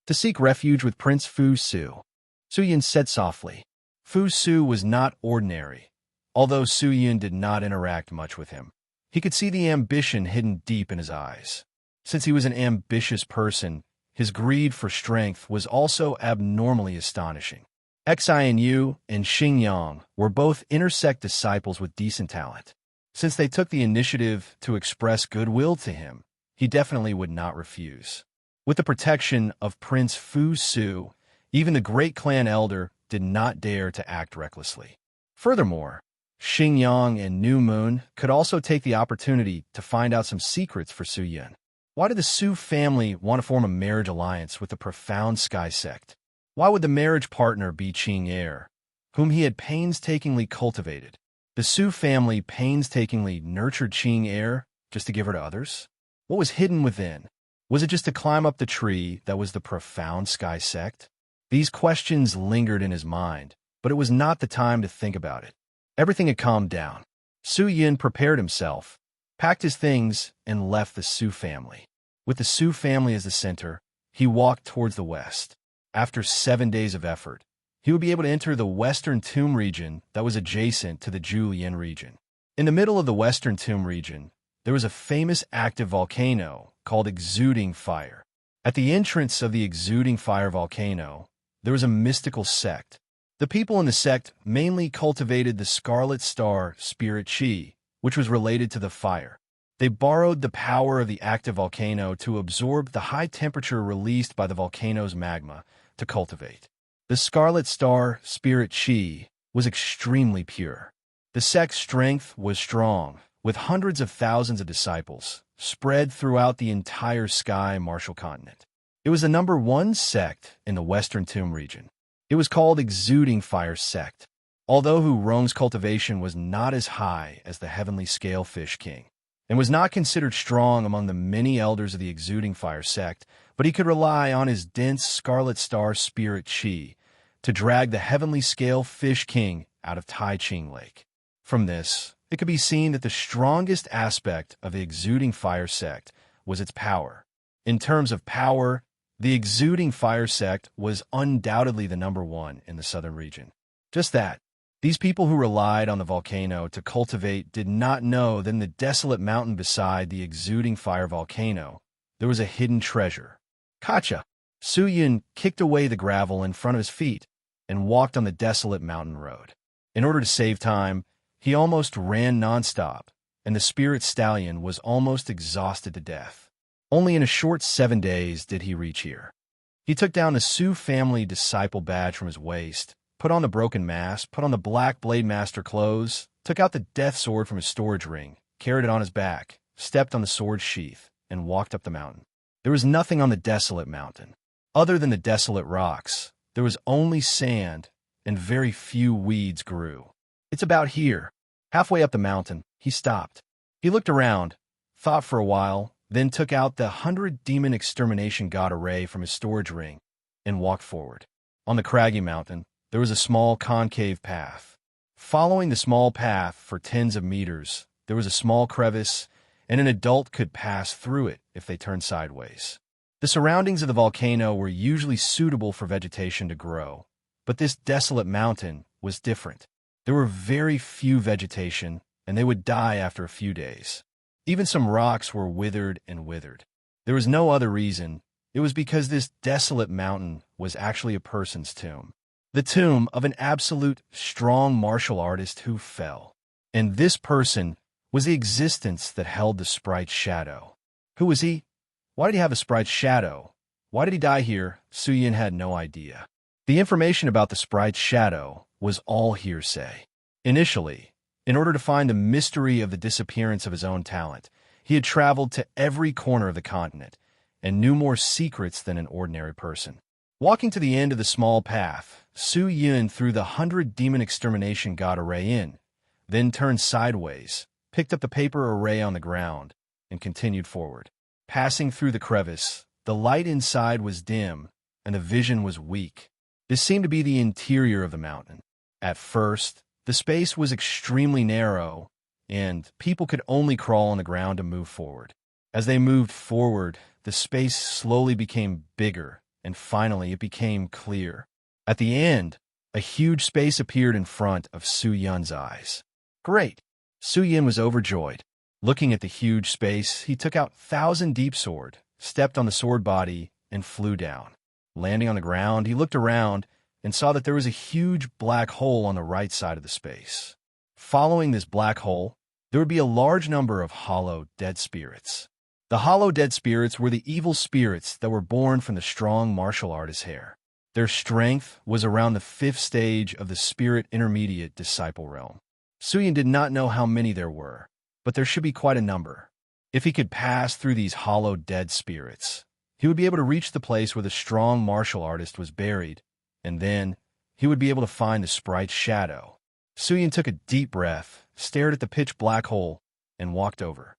"To seek refuge with Prince Fu Su," Su Yun said softly. Fu Su was not ordinary. Although Su Yun did not interact much with him, he could see the ambition hidden deep in his eyes. Since he was an ambitious person, his greed for strength was also abnormally astonishing. Xinu and Xingyang were both intersect disciples with decent talent. Since they took the initiative to express goodwill to him, he definitely would not refuse. With the protection of Prince Fu Su, even the great clan elder did not dare to act recklessly. Furthermore, Xingyang and New Moon could also take the opportunity to find out some secrets for Su Yun. Why did the Su family want to form a marriage alliance with the profound sky sect? Why would the marriage partner be Qing Er, whom he had painstakingly cultivated? The Su family painstakingly nurtured Qing Er just to give her to others? What was hidden within? Was it just to climb up the tree that was the profound sky sect? These questions lingered in his mind, but it was not the time to think about it. Everything had calmed down. Su Yun prepared himself, packed his things, and left the Su family. With the Su family as the center, he walked towards the west. After 7 days of effort, he would be able to enter the western tomb region that was adjacent to the Julian region. In the middle of the western tomb region, there was a famous active volcano called Exuding Fire. At the entrance of the Exuding Fire volcano, there was a mystical sect. The people in the sect mainly cultivated the Scarlet Star Spirit Chi, which was related to the fire. They borrowed the power of the active volcano to absorb the high temperature released by the volcano's magma to cultivate. The Scarlet Star Spirit Chi was extremely pure. The sect's strength was strong, with hundreds of thousands of disciples spread throughout the entire Sky Martial continent. It was the #1 sect in the Western Tomb region. It was called Exuding Fire Sect. Although Hu Rong's cultivation was not as high as the Heavenly Scalefish King, and was not considered strong among the many elders of the Exuding Fire Sect, but he could rely on his dense Scarlet Star Spirit Chi to drag the Heavenly Scalefish King out of Tai Ching Lake. From this, it could be seen that the strongest aspect of the Exuding Fire Sect was its power. In terms of power, the Exuding Fire Sect was undoubtedly the #1 in the southern region. Just that, these people who relied on the volcano to cultivate did not know that in the desolate mountain beside the Exuding Fire volcano, there was a hidden treasure. Kacha! Su Yun kicked away the gravel in front of his feet and walked on the desolate mountain road. In order to save time, he almost ran nonstop, and the spirit stallion was almost exhausted to death. Only in a short 7 days did he reach here. He took down the Su family disciple badge from his waist, put on the broken mask, put on the black blade master clothes, took out the death sword from his storage ring, carried it on his back, stepped on the sword sheath, and walked up the mountain. There was nothing on the desolate mountain. Other than the desolate rocks, There was only sand, and very few weeds grew. "It's about here." Halfway up the mountain, he stopped. He looked around, thought for a while, then took out the 100 demon extermination god array from his storage ring and walked forward. On the craggy mountain, there was a small concave path. Following the small path for tens of meters, there was a small crevice, and an adult could pass through it if they turned sideways. The surroundings of the volcano were usually suitable for vegetation to grow, but this desolate mountain was different. There were very few vegetation, and they would die after a few days. Even some rocks were withered and withered. There was no other reason. It was because this desolate mountain was actually a person's tomb. The tomb of an absolute strong martial artist who fell. And this person was the existence that held the sprite's shadow. Who was he? Why did he have a sprite's shadow? Why did he die here? Suyin had no idea. The information about the sprite's shadow was all hearsay. Initially, in order to find the mystery of the disappearance of his own talent, he had traveled to every corner of the continent and knew more secrets than an ordinary person. Walking to the end of the small path, Su Yun threw the 100 demon extermination god array in, then turned sideways, picked up the paper array on the ground, and continued forward. Passing through the crevice, the light inside was dim, and the vision was weak. This seemed to be the interior of the mountain. At first, the space was extremely narrow, and people could only crawl on the ground to move forward. As they moved forward, the space slowly became bigger, and finally it became clear. At the end, a huge space appeared in front of Su Yun's eyes. Great! Su Yun was overjoyed. Looking at the huge space, he took out 1,000 deep sword, stepped on the sword body, and flew down. Landing on the ground, he looked around and saw that there was a huge black hole on the right side of the space. Following this black hole, there would be a large number of hollow, dead spirits. The hollow, dead spirits were the evil spirits that were born from the strong martial artist's hair. Their strength was around the 5th stage of the spirit intermediate disciple realm. Suyin did not know how many there were, but there should be quite a number. If he could pass through these hollow, dead spirits, he would be able to reach the place where the strong martial artist was buried, and then he would be able to find the sprite's shadow. Suyin took a deep breath, stared at the pitch-black hole, and walked over.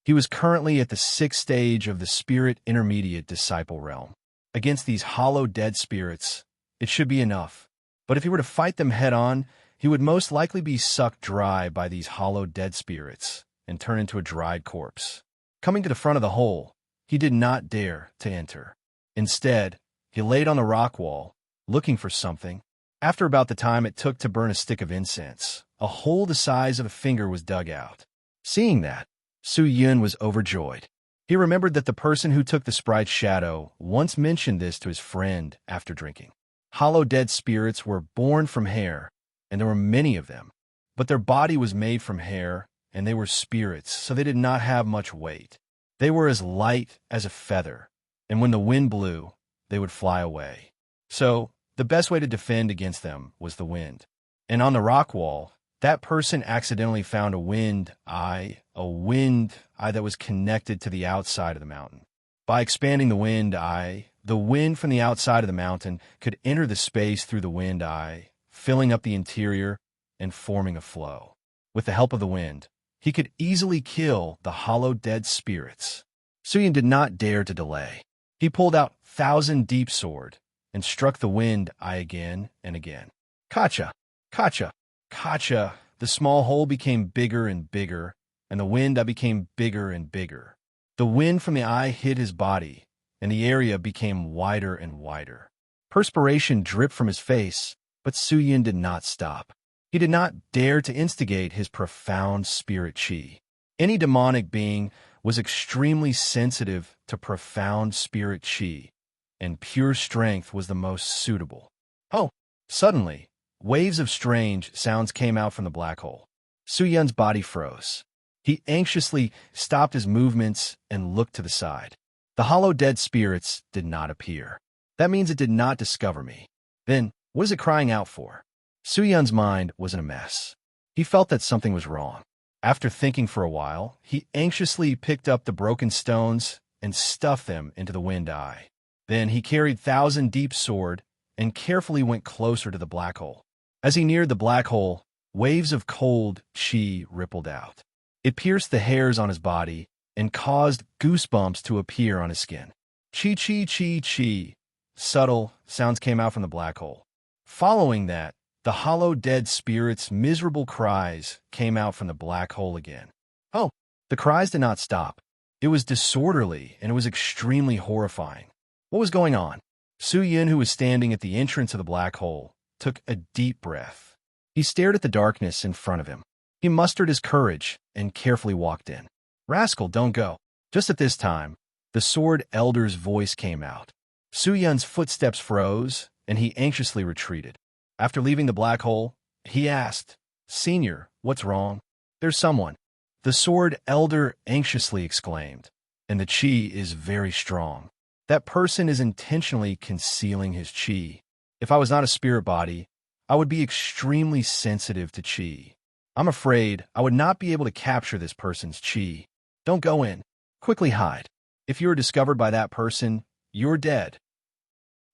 He was currently at the 6th stage of the spirit intermediate disciple realm. Against these hollow, dead spirits, it should be enough. But if he were to fight them head-on, he would most likely be sucked dry by these hollow, dead spirits and turn into a dried corpse. Coming to the front of the hole, he did not dare to enter. Instead, he laid on the rock wall, looking for something. After about the time it took to burn a stick of incense, a hole the size of a finger was dug out. Seeing that, Su Yun was overjoyed. He remembered that the person who took the sprite's shadow once mentioned this to his friend after drinking. Hollow dead spirits were born from hair, and there were many of them. But their body was made from hair, and they were spirits, so they did not have much weight. They were as light as a feather, and when the wind blew, they would fly away. So, the best way to defend against them was the wind. And on the rock wall, that person accidentally found a wind eye that was connected to the outside of the mountain. By expanding the wind eye, the wind from the outside of the mountain could enter the space through the wind eye, filling up the interior and forming a flow. With the help of the wind, he could easily kill the hollow dead spirits. Suyin did not dare to delay. He pulled out 1,000 deep sword and struck the wind eye again and again. Kacha! Kacha! Kacha! The small hole became bigger and bigger, and the wind eye became bigger and bigger. The wind from the eye hit his body, and the area became wider and wider. Perspiration dripped from his face, but Suyin did not stop. He did not dare to instigate his profound spirit chi. Any demonic being was extremely sensitive to profound spirit chi, and pure strength was the most suitable. Oh, suddenly, waves of strange sounds came out from the black hole. Su Yun's body froze. He anxiously stopped his movements and looked to the side. The hollow dead spirits did not appear. That means it did not discover me. Then, what is it crying out for? Su Yun's mind was in a mess. He felt that something was wrong. After thinking for a while, he anxiously picked up the broken stones and stuffed them into the wind eye. Then he carried 1,000 deep sword and carefully went closer to the black hole. As he neared the black hole, waves of cold chi rippled out. It pierced the hairs on his body and caused goosebumps to appear on his skin. Chi chi chi chi. Subtle sounds came out from the black hole. Following that, the hollow dead spirit's miserable cries came out from the black hole again. Oh, the cries did not stop. It was disorderly and it was extremely horrifying. What was going on? Su-yin, who was standing at the entrance of the black hole, took a deep breath. He stared at the darkness in front of him. He mustered his courage and carefully walked in. Rascal, don't go. Just at this time, the Sword Elder's voice came out. Su-yin's footsteps froze, and he anxiously retreated. After leaving the black hole, he asked, Senior, what's wrong? There's someone. The Sword Elder anxiously exclaimed, and the chi is very strong. That person is intentionally concealing his chi. If I was not a spirit body, I would be extremely sensitive to chi. I'm afraid I would not be able to capture this person's chi. Don't go in. Quickly hide. If you are discovered by that person, you're dead.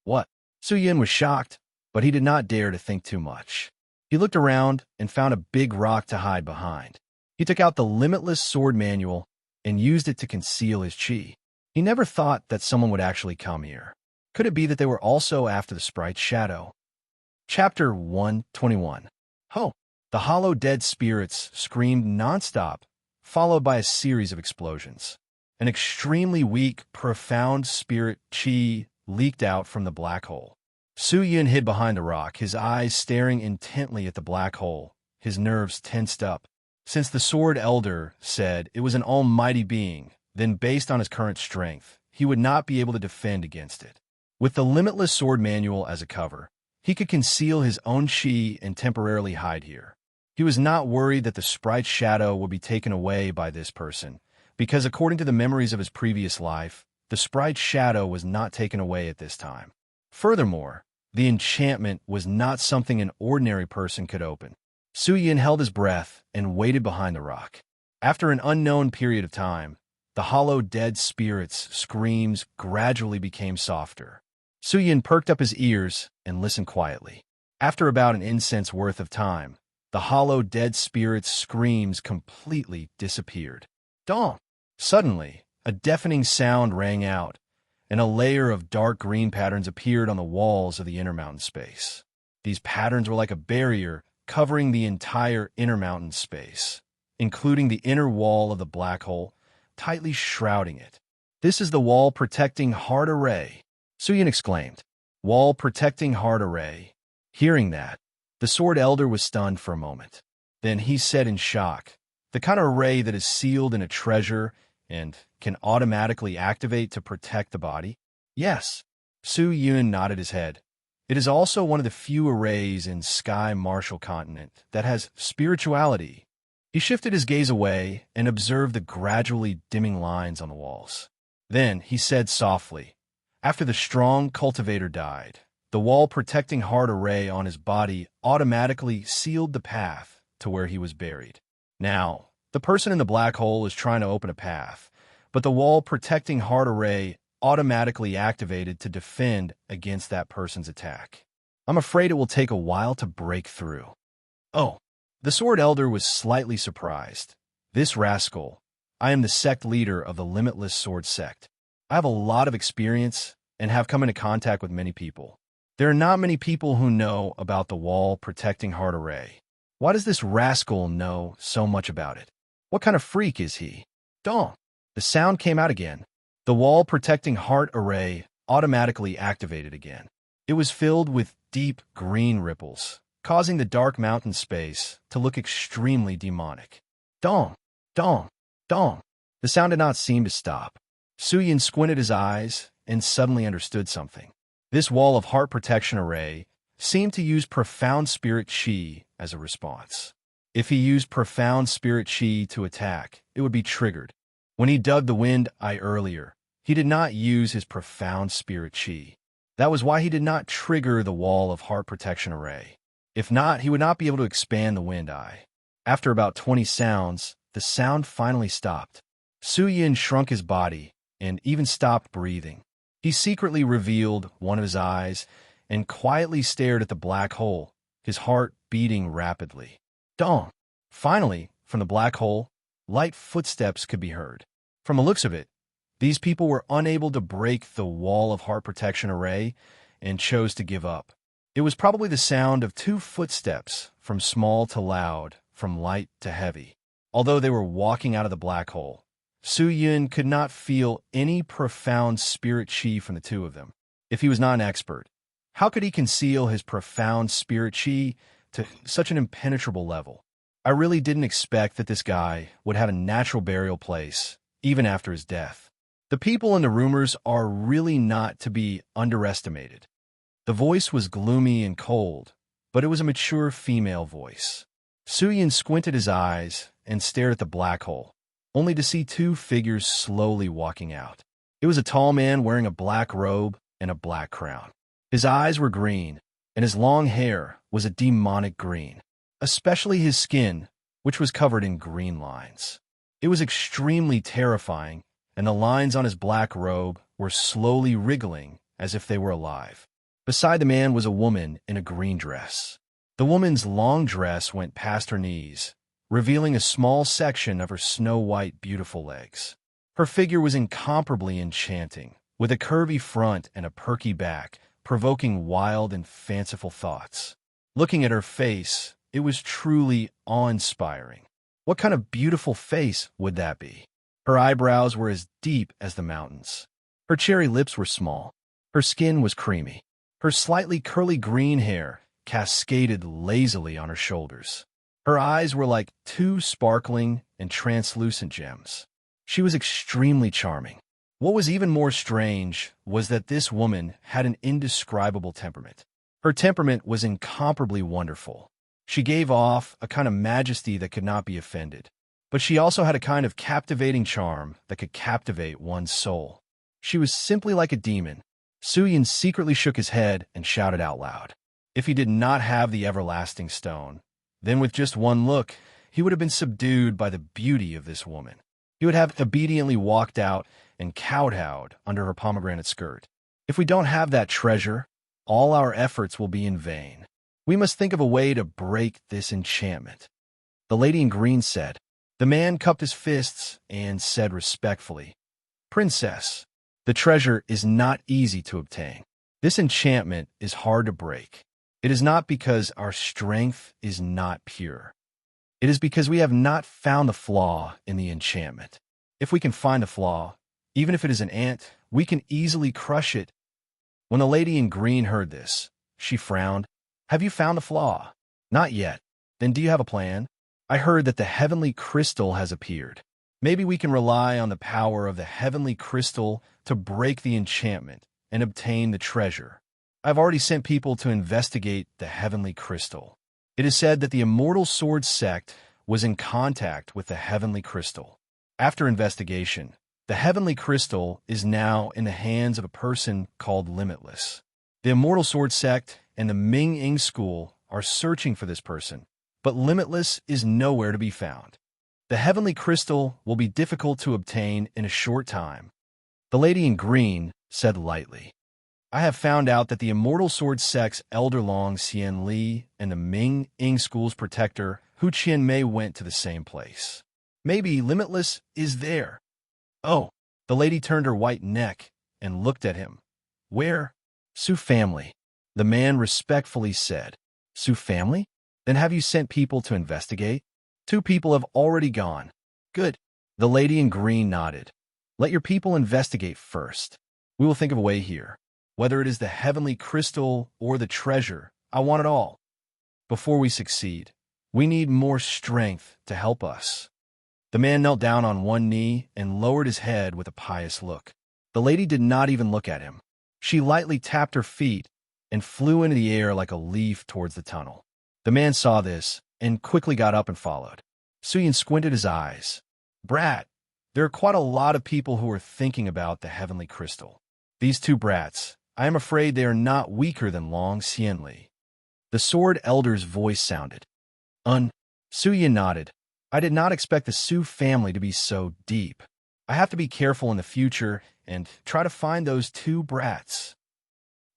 What? Su-yin was shocked, but he did not dare to think too much. He looked around and found a big rock to hide behind. He took out the Limitless Sword Manual and used it to conceal his chi. He never thought that someone would actually come here. Could it be that they were also after the sprite's shadow? Chapter 121. Oh, the hollow dead spirits screamed nonstop, followed by a series of explosions. An extremely weak, profound spirit chi leaked out from the black hole. Su-yin hid behind the rock, his eyes staring intently at the black hole, his nerves tensed up. Since the Sword Elder said it was an almighty being, then based on his current strength, he would not be able to defend against it. With the Limitless Sword Manual as a cover, he could conceal his own chi and temporarily hide here. He was not worried that the sprite's shadow would be taken away by this person, because according to the memories of his previous life, the sprite's shadow was not taken away at this time. Furthermore, the enchantment was not something an ordinary person could open. Su-yin held his breath and waited behind the rock. After an unknown period of time, the hollow dead spirit's screams gradually became softer. Su-yin perked up his ears and listened quietly. After about an incense worth of time, the hollow dead spirit's screams completely disappeared. Dong! Suddenly, a deafening sound rang out, and a layer of dark green patterns appeared on the walls of the inner mountain space. These patterns were like a barrier covering the entire inner mountain space, including the inner wall of the black hole, tightly shrouding it. This is the wall protecting heart array, Su-yin exclaimed. Wall protecting heart array. Hearing that, the Sword Elder was stunned for a moment. Then he said in shock, the kind of array that is sealed in a treasure and can automatically activate to protect the body? Yes. Su-yin nodded his head. It is also one of the few arrays in Sky Marshall Continent that has spirituality. He shifted his gaze away and observed the gradually dimming lines on the walls. Then he said softly, after the strong cultivator died, the wall protecting heart array on his body automatically sealed the path to where he was buried. Now, the person in the black hole is trying to open a path, but the wall protecting heart array automatically activated to defend against that person's attack. I'm afraid it will take a while to break through. Oh, the Sword Elder was slightly surprised. This rascal. I am the sect leader of the Limitless Sword Sect. I have a lot of experience and have come into contact with many people. There are not many people who know about the wall protecting heart array. Why does this rascal know so much about it? What kind of freak is he? Dong! The sound came out again. The wall protecting heart array automatically activated again. It was filled with deep green ripples, causing the dark mountain space to look extremely demonic. Dong! Dong! Dong! The sound did not seem to stop. Su-yin squinted his eyes and suddenly understood something. This wall of heart protection array seemed to use profound spirit chi as a response. If he used profound spirit chi to attack, it would be triggered. When he dug the wind eye earlier, he did not use his profound spirit chi. That was why he did not trigger the wall of heart protection array. If not, he would not be able to expand the wind eye. After about 20 sounds, the sound finally stopped. Su-yin shrunk his body and even stopped breathing. He secretly revealed one of his eyes and quietly stared at the black hole, his heart beating rapidly. Dong! Finally, from the black hole, light footsteps could be heard. From the looks of it, these people were unable to break the wall of heart protection array and chose to give up. It was probably the sound of two footsteps, from small to loud, from light to heavy. Although they were walking out of the black hole, Su-Yun could not feel any profound spirit chi from the two of them. If he was not an expert, how could he conceal his profound spirit chi to such an impenetrable level? I really didn't expect that this guy would have a natural burial place, even after his death. The people in the rumors are really not to be underestimated. The voice was gloomy and cold, but it was a mature female voice. Su-Yun squinted his eyes and stared at the black hole, only to see two figures slowly walking out. It was a tall man wearing a black robe and a black crown. His eyes were green, and his long hair was a demonic green, especially his skin, which was covered in green lines. It was extremely terrifying, and the lines on his black robe were slowly wriggling as if they were alive. Beside the man was a woman in a green dress. The woman's long dress went past her knees, revealing a small section of her snow-white, beautiful legs. Her figure was incomparably enchanting, with a curvy front and a perky back, provoking wild and fanciful thoughts. Looking at her face, it was truly awe-inspiring. What kind of beautiful face would that be? Her eyebrows were as deep as the mountains. Her cherry lips were small. Her skin was creamy. Her slightly curly green hair cascaded lazily on her shoulders. Her eyes were like two sparkling and translucent gems. She was extremely charming. What was even more strange was that this woman had an indescribable temperament. Her temperament was incomparably wonderful. She gave off a kind of majesty that could not be offended, but she also had a kind of captivating charm that could captivate one's soul. She was simply like a demon. Su-Yun secretly shook his head and shouted out loud. If he did not have the everlasting stone, then with just one look, he would have been subdued by the beauty of this woman. He would have obediently walked out and kowtowed under her pomegranate skirt. If we don't have that treasure, all our efforts will be in vain. We must think of a way to break this enchantment. The lady in green said. The man cupped his fists and said respectfully, Princess, the treasure is not easy to obtain. This enchantment is hard to break. It is not because our strength is not pure. It is because we have not found the flaw in the enchantment. If we can find the flaw, even if it is an ant, we can easily crush it. When the lady in green heard this, she frowned. Have you found the flaw? Not yet. Then do you have a plan? I heard that the heavenly crystal has appeared. Maybe we can rely on the power of the heavenly crystal to break the enchantment and obtain the treasure. I've already sent people to investigate the heavenly crystal. It is said that the Immortal Sword sect was in contact with the heavenly crystal. After investigation, the heavenly crystal is now in the hands of a person called Limitless. The Immortal Sword sect and the Ming-Ing school are searching for this person, but Limitless is nowhere to be found. The heavenly crystal will be difficult to obtain in a short time. The lady in green said lightly, I have found out that the Immortal Sword sect's Elder Long Xian Li and the Ming-Ing school's protector Hu Qianmei went to the same place. Maybe Limitless is there. Oh, the lady turned her white neck and looked at him. Where? Su family. The man respectfully said. Su family? Then have you sent people to investigate? 2 people have already gone. Good. The lady in green nodded. Let your people investigate first. We will think of a way here. Whether it is the heavenly crystal or the treasure, I want it all. Before we succeed, we need more strength to help us. The man knelt down on one knee and lowered his head with a pious look. The lady did not even look at him. She lightly tapped her feet and flew into the air like a leaf towards the tunnel. The man saw this and quickly got up and followed. Su-Yun squinted his eyes. Brat, there are quite a lot of people who are thinking about the heavenly crystal. These 2 brats, I am afraid they are not weaker than Long Xianli. The sword elder's voice sounded. Su-Yun nodded. I did not expect the Su family to be so deep. I have to be careful in the future and try to find those 2 brats.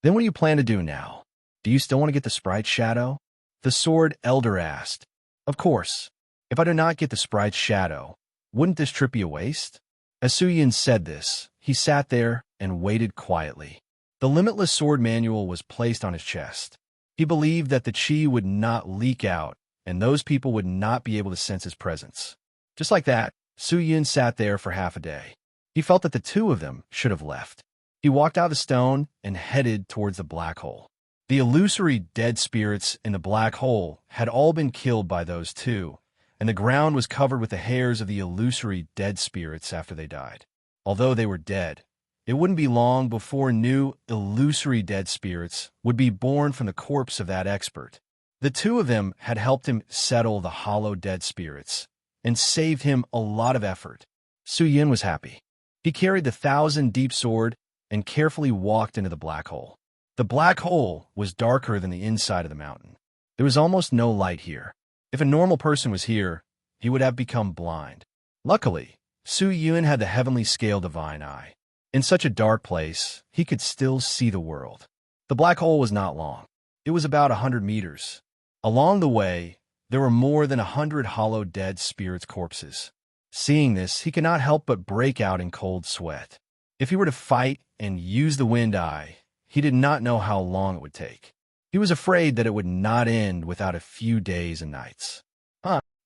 Then what do you plan to do now? Do you still want to get the sprite's shadow? The sword elder asked. Of course. If I do not get the sprite's shadow, wouldn't this trip be a waste? As Suyin said this, he sat there and waited quietly. The limitless sword manual was placed on his chest. He believed that the chi would not leak out, and those people would not be able to sense his presence. Just like that, Suyin sat there for half a day. He felt that the two of them should have left. He walked out of the stone and headed towards the black hole. The illusory dead spirits in the black hole had all been killed by those two, and the ground was covered with the hairs of the illusory dead spirits after they died. Although they were dead, it wouldn't be long before new illusory dead spirits would be born from the corpse of that expert. The two of them had helped him settle the hollow dead spirits and saved him a lot of effort. Suyin was happy. He carried the 1,000-deep sword and carefully walked into the black hole. The black hole was darker than the inside of the mountain. There was almost no light here. If a normal person was here, he would have become blind. Luckily, Suyin had the heavenly scale divine eye. In such a dark place, he could still see the world. The black hole was not long. It was about 100 meters. Along the way, there were more than 100 hollow dead spirits' corpses. Seeing this, he could not help but break out in cold sweat. If he were to fight and use the wind eye, he did not know how long it would take. He was afraid that it would not end without a few days and nights.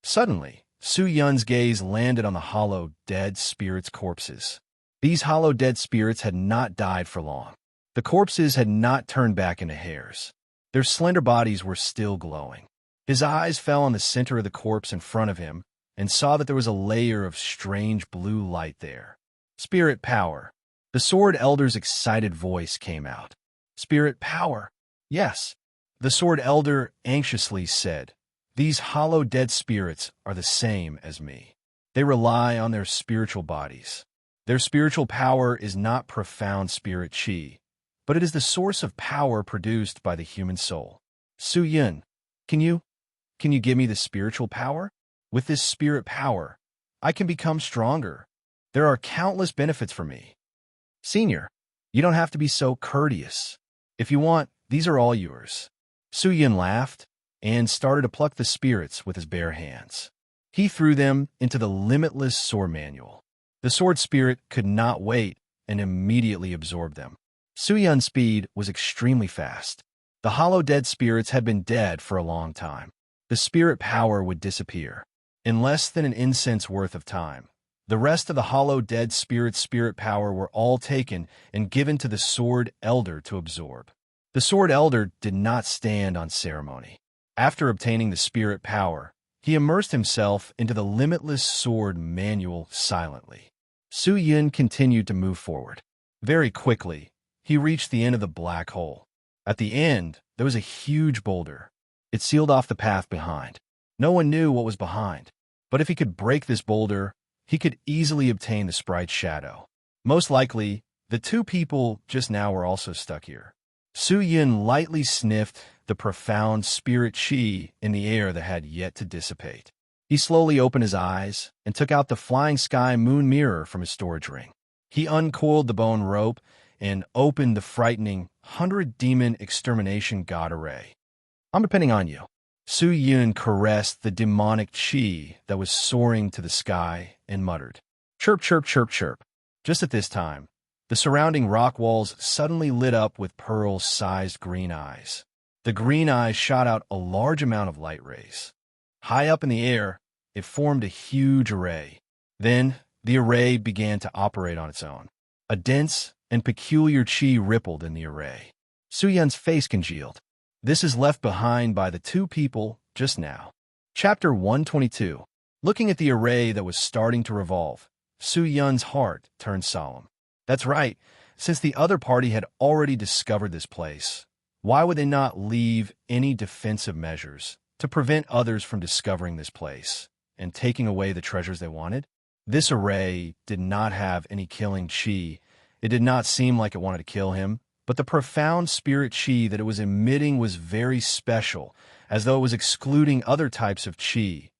Suddenly, Su Yun's gaze landed on the hollow dead spirits' corpses. These hollow dead spirits had not died for long. The corpses had not turned back into hairs. Their slender bodies were still glowing. His eyes fell on the center of the corpse in front of him and saw that there was a layer of strange blue light there. Spirit power. The sword elder's excited voice came out. Spirit power. Yes. The sword elder anxiously said, These hollow dead spirits are the same as me. They rely on their spiritual bodies. Their spiritual power is not profound spirit chi, but it is the source of power produced by the human soul. Su Yun, can you give me the spiritual power? With this spirit power, I can become stronger. There are countless benefits for me. Senior, you don't have to be so courteous. If you want, these are all yours. Su Yun laughed and started to pluck the spirits with his bare hands. He threw them into the limitless sword manual. The sword spirit could not wait and immediately absorbed them. Su Yun's speed was extremely fast. The hollow dead spirits had been dead for a long time. The spirit power would disappear. In less than an incense worth of time, the rest of the hollow dead spirits' spirit power were all taken and given to the sword elder to absorb. The sword elder did not stand on ceremony. After obtaining the spirit power, he immersed himself into the limitless sword manual silently. Su Yun continued to move forward. Very quickly, he reached the end of the black hole. At the end, there was a huge boulder. It sealed off the path behind. No one knew what was behind, but if he could break this boulder, he could easily obtain the sprite's shadow. Most likely, the two people just now were also stuck here. Su Yun lightly sniffed the profound spirit chi in the air that had yet to dissipate. He slowly opened his eyes and took out the flying sky moon mirror from his storage ring. He uncoiled the bone rope and opened the frightening 100-demon extermination god array. I'm depending on you. Su Yun caressed the demonic chi that was soaring to the sky and muttered, Chirp, chirp, chirp, chirp. Just at this time, the surrounding rock walls suddenly lit up with pearl-sized green eyes. The green eyes shot out a large amount of light rays. High up in the air, it formed a huge array. Then, the array began to operate on its own. A dense and peculiar chi rippled in the array. Su Yun's face congealed. This is left behind by the two people just now. Chapter 122. Looking at the array that was starting to revolve, Su Yun's heart turned solemn. That's right, since the other party had already discovered this place, why would they not leave any defensive measures to prevent others from discovering this place and taking away the treasures they wanted? This array did not have any killing chi. It did not seem like it wanted to kill him, but the profound spirit chi that it was emitting was very special, as though it was excluding other types of chi.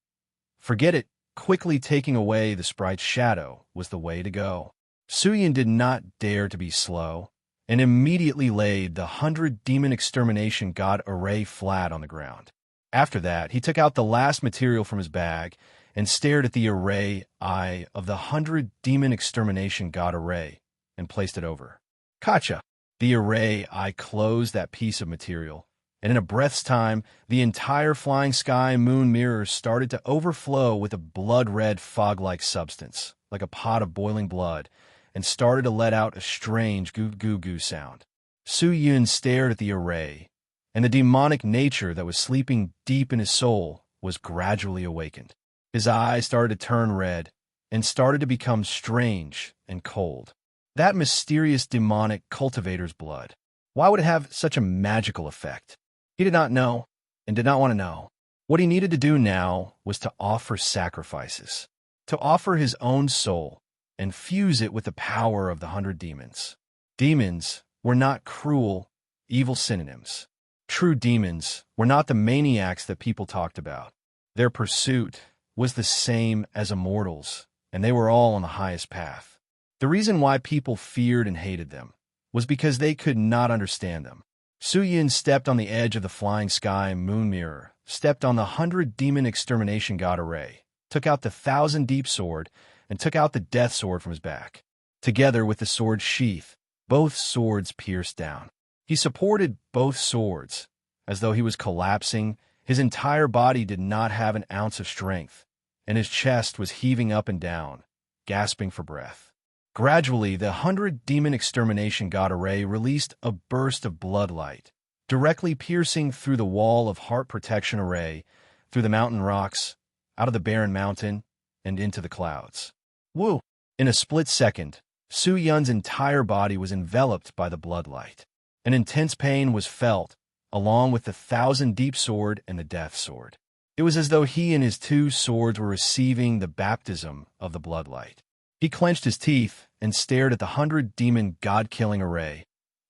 Forget it, quickly taking away the sprite's shadow was the way to go. Su Yun did not dare to be slow. and immediately laid the 100 demon extermination god array flat on the ground. After that, he took out the last material from his bag and stared at the array eye of the 100 demon extermination god array and placed it over. Gotcha! The array eye closed that piece of material, and in a breath's time, the entire flying sky moon mirror started to overflow with a blood-red fog-like substance, like a pot of boiling blood, and started to let out a strange goo-goo-goo sound. Su Yun stared at the array, and the demonic nature that was sleeping deep in his soul was gradually awakened. His eyes started to turn red and started to become strange and cold. That mysterious demonic cultivator's blood. Why would it have such a magical effect? He did not know and did not want to know. What he needed to do now was to offer sacrifices, to offer his own soul and fuse it with the power of the 100 demons. Demons were not cruel, evil synonyms. True demons were not the maniacs that people talked about. Their pursuit was the same as immortals, and they were all on the highest path. The reason why people feared and hated them was because they could not understand them. Su Yun stepped on the edge of the flying sky moon mirror, stepped on the 100 demon extermination god array, took out the 1,000 deep sword, and took out the death sword from his back. Together with the sword sheath, both swords pierced down. He supported both swords, as though he was collapsing. His entire body did not have an ounce of strength, and his chest was heaving up and down, gasping for breath. Gradually, the 100 demon extermination god array released a burst of bloodlight, directly piercing through the wall of heart protection array, through the mountain rocks, out of the barren mountain, and into the clouds. Woo! In a split second, Su Yun's entire body was enveloped by the bloodlight. An intense pain was felt, along with the 1,000 deep sword and the death sword. It was as though he and his 2 swords were receiving the baptism of the bloodlight. He clenched his teeth and stared at the 100 demon god-killing array,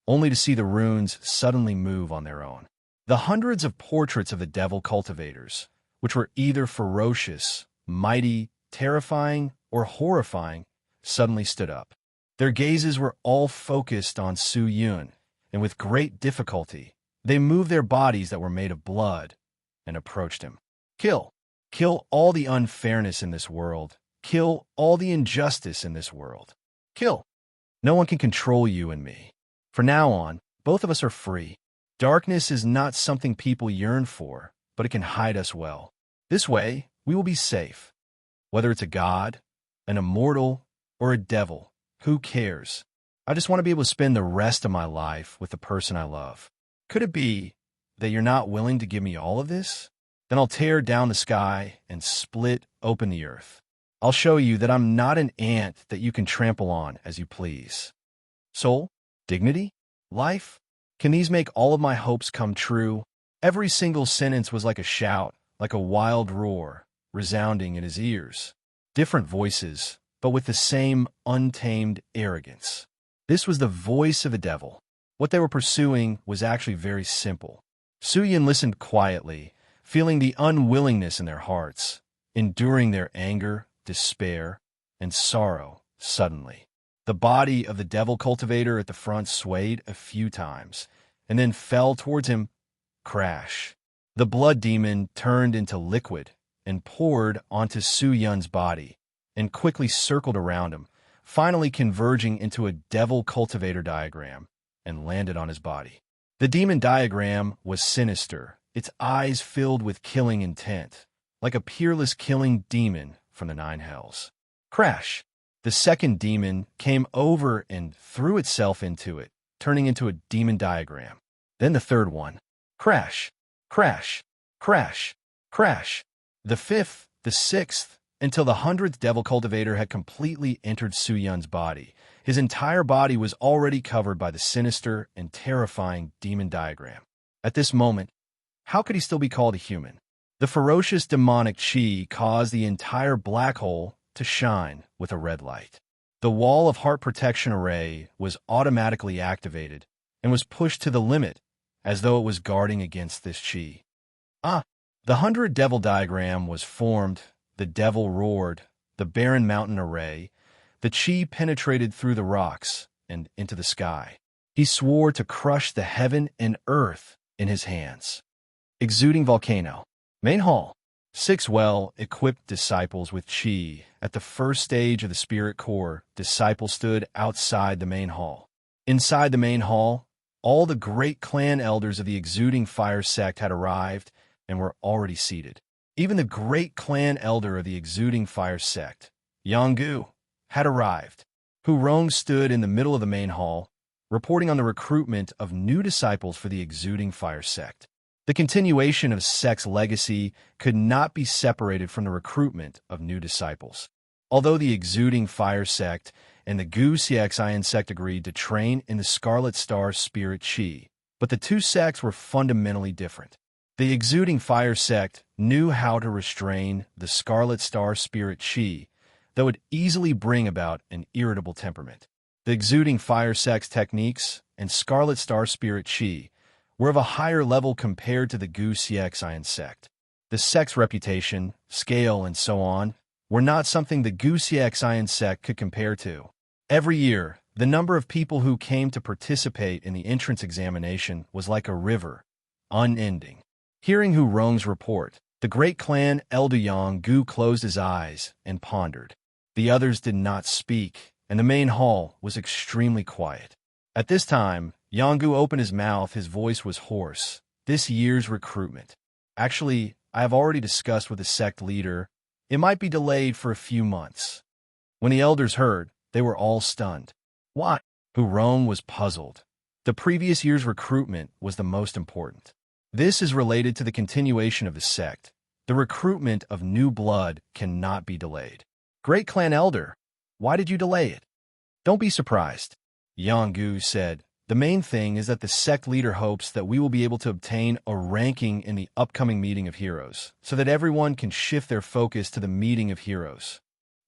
only to see the runes suddenly move on their own. The hundreds of portraits of the devil cultivators, which were either ferocious, mighty, terrifying, or horrifying, suddenly stood up. Their gazes were all focused on Su Yun, and with great difficulty, they moved their bodies that were made of blood and approached him. Kill! Kill all the unfairness in this world. Kill all the injustice in this world. Kill! No one can control you and me. From now on, both of us are free. Darkness is not something people yearn for, but it can hide us well. This way, we will be safe. Whether it's a god, an immortal, or a devil, who cares? I just want to be able to spend the rest of my life with the person I love. Could it be that you're not willing to give me all of this? Then I'll tear down the sky and split open the earth. I'll show you that I'm not an ant that you can trample on as you please. Soul? Dignity? Life? Can these make all of my hopes come true? Every single sentence was like a shout, like a wild roar, resounding in his ears. Different voices, but with the same untamed arrogance. This was the voice of the devil. What they were pursuing was actually very simple. Su Yun listened quietly, feeling the unwillingness in their hearts, enduring their anger, despair, and sorrow suddenly. The body of the devil cultivator at the front swayed a few times, and then fell towards him. Crash. The blood demon turned into liquid and poured onto Su Yun's body, and quickly circled around him, finally converging into a devil cultivator diagram, and landed on his body. The demon diagram was sinister, its eyes filled with killing intent, like a peerless killing demon from the 9 hells. Crash! The second demon came over and threw itself into it, turning into a demon diagram. Then the third one. Crash! Crash! Crash! Crash! The fifth, the sixth, until the 100th devil cultivator had completely entered Su Yun's body. His entire body was already covered by the sinister and terrifying demon diagram. At this moment, how could he still be called a human? The ferocious demonic chi caused the entire black hole to shine with a red light. The wall of heart protection array was automatically activated and was pushed to the limit as though it was guarding against this chi. The 100 devil diagram was formed, the devil roared, the barren mountain array, the chi penetrated through the rocks and into the sky. He swore to crush the heaven and earth in his hands. Exuding volcano. Main hall. 6 well-equipped disciples with chi. At the first stage of the spirit core, disciples stood outside the main hall. Inside the main hall, all the great clan elders of the exuding fire sect had arrived and were already seated. Even the great clan elder of the exuding fire sect, Yanggu, had arrived. Hurong stood in the middle of the main hall, reporting on the recruitment of new disciples for the exuding fire sect. The continuation of sect's legacy could not be separated from the recruitment of new disciples. Although the exuding fire sect and the Gu Xiaxian sect agreed to train in the Scarlet Star Spirit Chi, but the two sects were fundamentally different. The exuding fire sect knew how to restrain the Scarlet Star Spirit Chi, though it easily bring about an irritable temperament. The exuding fire sect's techniques and Scarlet Star Spirit Chi were of a higher level compared to the Gu Xiaxian sect. The sect's reputation, scale, and so on were not something the Gu Xiaxian sect could compare to. Every year, the number of people who came to participate in the entrance examination was like a river, unending. Hearing Hurong's report, the great clan elder Yang closed his eyes and pondered. The others did not speak, and the main hall was extremely quiet. At this time, Yanggu opened his mouth. His voice was hoarse. This year's recruitment. Actually, I have already discussed with the sect leader. It might be delayed for a few months. When the elders heard, they were all stunned. Why? Hurong was puzzled. The previous year's recruitment was the most important. This is related to the continuation of the sect. The recruitment of new blood cannot be delayed. Great clan elder, why did you delay it? Don't be surprised. Yanggu said, the main thing is that the sect leader hopes that we will be able to obtain a ranking in the upcoming meeting of heroes, so that everyone can shift their focus to the meeting of heroes.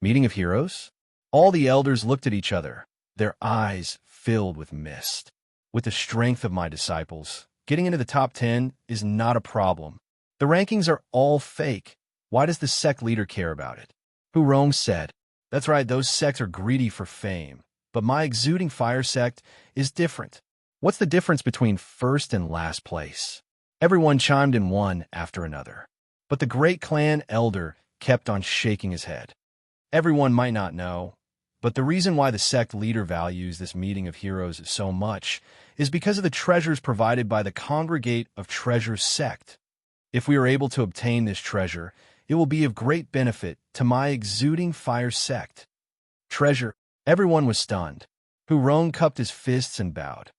Meeting of heroes? All the elders looked at each other, their eyes filled with mist. With the strength of my disciples, getting into the top 10 is not a problem. The rankings are all fake. Why does the sect leader care about it? Hurong said, that's right, those sects are greedy for fame. But my exuding fire sect is different. What's the difference between first and last place? Everyone chimed in one after another. But the great clan elder kept on shaking his head. Everyone might not know, but the reason why the sect leader values this meeting of heroes so much is because of the treasures provided by the Congregate of Treasures sect. If we are able to obtain this treasure, it will be of great benefit to my exuding fire sect. Treasure. Everyone was stunned. Hurong cupped his fists and bowed.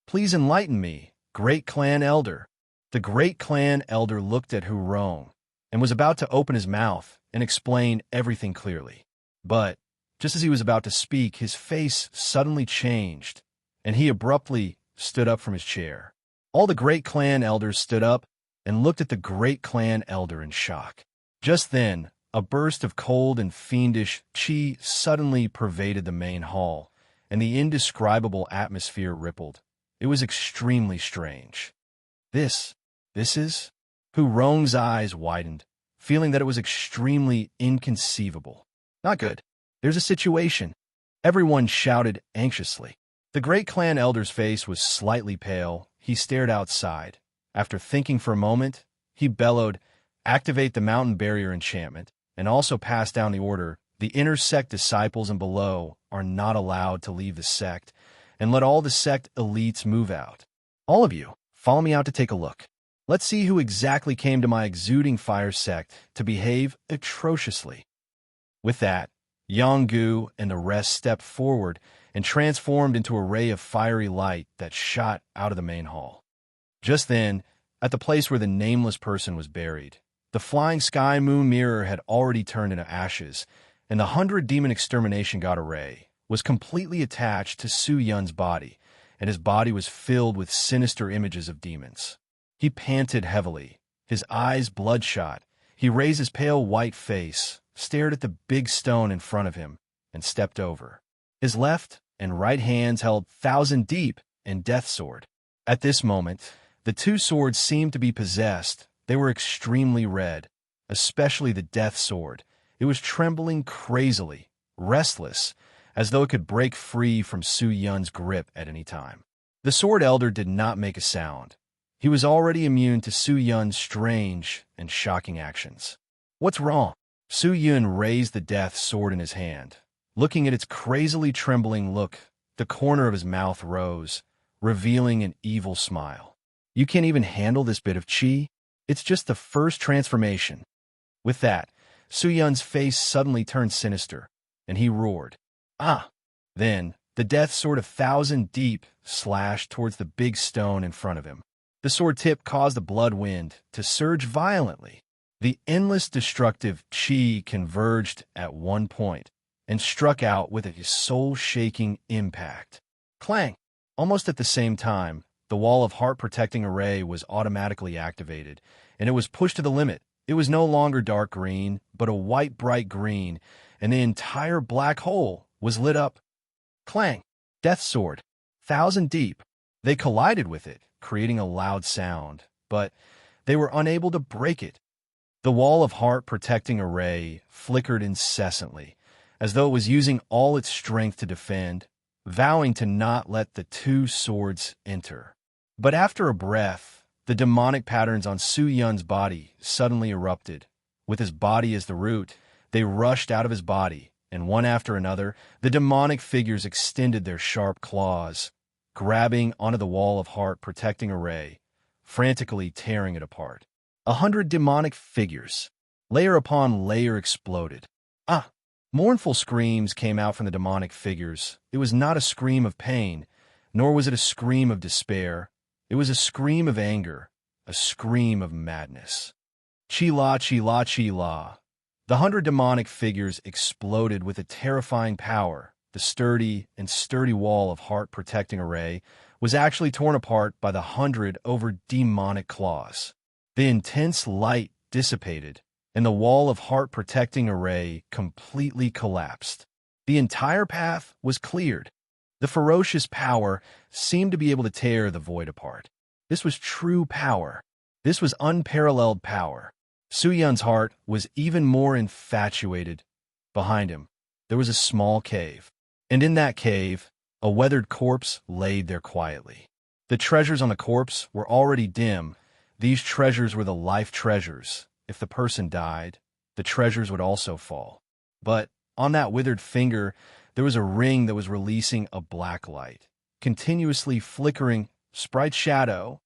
Please enlighten me, great clan elder. The great clan elder looked at Hurong and was about to open his mouth and explain everything clearly. But, just as he was about to speak, his face suddenly changed, and he abruptly stood up from his chair. All the great clan elders stood up and looked at the great clan elder in shock. Just then, a burst of cold and fiendish chi suddenly pervaded the main hall, and the indescribable atmosphere rippled. It was extremely strange. This is? Hurong's eyes widened, feeling that it was extremely inconceivable. Not good. There's a situation. Everyone shouted anxiously. The great clan elder's face was slightly pale. He stared outside. After thinking for a moment, he bellowed, activate the mountain barrier enchantment, and also pass down the order. The inner sect disciples and below are not allowed to leave the sect, and let all the sect elites move out. All of you, follow me out to take a look. Let's see who exactly came to my exuding fire sect to behave atrociously. With that, Yanggu and the rest stepped forward and transformed into a ray of fiery light that shot out of the main hall. Just then, at the place where the nameless person was buried, the flying sky moon mirror had already turned into ashes, and the 100-demon extermination god array was completely attached to Su Yun's body, and his body was filled with sinister images of demons. He panted heavily, his eyes bloodshot. He raised his pale white face, stared at the big stone in front of him, and stepped over. His left and right hands held 1,000 deep and death sword. At this moment, the two swords seemed to be possessed. They were extremely red, especially the death sword. It was trembling crazily, restless, as though it could break free from Su Yun's grip at any time. The Sword Elder did not make a sound. He was already immune to Su Yun's strange and shocking actions. What's wrong? Su Yun raised the death sword in his hand. Looking at its crazily trembling look, the corner of his mouth rose, revealing an evil smile. You can't even handle this bit of chi? It's just the first transformation. With that, Su Yun's face suddenly turned sinister, and he roared. Ah! Then, the death sword of 1,000 deep slashed towards the big stone in front of him. The sword tip caused the blood wind to surge violently. The endless destructive chi converged at one point and struck out with a soul-shaking impact. Clang! Almost at the same time, the wall of heart-protecting array was automatically activated, and it was pushed to the limit. It was no longer dark green, but a white bright green, and the entire black hole was lit up. Clang! Death sword, 1,000 deep. They collided with it, creating a loud sound, but they were unable to break it. The wall of heart-protecting array flickered incessantly, as though it was using all its strength to defend, vowing to not let the two swords enter. But after a breath, the demonic patterns on Su Yun's body suddenly erupted. With his body as the root, they rushed out of his body, and one after another, the demonic figures extended their sharp claws, grabbing onto the wall of heart-protecting array, frantically tearing it apart. 100 demonic figures, layer upon layer, exploded. Ah! Mournful screams came out from the demonic figures. It was not a scream of pain, nor was it a scream of despair. It was a scream of anger, a scream of madness. Chi-la, chi-la, chi-la. The 100 demonic figures exploded with a terrifying power. The sturdy wall of heart-protecting array was actually torn apart by the 100 over demonic claws. The intense light dissipated, and the wall of heart-protecting array completely collapsed. The entire path was cleared. The ferocious power seemed to be able to tear the void apart. This was true power. This was unparalleled power. Su Yun's heart was even more infatuated. Behind him, there was a small cave, and in that cave, a weathered corpse laid there quietly. The treasures on the corpse were already dim. These treasures were the life treasures. If the person died, the treasures would also fall. But on that withered finger, there was a ring that was releasing a black light, continuously flickering sprite shadow.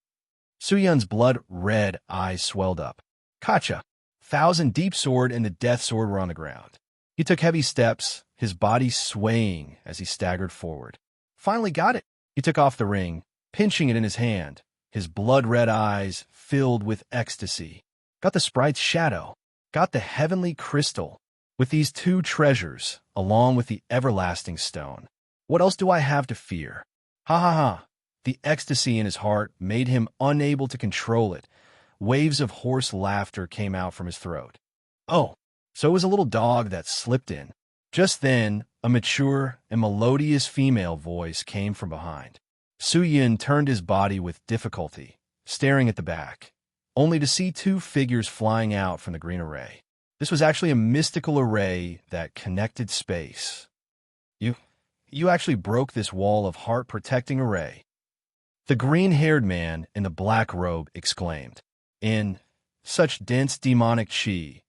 Su Yun's blood-red eyes swelled up. Kacha! 1,000 deep sword and the death sword were on the ground. He took heavy steps, his body swaying as he staggered forward. Finally got it. He took off the ring, pinching it in his hand, his blood-red eyes filled with ecstasy. Got the sprite's shadow. Got the heavenly crystal. With these two treasures, along with the everlasting stone, what else do I have to fear? Ha ha ha. The ecstasy in his heart made him unable to control it. Waves of hoarse laughter came out from his throat. Oh, so it was a little dog that slipped in. Just then, a mature and melodious female voice came from behind. Su Yun turned his body with difficulty, staring at the back, only to see two figures flying out from the green array. This was actually a mystical array that connected space. You actually broke this wall of heart-protecting array. The green-haired man in the black robe exclaimed, in such dense demonic chi.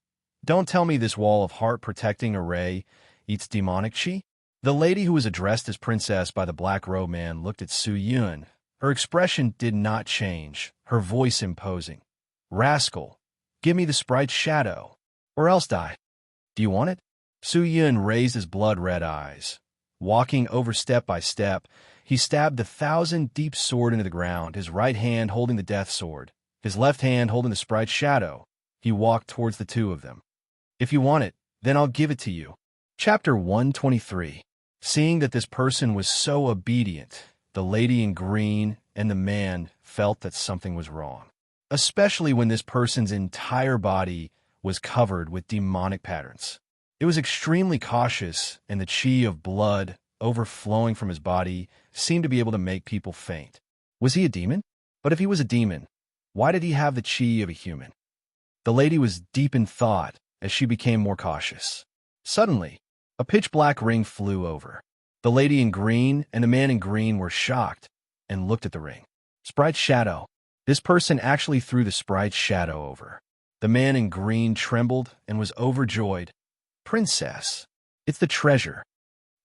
Don't tell me this wall of heart-protecting array eats demonic chi? The lady who was addressed as princess by the black robe man looked at Su Yun. Her expression did not change, her voice imposing. Rascal, give me the sprite's shadow, or else die. Do you want it? Su Yun raised his blood-red eyes. Walking over step by step, he stabbed the 1,000 deep sword into the ground, his right hand holding the death sword, his left hand holding the sprite's shadow. He walked towards the two of them. If you want it, then I'll give it to you. Chapter 123. Seeing that this person was so obedient, the lady in green and the man felt that something was wrong, especially when this person's entire body was covered with demonic patterns. It was extremely cautious, and the chi of blood overflowing from his body seemed to be able to make people faint. Was he a demon? But if he was a demon, why did he have the chi of a human? The lady was deep in thought as she became more cautious. Suddenly, a pitch-black ring flew over. The lady in green and the man in green were shocked. and looked at the ring. Sprite's shadow. This person actually threw the sprite's shadow over. The man in green trembled and was overjoyed. Princess, it's the treasure.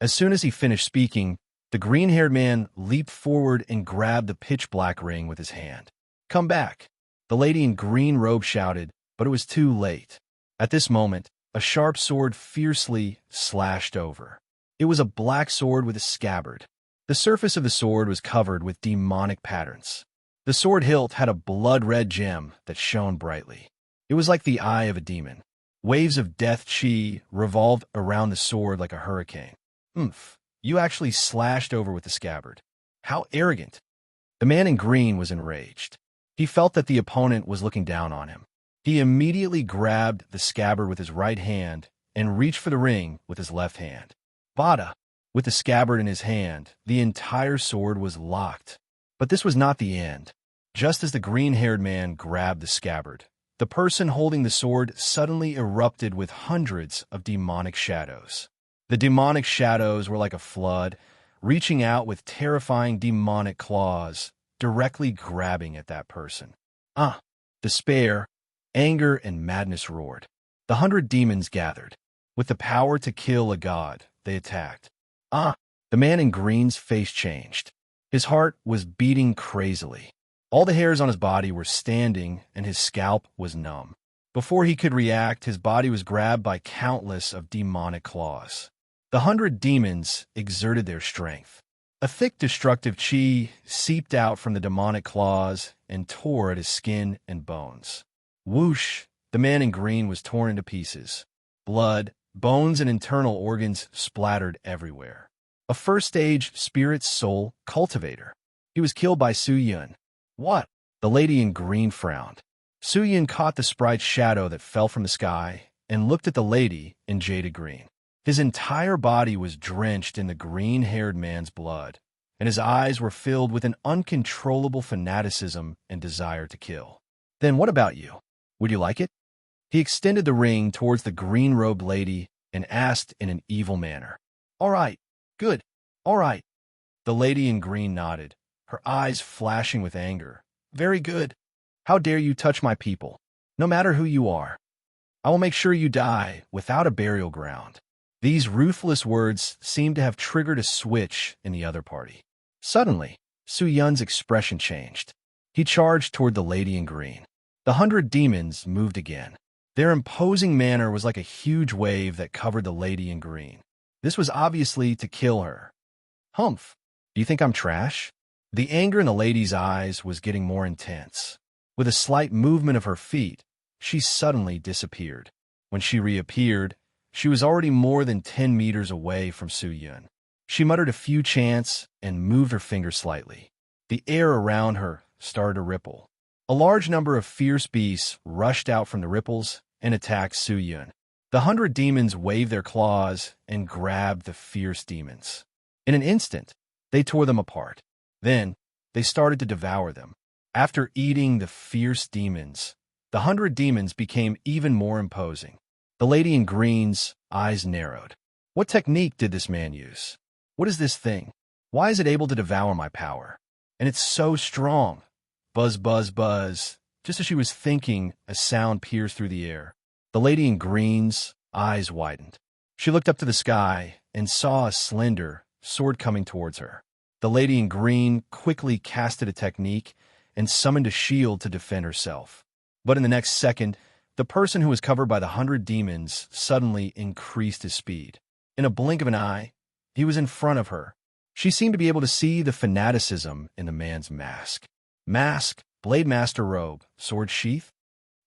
As soon as he finished speaking, the green-haired man leaped forward and grabbed the pitch-black ring with his hand. Come back, the lady in green robe shouted, but it was too late. At this moment, a sharp sword fiercely slashed over. It was a black sword with a scabbard. The surface of the sword was covered with demonic patterns. The sword hilt had a blood-red gem that shone brightly. It was like the eye of a demon. Waves of death chi revolved around the sword like a hurricane. You actually slashed over with the scabbard. How arrogant. The man in green was enraged. He felt that the opponent was looking down on him. He immediately grabbed the scabbard with his right hand and reached for the ring with his left hand. Bada! With the scabbard in his hand, the entire sword was locked. But this was not the end. Just as the green-haired man grabbed the scabbard, the person holding the sword suddenly erupted with hundreds of demonic shadows. The demonic shadows were like a flood, reaching out with terrifying demonic claws, directly grabbing at that person. Despair, anger, and madness roared. The 100 demons gathered. With the power to kill a god, they attacked. The man in green's face changed. His heart was beating crazily. All the hairs on his body were standing, and his scalp was numb. Before he could react, his body was grabbed by countless of demonic claws. The 100 demons exerted their strength. A thick destructive chi seeped out from the demonic claws and tore at his skin and bones. Whoosh! The man in green was torn into pieces. Blood, bones, and internal organs splattered everywhere. A first-stage spirit soul cultivator. He was killed by Su Yun. What? The lady in green frowned. Su Yun caught the sprite's shadow that fell from the sky and looked at the lady in jaded green. His entire body was drenched in the green-haired man's blood, and his eyes were filled with an uncontrollable fanaticism and desire to kill. Then what about you? Would you like it? He extended the ring towards the green-robed lady and asked in an evil manner. All right, good, all right. The lady in green nodded, her eyes flashing with anger. Very good. How dare you touch my people, no matter who you are. I will make sure you die without a burial ground. These ruthless words seemed to have triggered a switch in the other party. Suddenly, Su Yun's expression changed. He charged toward the lady in green. The 100 demons moved again. Their imposing manner was like a huge wave that covered the lady in green. This was obviously to kill her. Humph! Do you think I'm trash? The anger in the lady's eyes was getting more intense. With a slight movement of her feet, she suddenly disappeared. When she reappeared, she was already more than 10 meters away from Su Yun. She muttered a few chants and moved her finger slightly. The air around her started to ripple. A large number of fierce beasts rushed out from the ripples and attacked Su Yun. The 100 demons waved their claws and grabbed the fierce demons. In an instant, they tore them apart. Then, they started to devour them. After eating the fierce demons, the 100 demons became even more imposing. The lady in green's eyes narrowed. What technique did this man use? What is this thing? Why is it able to devour my power? And it's so strong. Buzz, buzz, buzz. Just as she was thinking, a sound pierced through the air. The lady in green's eyes widened. She looked up to the sky and saw a slender sword coming towards her. The lady in green quickly casted a technique and summoned a shield to defend herself. But in the next second, the person who was covered by the 100 demons suddenly increased his speed. In a blink of an eye, he was in front of her. She seemed to be able to see the fanaticism in the man's mask. Mask, blade master robe, sword sheath.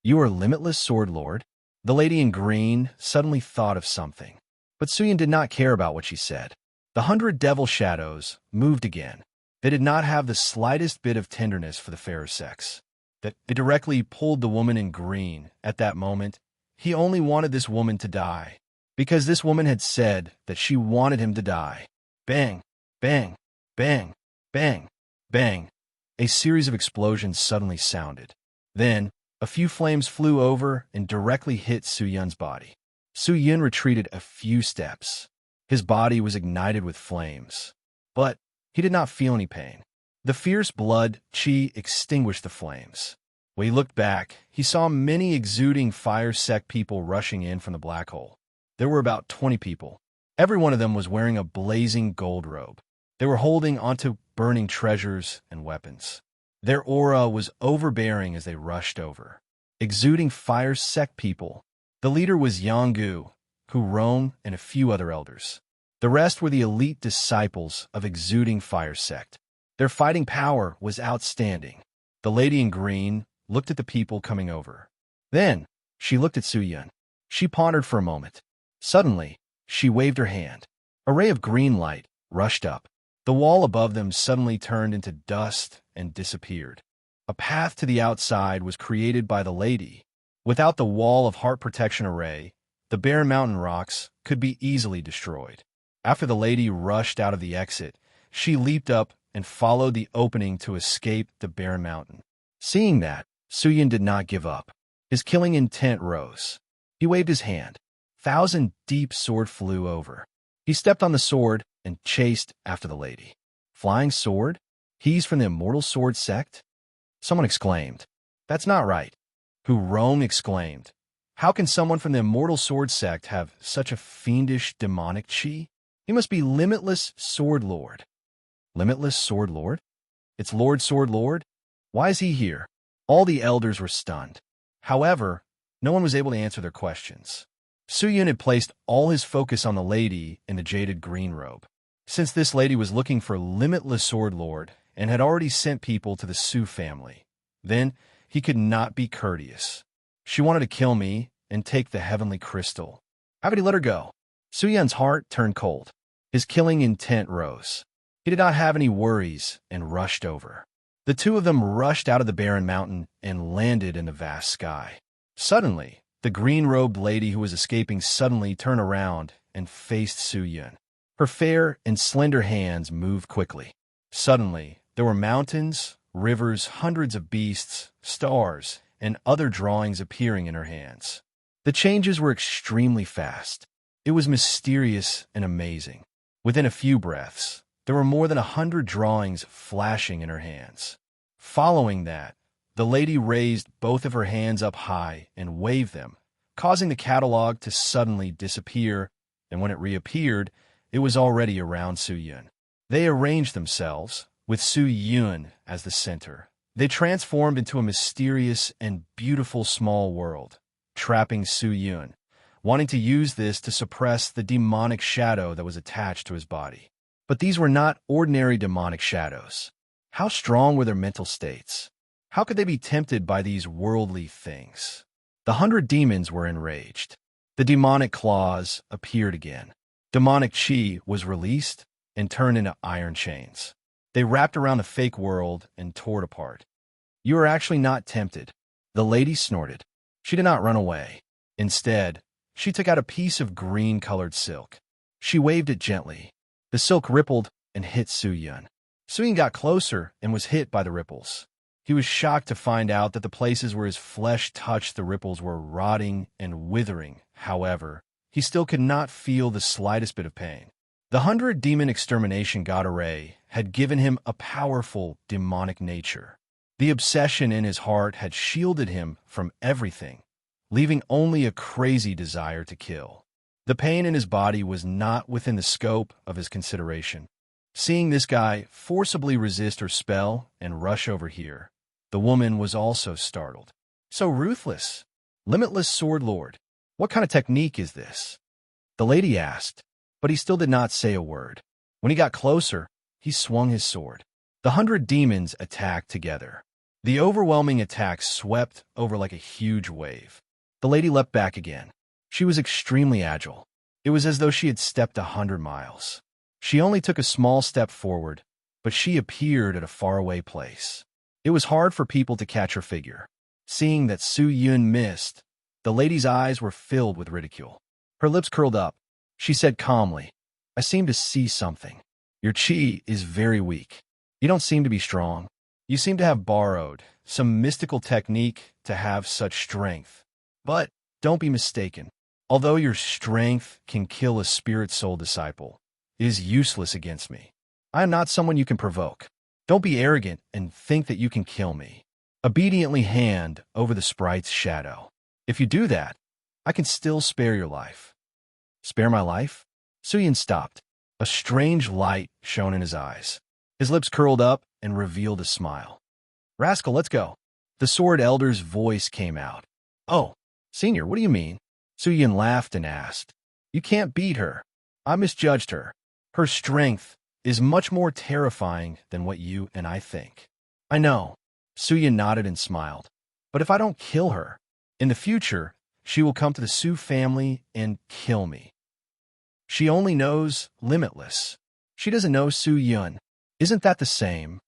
You are limitless sword lord? The lady in green suddenly thought of something. But Su Yun did not care about what she said. The 100 devil shadows moved again. They did not have the slightest bit of tenderness for the fairer sex. That they directly pulled the woman in green. At that moment, he only wanted this woman to die, because this woman had said that she wanted him to die. Bang, bang, bang, bang, bang. A series of explosions suddenly sounded. Then, a few flames flew over and directly hit Su Yun's body. Su Yun retreated a few steps. His body was ignited with flames. But he did not feel any pain. The fierce blood chi extinguished the flames. When he looked back, he saw many exuding fire-sect people rushing in from the black hole. There were about 20 people. Every one of them was wearing a blazing gold robe. They were holding onto burning treasures and weapons. Their aura was overbearing as they rushed over. Exuding fire-sect people. The leader was Yanggu, Hu Rong, and a few other elders. The rest were the elite disciples of exuding fire sect. Their fighting power was outstanding. The lady in green looked at the people coming over. Then, she looked at Su Yun. She pondered for a moment. Suddenly, she waved her hand. A ray of green light rushed up. The wall above them suddenly turned into dust and disappeared. A path to the outside was created by the lady. Without the wall of heart protection array, the barren mountain rocks could be easily destroyed. After the lady rushed out of the exit, she leaped up and followed the opening to escape the barren mountain. Seeing that, Su Yun did not give up. His killing intent rose. He waved his hand. 1,000 deep sword flew over. He stepped on the sword and chased after the lady. Flying sword? He's from the immortal sword sect? Someone exclaimed. That's not right. Hu Rong exclaimed. How can someone from the immortal sword sect have such a fiendish demonic chi? He must be Limitless Sword Lord. Limitless Sword Lord? It's Lord Sword Lord? Why is he here? All the elders were stunned. However, no one was able to answer their questions. Su Yun had placed all his focus on the lady in the jaded green robe. Since this lady was looking for Limitless Sword Lord and had already sent people to the Su family, then he could not be courteous. She wanted to kill me and take the heavenly crystal. How could he let her go? Su Yun's heart turned cold. His killing intent rose. He did not have any worries and rushed over. The two of them rushed out of the barren mountain and landed in the vast sky. Suddenly, the green-robed lady who was escaping suddenly turned around and faced Su Yun. Her fair and slender hands moved quickly. Suddenly, there were mountains, rivers, hundreds of beasts, stars, and other drawings appearing in her hands. The changes were extremely fast. It was mysterious and amazing. Within a few breaths, there were more than 100 drawings flashing in her hands. Following that, the lady raised both of her hands up high and waved them, causing the catalog to suddenly disappear, and when it reappeared, it was already around Su Yun. They arranged themselves, with Su Yun as the center. They transformed into a mysterious and beautiful small world, trapping Su Yun, wanting to use this to suppress the demonic shadow that was attached to his body. But these were not ordinary demonic shadows. How strong were their mental states? How could they be tempted by these worldly things? The 100 demons were enraged. The demonic claws appeared again. Demonic chi was released and turned into iron chains. They wrapped around the fake world and tore it apart. You are actually not tempted. The lady snorted. She did not run away. Instead, she took out a piece of green-colored silk. She waved it gently. The silk rippled and hit Su Yun. Su Yun got closer and was hit by the ripples. He was shocked to find out that the places where his flesh touched the ripples were rotting and withering. However, he still could not feel the slightest bit of pain. The 100 demon extermination god array had given him a powerful demonic nature. The obsession in his heart had shielded him from everything, leaving only a crazy desire to kill. The pain in his body was not within the scope of his consideration. Seeing this guy forcibly resist her spell and rush over here, the woman was also startled. So ruthless. Limitless Sword Lord. What kind of technique is this? The lady asked, but he still did not say a word. When he got closer, he swung his sword. The 100 demons attacked together. The overwhelming attack swept over like a huge wave. The lady leapt back again. She was extremely agile. It was as though she had stepped 100 miles. She only took a small step forward, but she appeared at a faraway place. It was hard for people to catch her figure. Seeing that Su Yun missed, the lady's eyes were filled with ridicule. Her lips curled up. She said calmly, I seem to see something. Your chi is very weak. You don't seem to be strong. You seem to have borrowed some mystical technique to have such strength. But don't be mistaken. Although your strength can kill a spirit soul disciple, it is useless against me. I am not someone you can provoke. Don't be arrogant and think that you can kill me. Obediently hand over the sprite's shadow. If you do that, I can still spare your life. Spare my life? Suyin stopped. A strange light shone in his eyes. His lips curled up and revealed a smile. Rascal, let's go. The Sword Elder's voice came out. Oh, Senior, what do you mean? Suyin laughed and asked. You can't beat her. I misjudged her. Her strength is much more terrifying than what you and I think. I know. Suyin nodded and smiled. But if I don't kill her, in the future, she will come to the Su family and kill me. She only knows limitless. She doesn't know Su Yun. Isn't that the same?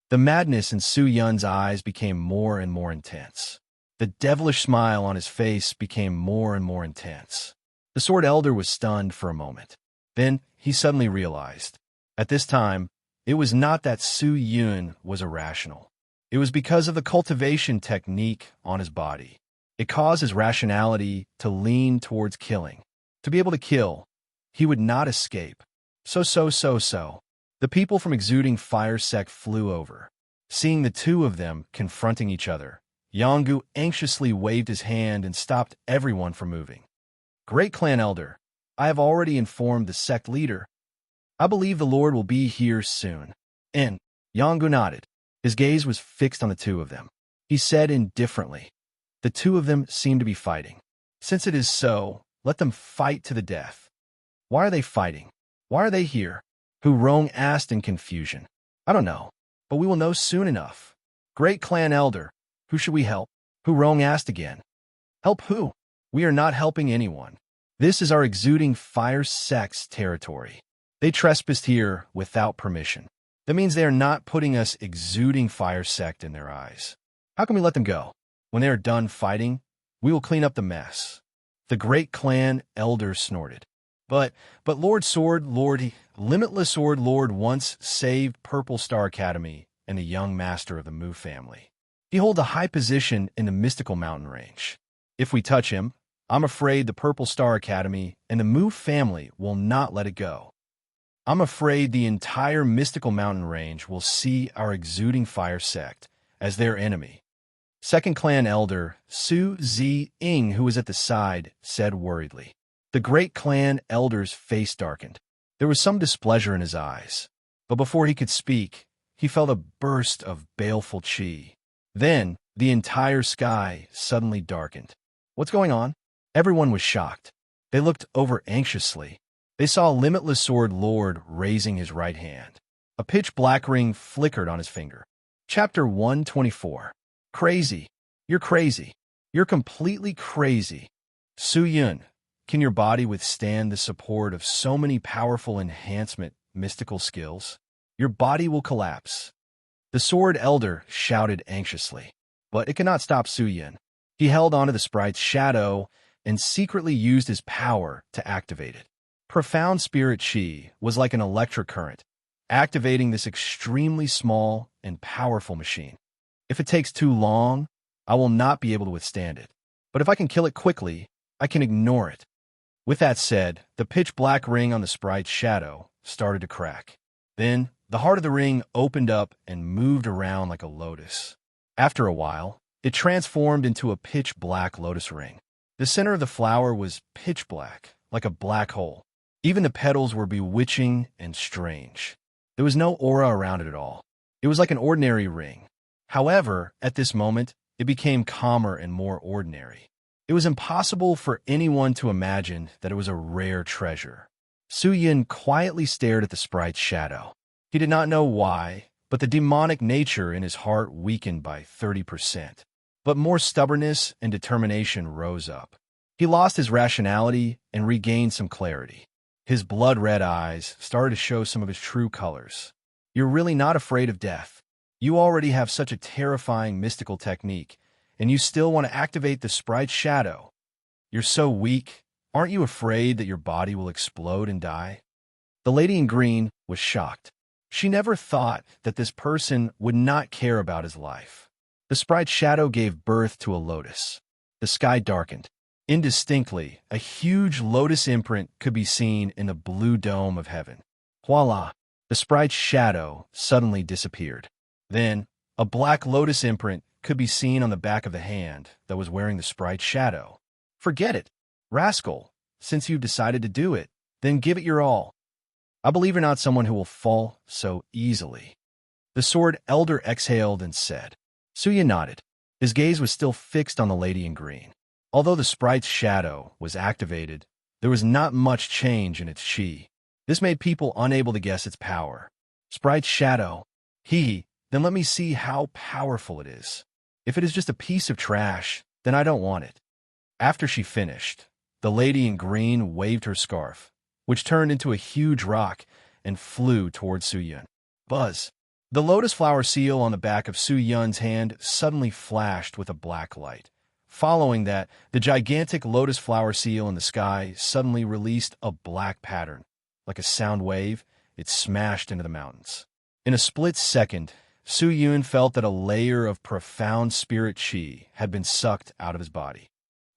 The madness in Su Yun's eyes became more and more intense. The devilish smile on his face became more and more intense. The Sword Elder was stunned for a moment. Then he suddenly realized. At this time, it was not that Su Yun was irrational. It was because of the cultivation technique on his body. It caused his rationality to lean towards killing. To be able to kill, he would not escape. So. The people from Exuding Fire Sect flew over. Seeing the two of them confronting each other, Yongu anxiously waved his hand and stopped everyone from moving. Great Clan Elder, I have already informed the sect leader. I believe the Lord will be here soon. And Yongu nodded. His gaze was fixed on the two of them. He said indifferently, the two of them seem to be fighting. Since it is so, let them fight to the death. Why are they fighting? Why are they here? Hu Rong asked in confusion. I don't know, but we will know soon enough. Great Clan Elder, who should we help? Hu Rong asked again. Help who? We are not helping anyone. This is our Exuding Fire Sect's territory. They trespassed here without permission. That means they are not putting us Exuding Fire Sect in their eyes. How can we let them go? When they are done fighting, we will clean up the mess. The Great Clan Elder snorted. But Lord Sword Lord, Limitless Sword Lord once saved Purple Star Academy and the young master of the Mu family. He holds a high position in the mystical mountain range. If we touch him, I'm afraid the Purple Star Academy and the Mu family will not let it go. I'm afraid the entire mystical mountain range will see our Exuding Fire Sect as their enemy. Second Clan Elder, Su Zi-ing, who was at the side, said worriedly. The Great Clan Elder's face darkened. There was some displeasure in his eyes. But before he could speak, he felt a burst of baleful chi. Then, the entire sky suddenly darkened. What's going on? Everyone was shocked. They looked over anxiously. They saw Limitless Sword Lord raising his right hand. A pitch-black ring flickered on his finger. Chapter 124. Crazy. You're crazy. You're completely crazy. Su Yun, can your body withstand the support of so many powerful enhancement mystical skills? Your body will collapse. The Sword Elder shouted anxiously. But it cannot stop Su Yun. He held onto the sprite's shadow and secretly used his power to activate it. Profound Spirit Chi was like an electric current, activating this extremely small and powerful machine. If it takes too long, I will not be able to withstand it. But if I can kill it quickly, I can ignore it. With that said, the pitch-black ring on the sprite's shadow started to crack. Then, the heart of the ring opened up and moved around like a lotus. After a while, it transformed into a pitch-black lotus ring. The center of the flower was pitch-black, like a black hole. Even the petals were bewitching and strange. There was no aura around it at all. It was like an ordinary ring. However, at this moment, it became calmer and more ordinary. It was impossible for anyone to imagine that it was a rare treasure. Su Yun quietly stared at the sprite's shadow. He did not know why, but the demonic nature in his heart weakened by 30%. But more stubbornness and determination rose up. He lost his rationality and regained some clarity. His blood-red eyes started to show some of his true colors. You're really not afraid of death. You already have such a terrifying mystical technique, and you still want to activate the sprite's shadow. You're so weak. Aren't you afraid that your body will explode and die? The lady in green was shocked. She never thought that this person would not care about his life. The sprite's shadow gave birth to a lotus. The sky darkened. Indistinctly, a huge lotus imprint could be seen in the blue dome of heaven. Voila! The sprite's shadow suddenly disappeared. Then, a black lotus imprint could be seen on the back of the hand that was wearing the sprite's shadow. Forget it, rascal. Since you've decided to do it, then give it your all. I believe you're not someone who will fall so easily. The sword elder exhaled and said. Suya nodded. His gaze was still fixed on the lady in green. Although the sprite's shadow was activated, there was not much change in its chi. This made people unable to guess its power. Sprite's shadow. Then let me see how powerful it is. If it is just a piece of trash, then I don't want it. After she finished, the lady in green waved her scarf, which turned into a huge rock and flew towards Su Yun. Buzz. The lotus flower seal on the back of Su Yun's hand suddenly flashed with a black light. Following that, the gigantic lotus flower seal in the sky suddenly released a black pattern. Like a sound wave, it smashed into the mountains. In a split second, Su Yun felt that a layer of profound spirit chi had been sucked out of his body.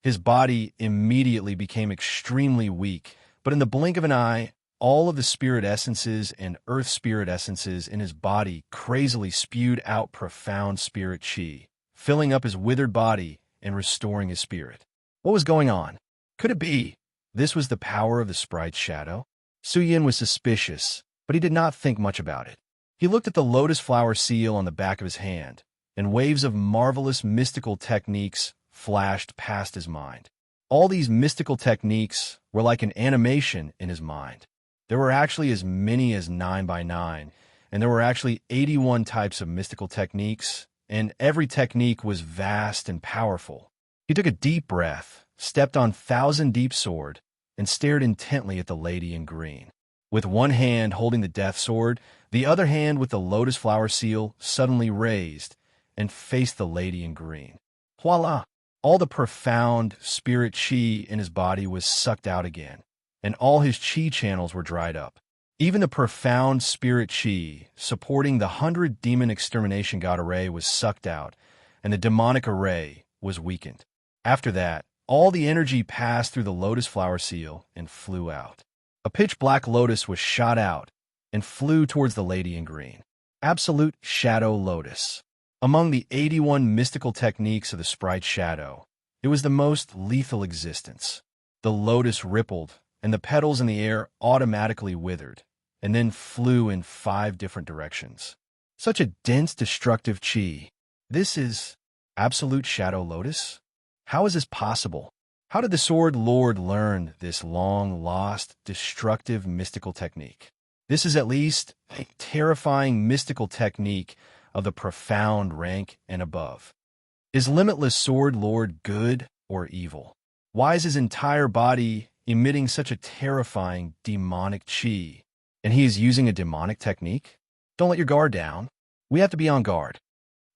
His body immediately became extremely weak, but in the blink of an eye, all of the spirit essences and earth spirit essences in his body crazily spewed out profound spirit chi, filling up his withered body and restoring his spirit. What was going on? Could it be this was the power of the sprite's shadow? Su Yun was suspicious, but he did not think much about it. He looked at the lotus flower seal on the back of his hand, and waves of marvelous mystical techniques flashed past his mind. All these mystical techniques were like an animation in his mind. There were actually as many as 9 by 9, and there were actually 81 types of mystical techniques, and every technique was vast and powerful. He took a deep breath, stepped on Thousand Deep Sword, and stared intently at the lady in green. With one hand holding the death sword, the other hand with the lotus flower seal suddenly raised and faced the lady in green. Voila! All the profound spirit chi in his body was sucked out again, and all his chi channels were dried up. Even the profound spirit chi supporting the 100 demon extermination god array was sucked out, and the demonic array was weakened. After that, all the energy passed through the lotus flower seal and flew out. A pitch-black lotus was shot out and flew towards the lady in green. Absolute Shadow Lotus. Among the 81 mystical techniques of the sprite's shadow, it was the most lethal existence. The lotus rippled, and the petals in the air automatically withered, and then flew in 5 different directions. Such a dense, destructive chi. This is Absolute Shadow Lotus? How is this possible? How did the Sword Lord learn this long-lost, destructive mystical technique? This is at least a terrifying mystical technique of the profound rank and above. Is Limitless Sword Lord good or evil? Why is his entire body emitting such a terrifying demonic chi? And he is using a demonic technique? Don't let your guard down. We have to be on guard.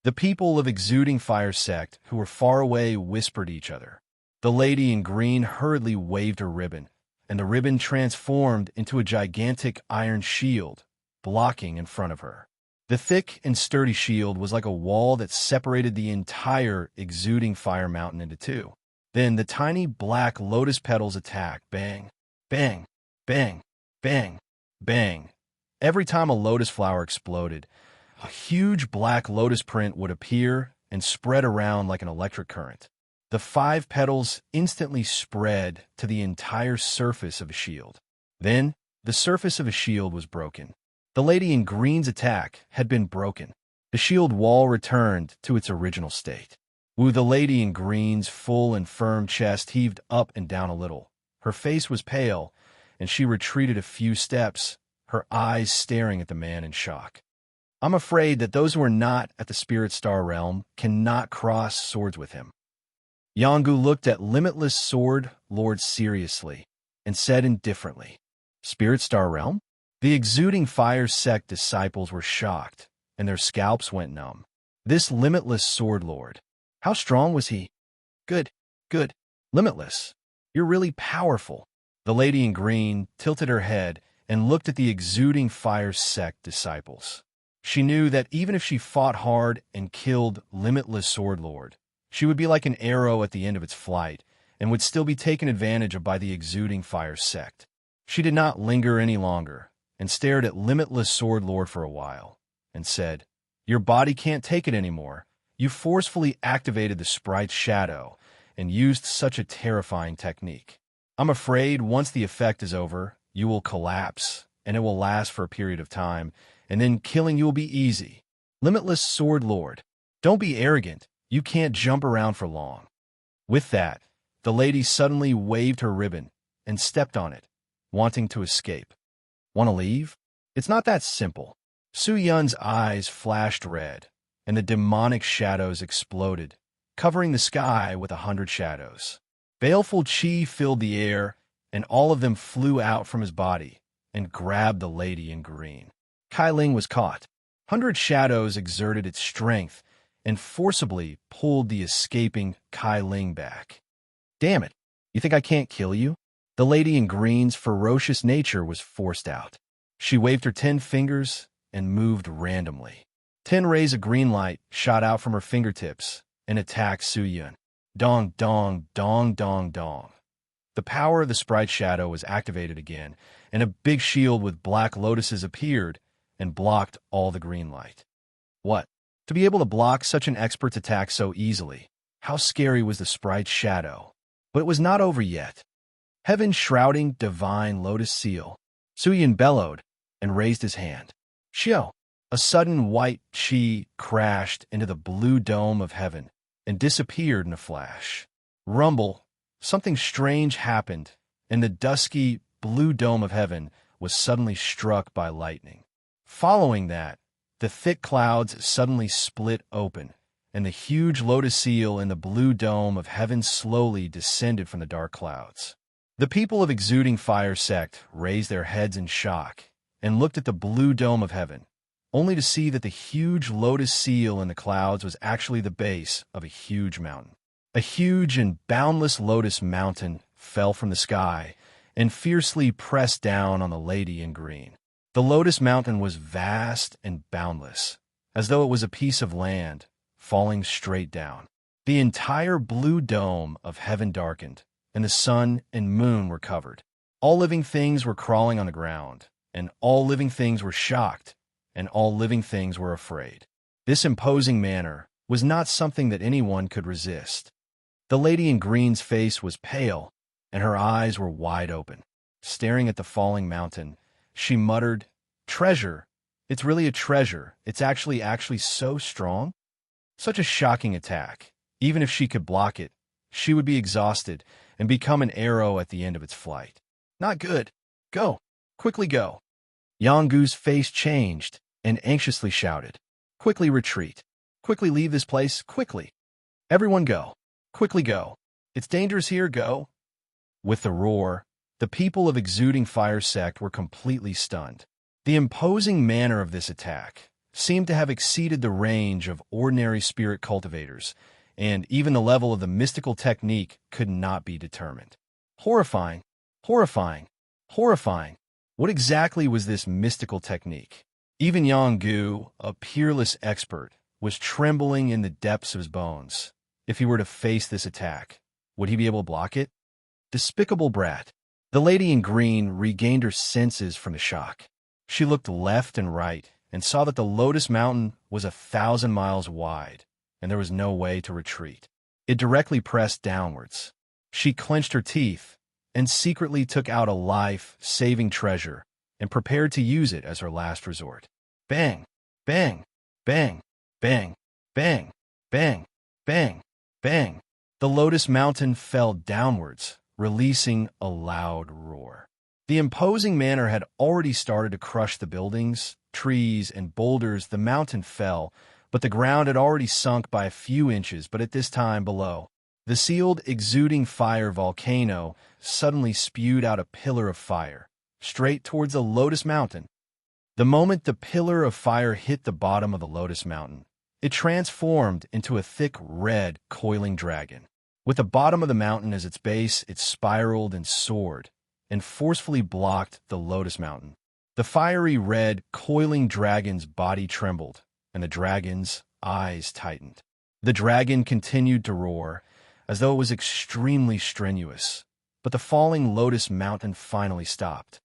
The people of Exuding Fire Sect who were far away whispered each other. The lady in green hurriedly waved her ribbon, and the ribbon transformed into a gigantic iron shield, blocking in front of her. The thick and sturdy shield was like a wall that separated the entire Exuding Fire Mountain into 2. Then the tiny black lotus petals attacked. Bang, bang, bang, bang, bang. Every time a lotus flower exploded, a huge black lotus print would appear and spread around like an electric current. The 5 petals instantly spread to the entire surface of a shield. Then, the surface of a shield was broken. The lady in green's attack had been broken. The shield wall returned to its original state. The lady in green's full and firm chest heaved up and down a little. Her face was pale, and she retreated a few steps, her eyes staring at the man in shock. I'm afraid that those who are not at the Spirit Star Realm cannot cross swords with him. Yongu looked at Limitless Sword Lord seriously and said indifferently, Spirit Star Realm? The Exuding Fire Sect disciples were shocked, and their scalps went numb. This Limitless Sword Lord, how strong was he? Good, Limitless. You're really powerful. The lady in green tilted her head and looked at the Exuding Fire Sect disciples. She knew that even if she fought hard and killed Limitless Sword Lord, she would be like an arrow at the end of its flight and would still be taken advantage of by the Exuding Fire Sect. She did not linger any longer and stared at Limitless Sword Lord for a while and said, Your body can't take it anymore. You forcefully activated the sprite's shadow and used such a terrifying technique. I'm afraid once the effect is over, you will collapse, and it will last for a period of time, and then killing you will be easy. Limitless Sword Lord, don't be arrogant. You can't jump around for long. With that, the lady suddenly waved her ribbon and stepped on it, wanting to escape. Want to leave? It's not that simple. Su Yun's eyes flashed red, and the demonic shadows exploded, covering the sky with 100 shadows. Baleful chi filled the air, and all of them flew out from his body and grabbed the lady in green. Kai Ling was caught. 100 shadows exerted its strength and forcibly pulled the escaping Kai Ling back. Damn it, you think I can't kill you? The lady in green's ferocious nature was forced out. She waved her 10 fingers and moved randomly. 10 rays of green light shot out from her fingertips and attacked Su Yun. Dong, dong, dong, dong, dong. The power of the sprite shadow was activated again, and a big shield with black lotuses appeared and blocked all the green light. What? To be able to block such an expert's attack so easily, how scary was the sprite's shadow? But it was not over yet. Heaven shrouding divine lotus seal. Su Yun bellowed and raised his hand. Shio! A sudden white chi crashed into the blue dome of heaven and disappeared in a flash. Rumble! Something strange happened, and the dusky blue dome of heaven was suddenly struck by lightning. Following that, the thick clouds suddenly split open, and the huge lotus seal in the blue dome of heaven slowly descended from the dark clouds. The people of Exuding Fire sect raised their heads in shock and looked at the blue dome of heaven, only to see that the huge lotus seal in the clouds was actually the base of a huge mountain. A huge and boundless lotus mountain fell from the sky and fiercely pressed down on the lady in green. The lotus mountain was vast and boundless, as though it was a piece of land falling straight down. The entire blue dome of heaven darkened, and the sun and moon were covered. All living things were crawling on the ground, and all living things were shocked, and all living things were afraid. This imposing manner was not something that anyone could resist. The lady in green's face was pale, and her eyes were wide open. Staring at the falling mountain, she muttered, "Treasure! It's really a treasure. It's actually so strong." Such a shocking attack. Even if she could block it, she would be exhausted and become an arrow at the end of its flight. Not good. Go. Quickly go. Yanggu's face changed and anxiously shouted, "Quickly retreat. Quickly leave this place, quickly. Everyone go. Quickly go. It's dangerous here, go." With the roar, the people of Exuding Fire sect were completely stunned. The imposing manner of this attack seemed to have exceeded the range of ordinary spirit cultivators, and even the level of the mystical technique could not be determined. Horrifying, horrifying, horrifying. What exactly was this mystical technique? Even Yanggu, a peerless expert, was trembling in the depths of his bones. If he were to face this attack, would he be able to block it? Despicable brat. The lady in green regained her senses from the shock. She looked left and right and saw that the Lotus Mountain was 1,000 miles wide, and there was no way to retreat. It directly pressed downwards. She clenched her teeth and secretly took out a life-saving treasure and prepared to use it as her last resort. Bang! Bang! Bang! Bang! Bang! Bang! Bang! Bang! The Lotus Mountain fell downwards, releasing a loud roar. The imposing manner had already started to crush the buildings, trees, and boulders. The mountain fell, but the ground had already sunk by a few inches, but at this time below. The sealed Exuding Fire volcano suddenly spewed out a pillar of fire, straight towards the Lotus Mountain. The moment the pillar of fire hit the bottom of the Lotus Mountain, it transformed into a thick, red, coiling dragon. With the bottom of the mountain as its base, it spiraled and soared, and forcefully blocked the Lotus Mountain. The fiery red, coiling dragon's body trembled, and the dragon's eyes tightened. The dragon continued to roar, as though it was extremely strenuous, but the falling Lotus Mountain finally stopped.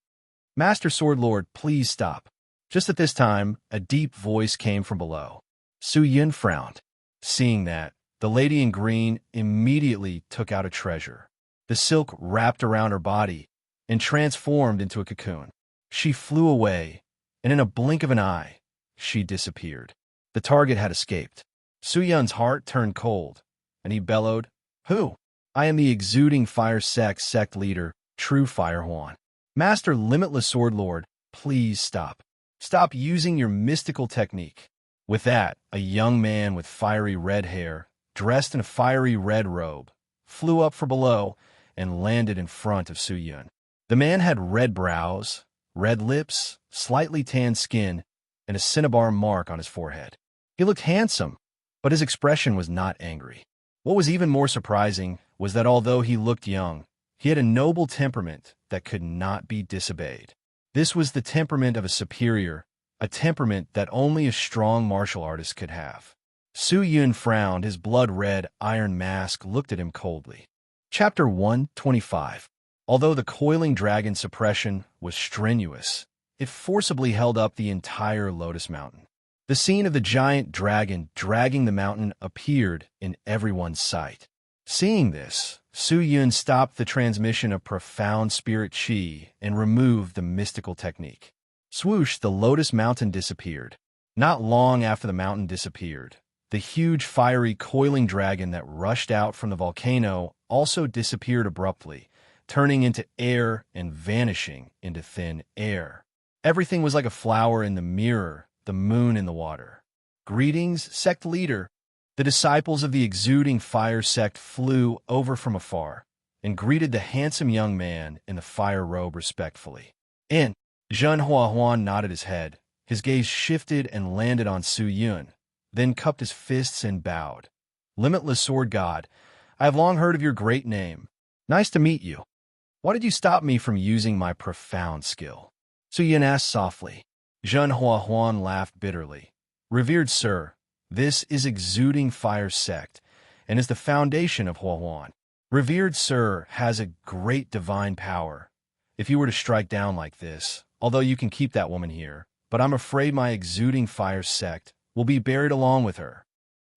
"Master Sword Lord, please stop." Just at this time, a deep voice came from below. Su Yun frowned. Seeing that, the lady in green immediately took out a treasure. The silk wrapped around her body and transformed into a cocoon. She flew away, and in a blink of an eye, she disappeared. The target had escaped. Su Yun's heart turned cold, and he bellowed, "Who?" "I am the exuding fire sect leader, True Fire Huan. Master Limitless Sword Lord, please stop. Stop using your mystical technique." With that, a young man with fiery red hair, dressed in a fiery red robe, flew up from below and landed in front of Su Yun. The man had red brows, red lips, slightly tanned skin, and a cinnabar mark on his forehead. He looked handsome, but his expression was not angry. What was even more surprising was that although he looked young, he had a noble temperament that could not be disobeyed. This was the temperament of a superior, a temperament that only a strong martial artist could have. Su Yun frowned. His blood-red iron mask looked at him coldly. Chapter 125. Although the coiling dragon suppression was strenuous, it forcibly held up the entire Lotus Mountain. The scene of the giant dragon dragging the mountain appeared in everyone's sight. Seeing this, Su Yun stopped the transmission of profound spirit qi and removed the mystical technique. Swoosh, the Lotus Mountain disappeared. Not long after the mountain disappeared, the huge fiery coiling dragon that rushed out from the volcano also disappeared abruptly, turning into air and vanishing into thin air. Everything was like a flower in the mirror, the moon in the water. "Greetings, sect leader." The disciples of the exuding fire sect flew over from afar and greeted the handsome young man in the fire robe respectfully. In Zhenhua Huan nodded his head. His gaze shifted and landed on Su Yun, then cupped his fists and bowed. "Limitless Sword God, I have long heard of your great name. Nice to meet you. Why did you stop me from using my profound skill?" Su Yun asked softly. Zhenhua Huan laughed bitterly. "Revered sir, this is exuding fire sect and is the foundation of Huahuan. Revered sir has a great divine power. If you were to strike down like this, although you can keep that woman here, but I'm afraid my exuding fire sect will be buried along with her."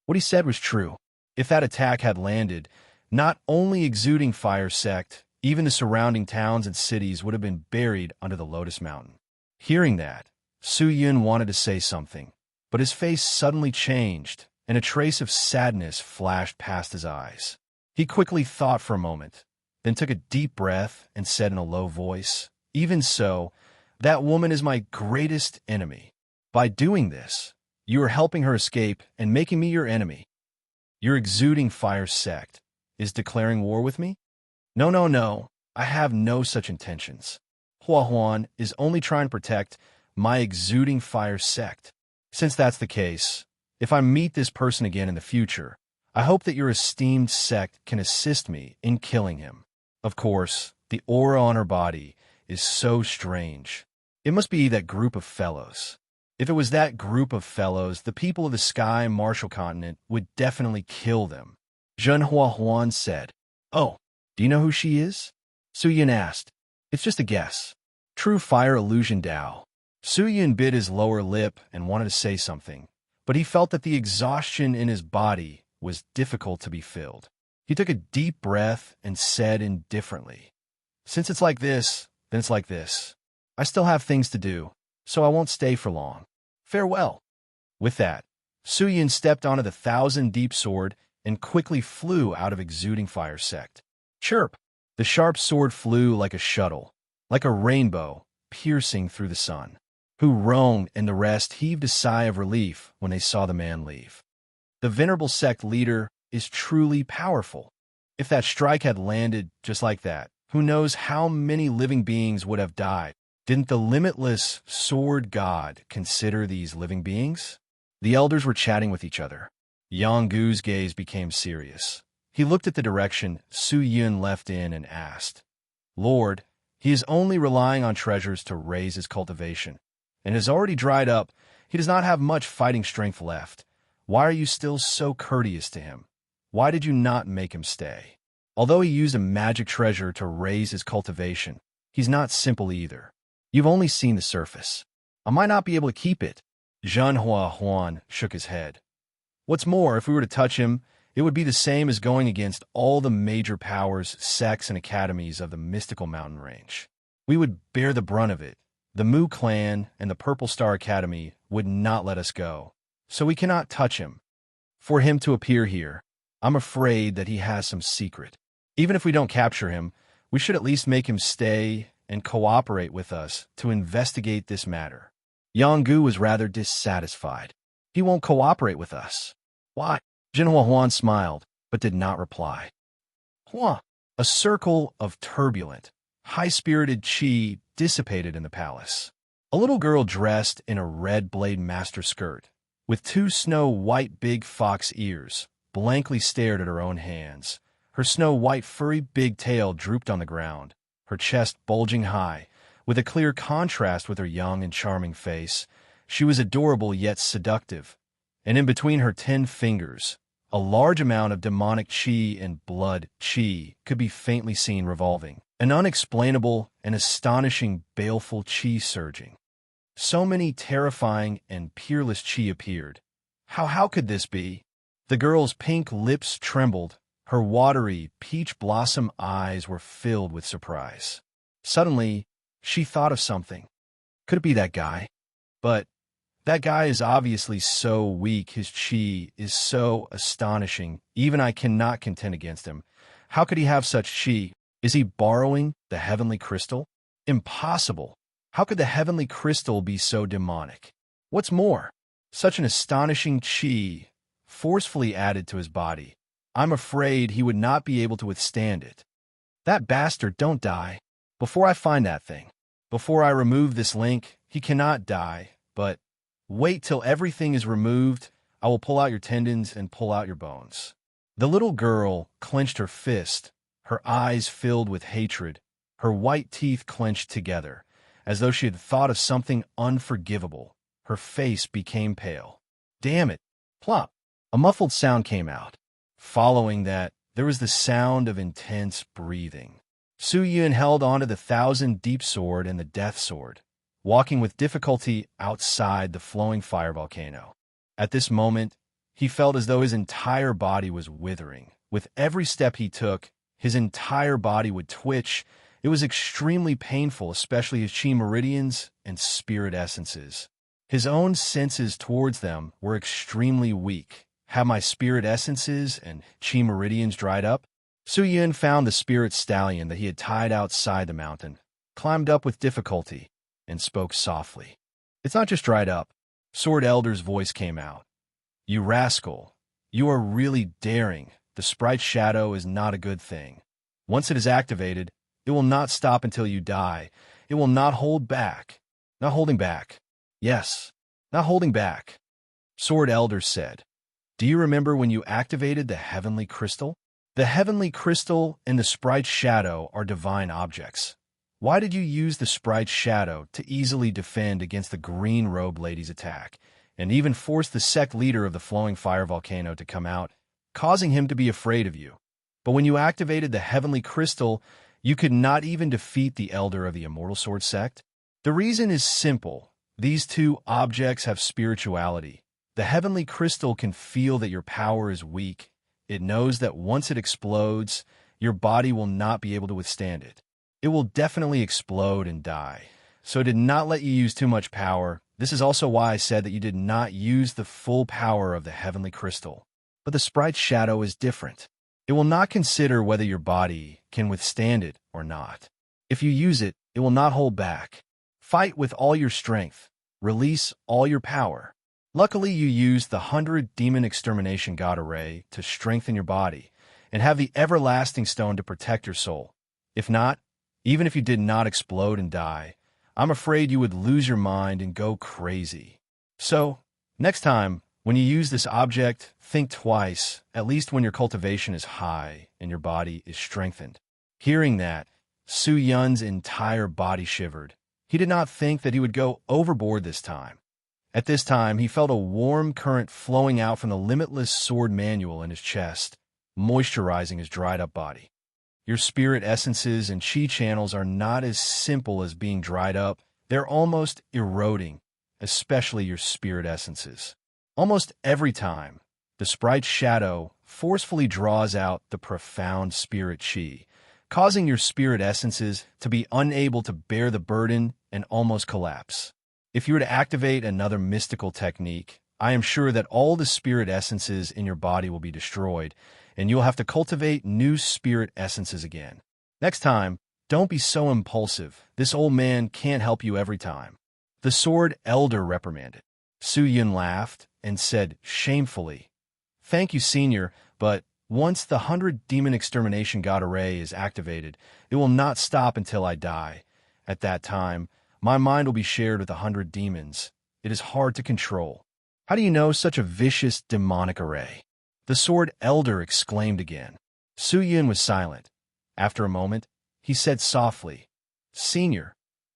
What he said was true. If that attack had landed, not only exuding fire sect, even the surrounding towns and cities would have been buried under the Lotus Mountain. Hearing that, Su Yun wanted to say something, but his face suddenly changed, and a trace of sadness flashed past his eyes. He quickly thought for a moment, then took a deep breath and said in a low voice, "Even so, that woman is my greatest enemy. By doing this, you are helping her escape and making me your enemy. Your exuding fire sect is declaring war with me? No, I have no such intentions. Huahuan is only trying to protect my exuding fire sect. Since that's the case, if I meet this person again in the future, I hope that your esteemed sect can assist me in killing him." Of course, the aura on her body is so strange. It must be that group of fellows. If it was that group of fellows, the people of the Sky Martial Continent would definitely kill them. Zhenhua Huan said. "Oh, do you know who she is?" Su Yun asked. "It's just a guess." True Fire Illusion Dao. Su Yun bit his lower lip and wanted to say something, but he felt that the exhaustion in his body was difficult to be filled. He took a deep breath and said indifferently, "Since it's like this, then it's like this. I still have things to do, so I won't stay for long. Farewell." With that, Su Yun stepped onto the 1,000-deep sword and quickly flew out of exuding fire sect. Chirp! The sharp sword flew like a shuttle, like a rainbow, piercing through the sun. Hu Rong and the rest heaved a sigh of relief when they saw the man leave. The venerable sect leader is truly powerful. If that strike had landed just like that, who knows how many living beings would have died? Didn't the limitless sword god consider these living beings? The elders were chatting with each other. Yang Gu's gaze became serious. He looked at the direction Su Yun left in and asked, "Lord, he is only relying on treasures to raise his cultivation, and has already dried up. He does not have much fighting strength left. Why are you still so courteous to him? Why did you not make him stay?" Although he used a magic treasure to raise his cultivation, he's not simple either. You've only seen the surface. I might not be able to keep it. Zhenhua Huan shook his head. What's more, if we were to touch him, it would be the same as going against all the major powers, sects, and academies of the mystical mountain range. We would bear the brunt of it. The Mu clan and the Purple Star Academy would not let us go. So we cannot touch him. For him to appear here, I'm afraid that he has some secret. Even if we don't capture him, we should at least make him stay and cooperate with us to investigate this matter. Yanggu was rather dissatisfied. He won't cooperate with us. Why? Jinhua Huan smiled, but did not reply. Hua! A circle of turbulent, high-spirited qi dissipated in the palace. A little girl dressed in a red blade master skirt, with 2 snow-white big fox ears, blankly stared at her own hands. Her snow-white furry big tail drooped on the ground, her chest bulging high, with a clear contrast with her young and charming face. She was adorable yet seductive, and in between her 10 fingers, a large amount of demonic qi and blood qi could be faintly seen revolving, an unexplainable and astonishing baleful qi surging. So many terrifying and peerless qi appeared. How could this be? The girl's pink lips trembled, her watery, peach blossom eyes were filled with surprise. Suddenly, she thought of something. Could it be that guy? But that guy is obviously so weak, his qi is so astonishing, even I cannot contend against him. How could he have such qi? Is he borrowing the heavenly crystal? Impossible. How could the heavenly crystal be so demonic? What's more, such an astonishing qi forcefully added to his body. I'm afraid he would not be able to withstand it. That bastard, don't die. Before I find that thing. Before I remove this link, he cannot die, but wait till everything is removed. I will pull out your tendons and pull out your bones. The little girl clenched her fist, her eyes filled with hatred, her white teeth clenched together, as though she had thought of something unforgivable. Her face became pale. Damn it! Plop! A muffled sound came out. Following that, there was the sound of intense breathing. Su Yun held onto the 1,000 deep sword and the death sword, walking with difficulty outside the flowing fire volcano. At this moment, he felt as though his entire body was withering. With every step he took, his entire body would twitch. It was extremely painful, especially his chi meridians and spirit essences. His own senses towards them were extremely weak. Have my spirit essences and chi meridians dried up? Su Yun found the spirit stallion that he had tied outside the mountain, climbed up with difficulty, and spoke softly. It's not just dried up. Sword Elder's voice came out. You rascal, you are really daring. The sprite shadow is not a good thing. Once it is activated, it will not stop until you die. It will not hold back. Not holding back. Yes, not holding back. Sword Elder said. Do you remember when you activated the heavenly crystal? The heavenly crystal and the sprite shadow are divine objects. Why did you use the sprite shadow to easily defend against the green-robed lady's attack, and even force the sect leader of the flowing fire volcano to come out, causing him to be afraid of you? But when you activated the heavenly crystal, you could not even defeat the elder of the Immortal Sword sect? The reason is simple. These two objects have spirituality. The heavenly crystal can feel that your power is weak. It knows that once it explodes, your body will not be able to withstand it. It will definitely explode and die. So it did not let you use too much power. This is also why I said that you did not use the full power of the heavenly crystal. But the sprite shadow is different. It will not consider whether your body can withstand it or not. If you use it, it will not hold back. Fight with all your strength. Release all your power. Luckily, you used the 100 Demon Extermination God Array to strengthen your body, and have the Everlasting Stone to protect your soul. If not, even if you did not explode and die, I'm afraid you would lose your mind and go crazy. So, next time, when you use this object, think twice, at least when your cultivation is high and your body is strengthened. Hearing that, Su Yun's entire body shivered. He did not think that he would go overboard this time. At this time, he felt a warm current flowing out from the limitless sword manual in his chest, moisturizing his dried-up body. Your spirit essences and chi channels are not as simple as being dried up. They're almost eroding, especially your spirit essences. Almost every time, The sprite's shadow forcefully draws out the profound spirit chi, causing your spirit essences to be unable to bear the burden and almost collapse. If you were to activate another mystical technique, I am sure that all the spirit essences in your body will be destroyed, and you'll have to cultivate new spirit essences again. Next time, don't be so impulsive. This old man can't help you every time. The sword elder reprimanded. Su Yun laughed and said shamefully, "Thank you, senior, but once the 100-demon extermination god array is activated, it will not stop until I die. At that time, my mind will be shared with 100 demons. It is hard to control." "How do you know such a vicious demonic array?" The sword elder exclaimed again. Su Yun was silent. After a moment, he said softly, "Senior,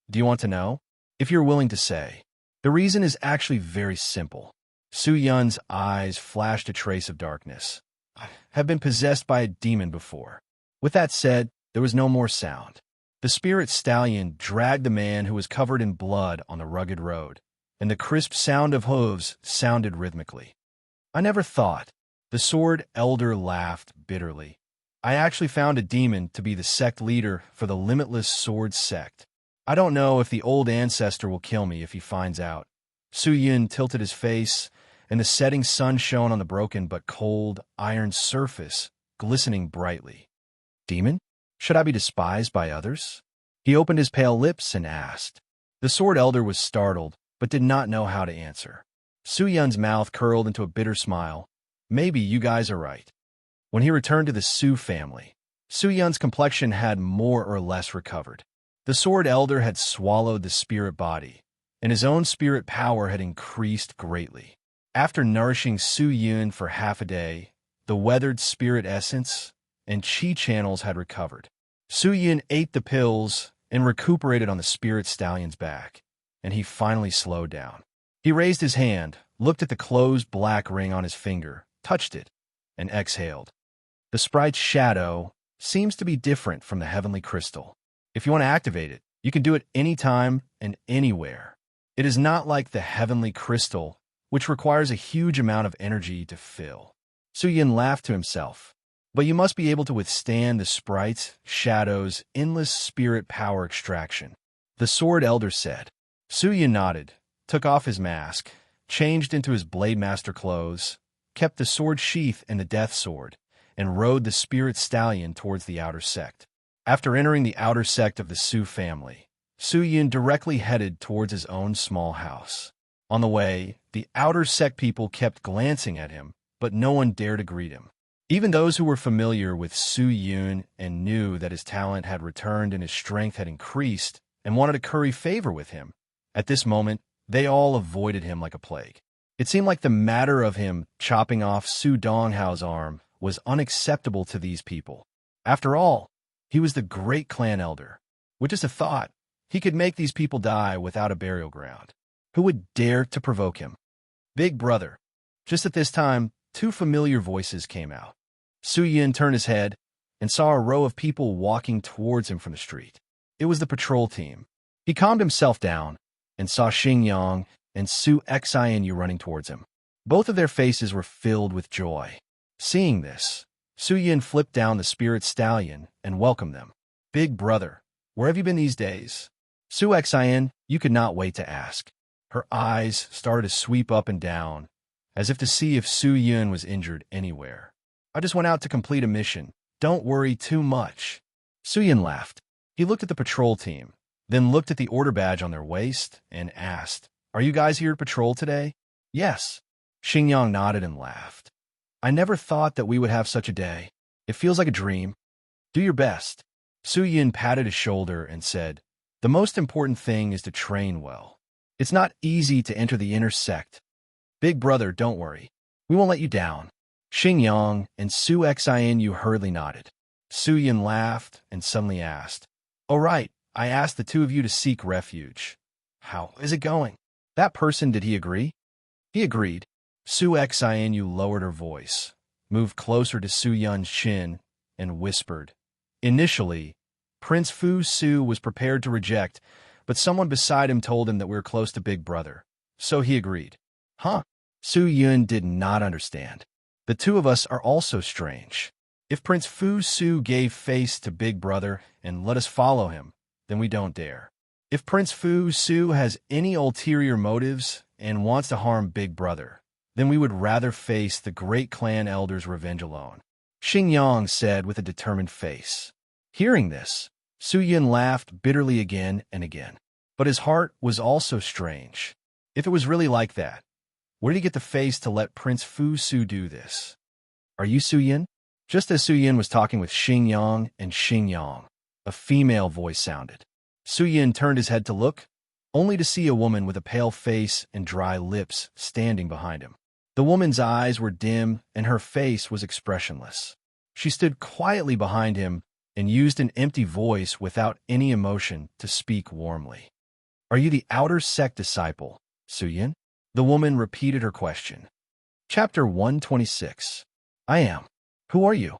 do you want to know? If you're willing to say." "The reason is actually very simple." Su Yun's eyes flashed a trace of darkness. "I have been possessed by a demon before." With that said, there was no more sound. The spirit stallion dragged the man who was covered in blood on the rugged road, and the crisp sound of hooves sounded rhythmically. "I never thought." The sword elder laughed bitterly. "I actually found a demon to be the sect leader for the Limitless Sword sect. I don't know if the old ancestor will kill me if he finds out." Su Yun tilted his face, and the setting sun shone on the broken but cold iron surface, glistening brightly. "Demon? Should I be despised by others?" He opened his pale lips and asked. The sword elder was startled, but did not know how to answer. Su Yun's mouth curled into a bitter smile. "Maybe you guys are right." When he returned to the Su family, Su Yun's complexion had more or less recovered. The sword elder had swallowed the spirit body, and his own spirit power had increased greatly. After nourishing Su Yun for half a day, the weathered spirit essence and chi channels had recovered. Su Yun ate the pills and recuperated on the spirit stallion's back, and he finally slowed down. He raised his hand, looked at the closed black ring on his finger, touched it, and exhaled. The sprite's shadow seems to be different from the heavenly crystal. If you want to activate it, you can do it anytime and anywhere. It is not like the heavenly crystal, which requires a huge amount of energy to fill. Su Yun laughed to himself. "But you must be able to withstand the sprite's shadow's endless spirit power extraction," the sword elder said. Su Yun nodded, took off his mask, changed into his Blade Master clothes, kept the sword sheath and the death sword, and rode the spirit stallion towards the outer sect. After entering the outer sect of the Su family, Su Yun directly headed towards his own small house. On the way, the outer sect people kept glancing at him, but no one dared to greet him. Even those who were familiar with Su Yun and knew that his talent had returned and his strength had increased and wanted to curry favor with him, at this moment, they all avoided him like a plague. It seemed like the matter of him chopping off Su Donghao's arm was unacceptable to these people. After all, he was the great clan elder. With just a thought, he could make these people die without a burial ground. Who would dare to provoke him? "Big brother." Just at this time, two familiar voices came out. Su Yun turned his head and saw a row of people walking towards him from the street. It was the patrol team. He calmed himself down and saw Xingyang and Su Xianyu running towards him. Both of their faces were filled with joy. Seeing this, Su Yun flipped down the spirit stallion and welcomed them. "Big brother, where have you been these days?" Su Xian, you could not wait to ask. Her eyes started to sweep up and down, as if to see if Su Yun was injured anywhere. "I just went out to complete a mission. Don't worry too much." Su Yun laughed. He looked at the patrol team, then looked at the order badge on their waist and asked, "Are you guys here to patrol today?" "Yes." Xingyang nodded and laughed. "I never thought that we would have such a day. It feels like a dream." "Do your best." Su Yun patted his shoulder and said, "The most important thing is to train well. It's not easy to enter the inner sect. Big brother, don't worry. We won't let you down." Xingyang and Su Xianyu hurriedly nodded. Su Yun laughed and suddenly asked, "Oh right, I asked the two of you to seek refuge. How is it going? That person, did he agree?" "He agreed." Su Xianyu lowered her voice, moved closer to Su Yun's chin, and whispered. Initially, Prince Fu Su was prepared to reject, but someone beside him told him that we were close to Big Brother, so he agreed. "Huh?" Su Yun did not understand. The two of us are also strange. If Prince Fu Su gave face to Big Brother and let us follow him, then we don't dare. If Prince Fu Su has any ulterior motives and wants to harm Big Brother, then we would rather face the great clan elder's revenge alone, Xingyang said with a determined face. Hearing this, Su Yun laughed bitterly again and again. But his heart was also strange. If it was really like that, where did he get the face to let Prince Fu Su do this? Are you Su Yun? Just as Su Yun was talking with Xingyang and Xingyang, a female voice sounded. Su Yun turned his head to look, only to see a woman with a pale face and dry lips standing behind him. The woman's eyes were dim and her face was expressionless. She stood quietly behind him and used an empty voice without any emotion to speak warmly. Are you the outer sect disciple, Su Yun? The woman repeated her question. Chapter 126. I am. Who are you?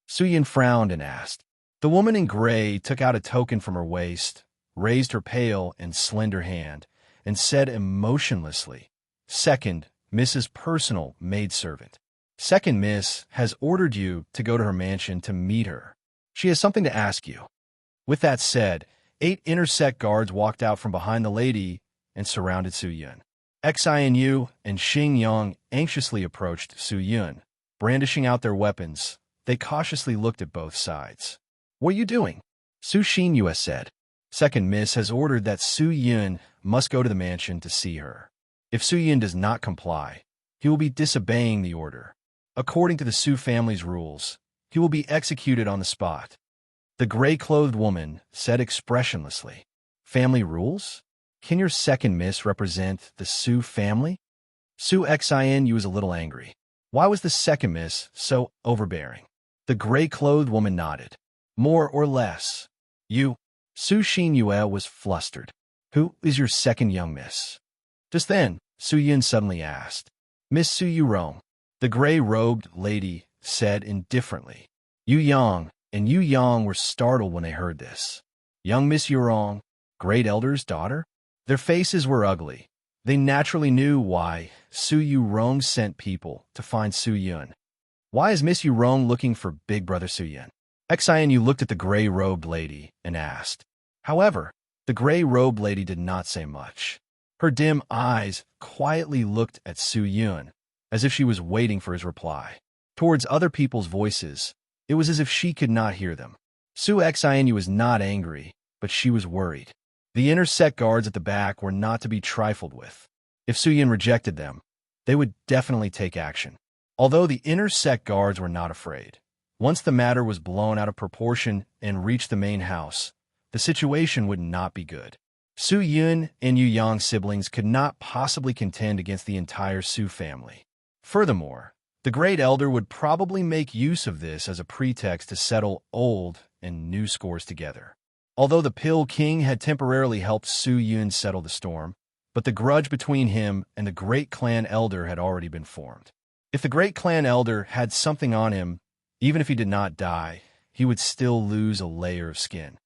Su Yun frowned and asked. The woman in gray took out a token from her waist, raised her pale and slender hand, and said emotionlessly, Second, Mrs. Personal Maidservant. Second Miss has ordered you to go to her mansion to meet her. She has something to ask you. With that said, 8 intersect guards walked out from behind the lady and surrounded Su Yun. Xianyu and Xingyang anxiously approached Su Yun. Brandishing out their weapons, they cautiously looked at both sides. What are you doing? Su Xinyu said. Second Miss has ordered that Su Yun must go to the mansion to see her. If Su Yun does not comply, he will be disobeying the order. According to the Su family's rules, he will be executed on the spot. The gray-clothed woman said expressionlessly, Family rules? Can your second miss represent the Su family? Su Xianyu was a little angry. Why was the second miss so overbearing? The gray-clothed woman nodded. More or less. You. Su Xinyu was flustered. Who is your second young miss? Just then, Su Yun suddenly asked. Miss Su Yurong. The gray-robed lady said indifferently. Yu Yang and Yu Yang were startled when they heard this. Young Miss Yurong, great elder's daughter? Their faces were ugly. They naturally knew why Su Yurong sent people to find Su Yun. Why is Miss Yurong looking for Big Brother Su Yun? Xianyu looked at the gray-robed lady and asked. However, the gray-robed lady did not say much. Her dim eyes quietly looked at Su Yun, as if she was waiting for his reply. Towards other people's voices, it was as if she could not hear them. Su Xianyu was not angry, but she was worried. The intersect guards at the back were not to be trifled with. If Su Yun rejected them, they would definitely take action. Although the intersect guards were not afraid. Once the matter was blown out of proportion and reached the main house, the situation would not be good. Su Yun and Yu Yang siblings could not possibly contend against the entire Su family. Furthermore, the great elder would probably make use of this as a pretext to settle old and new scores together. Although the Pill King had temporarily helped Su Yun settle the storm, but the grudge between him and the great clan elder had already been formed. If the great clan elder had something on him, even if he did not die, he would still lose a layer of skin.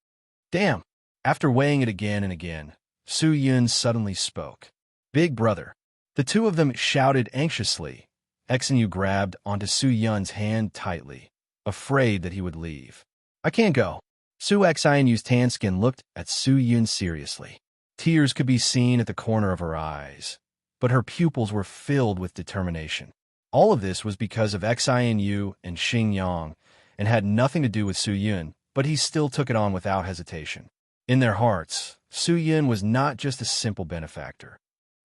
Damn! After weighing it again and again, Su Yun suddenly spoke. Big Brother. The two of them shouted anxiously. Xianyu grabbed onto Su Yun's hand tightly, afraid that he would leave. I can't go. Su Xianyu's tan skin looked at Su Yun seriously. Tears could be seen at the corner of her eyes, but her pupils were filled with determination. All of this was because of Xianyu and Xingyang and had nothing to do with Su Yun, but he still took it on without hesitation. In their hearts, Su Yun was not just a simple benefactor.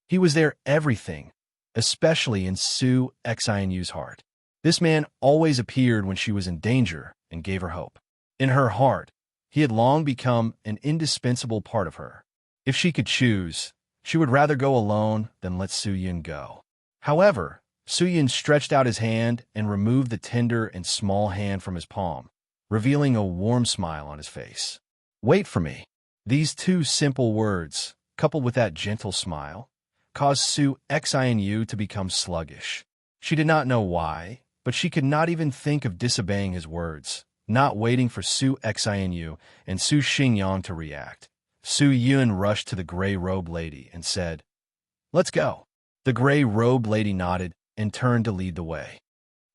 He was their everything, especially in Su Xianyu's heart. This man always appeared when she was in danger and gave her hope. In her heart, he had long become an indispensable part of her. If she could choose, she would rather go alone than let Su Yun go. However, Su Yun stretched out his hand and removed the tender and small hand from his palm, revealing a warm smile on his face. Wait for me. These two simple words, coupled with that gentle smile, caused Su Xianyu to become sluggish. She did not know why, but she could not even think of disobeying his words, not waiting for Su Xianyu and Su Xingyang to react. Su Yun rushed to the gray-robed lady and said, Let's go. The gray-robed lady nodded and turned to lead the way.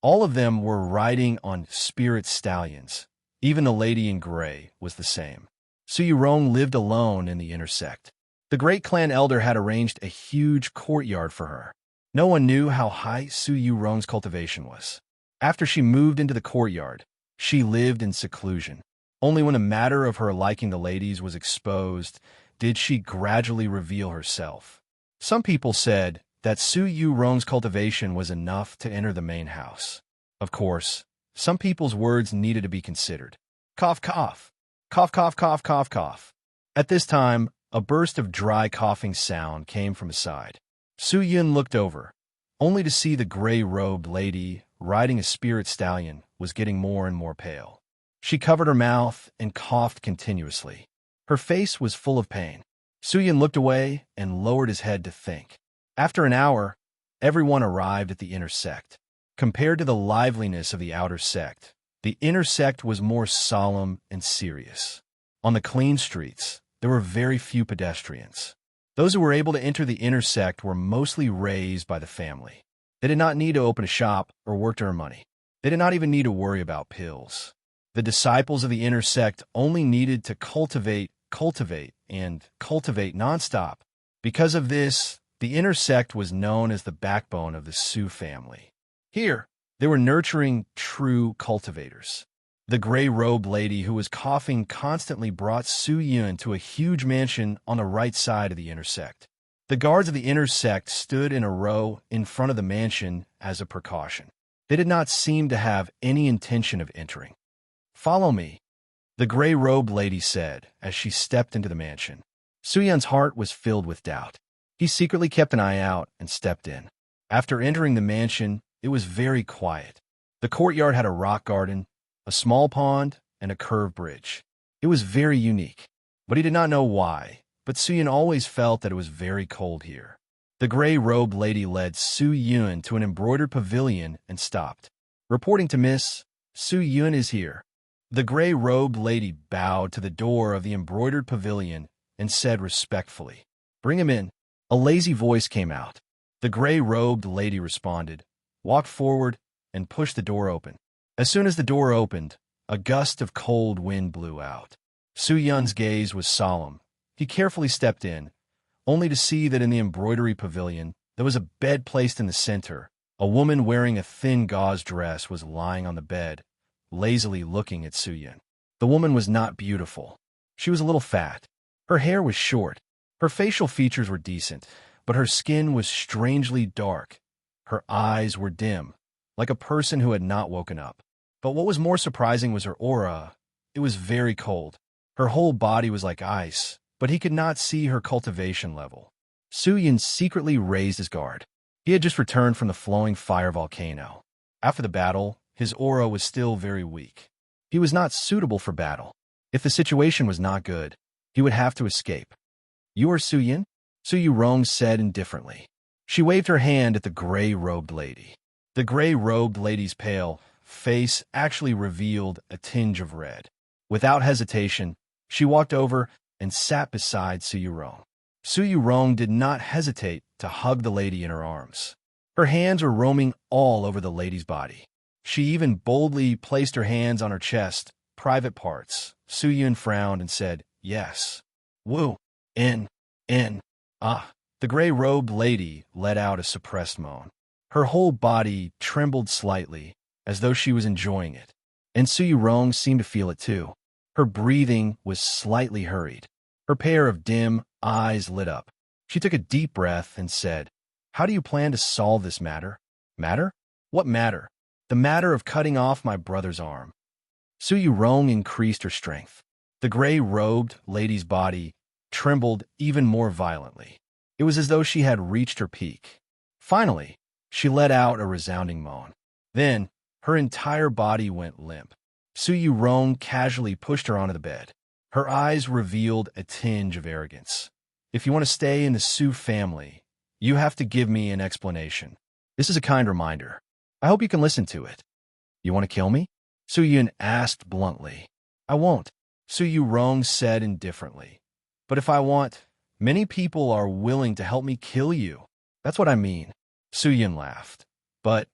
All of them were riding on spirit stallions. Even the lady in gray was the same. Su Yurong lived alone in the inner sect. The great clan elder had arranged a huge courtyard for her. No one knew how high Su Yurong's cultivation was. After she moved into the courtyard, she lived in seclusion. Only when a matter of her liking the ladies was exposed did she gradually reveal herself. Some people said that Su Yurong's cultivation was enough to enter the main house. Of course, some people's words needed to be considered. Cough, cough. Cough, cough, cough, cough, cough. At this time, a burst of dry coughing sound came from his side. Su Yun looked over, only to see the gray-robed lady riding a spirit stallion was getting more and more pale. She covered her mouth and coughed continuously. Her face was full of pain. Su Yun looked away and lowered his head to think. After an hour, everyone arrived at the inner sect. Compared to the liveliness of the outer sect, the inner sect was more solemn and serious. On the clean streets, there were very few pedestrians. Those who were able to enter the inner sect were mostly raised by the family. They did not need to open a shop or work to earn money. They did not even need to worry about pills. The disciples of the inner sect only needed to cultivate nonstop. Because of this, the inner sect was known as the backbone of the Su family. Here, they were nurturing true cultivators. The gray-robed lady who was coughing constantly brought Su Yun to a huge mansion on the right side of the inner sect. The guards of the inner sect stood in a row in front of the mansion as a precaution. They did not seem to have any intention of entering. "Follow me," the gray-robed lady said as she stepped into the mansion. Su Yun's heart was filled with doubt. He secretly kept an eye out and stepped in. After entering the mansion, it was very quiet. The courtyard had a rock garden, a small pond, and a curved bridge. It was very unique, but he did not know why. But Su Yun always felt that it was very cold here. The gray-robed lady led Su Yun to an embroidered pavilion and stopped. "Reporting to Miss, Su Yun is here." The gray-robed lady bowed to the door of the embroidered pavilion and said respectfully, "Bring him in." A lazy voice came out. The gray-robed lady responded, walked forward, and pushed the door open. As soon as the door opened, a gust of cold wind blew out. Su Yun's gaze was solemn. He carefully stepped in, only to see that in the embroidery pavilion there was a bed placed in the center. A woman wearing a thin gauze dress was lying on the bed, lazily looking at Su Yun. The woman was not beautiful. She was a little fat. Her hair was short. Her facial features were decent, but her skin was strangely dark. Her eyes were dim, like a person who had not woken up. But what was more surprising was her aura. It was very cold. Her whole body was like ice, but he could not see her cultivation level. Su Yun secretly raised his guard. He had just returned from the flowing fire volcano. After the battle, his aura was still very weak. He was not suitable for battle. If the situation was not good, he would have to escape. "You are Su Yun?" Su Yurong said indifferently. She waved her hand at the gray-robed lady. The gray-robed lady's pale face actually revealed a tinge of red. Without hesitation, she walked over and sat beside Su Yurong. Su Yurong did not hesitate to hug the lady in her arms. Her hands were roaming all over the lady's body. She even boldly placed her hands on her chest, private parts. Su Yun frowned and said, "Yes." "Woo, in, ah." The gray-robed lady let out a suppressed moan. Her whole body trembled slightly, as though she was enjoying it. And Su Yurong seemed to feel it too. Her breathing was slightly hurried. Her pair of dim eyes lit up. She took a deep breath and said, "How do you plan to solve this matter?" "Matter? What matter?" "The matter of cutting off my brother's arm." Su Yurong increased her strength. The gray-robed lady's body trembled even more violently. It was as though she had reached her peak. Finally, she let out a resounding moan. Then, her entire body went limp. Su Yurong casually pushed her onto the bed. Her eyes revealed a tinge of arrogance. "If you want to stay in the Su family, you have to give me an explanation. This is a kind reminder. I hope you can listen to it." "You want to kill me?" Su Yun asked bluntly. "I won't," Su Yurong said indifferently. "But if I want, many people are willing to help me kill you. That's what I mean." Su Yun laughed. "But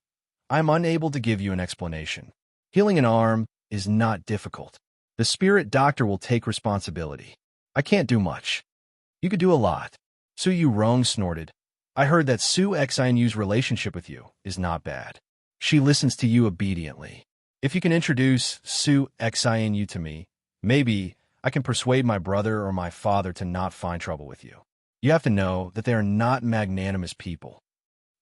I am unable to give you an explanation. Healing an arm is not difficult. The spirit doctor will take responsibility. I can't do much. You could do a lot. Su Yurong snorted. I heard that Su Xinyu's relationship with you is not bad. She listens to you obediently. If you can introduce Su Xinu to me, maybe I can persuade my brother or my father to not find trouble with you. You have to know that they are not magnanimous people.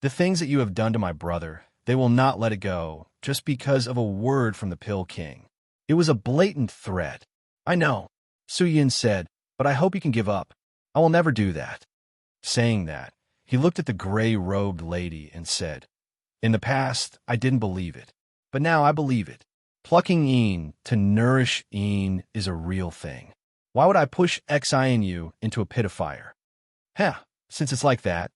The things that you have done to my brother, they will not let it go just because of a word from the Pill King. It was a blatant threat. I know, Su Yin said, but I hope you can give up. I will never do that. Saying that, he looked at the gray-robed lady and said, in the past, I didn't believe it, but now I believe it. Plucking Een to nourish Een is a real thing. Why would I push Xinu into a pit of fire? Since it's like that,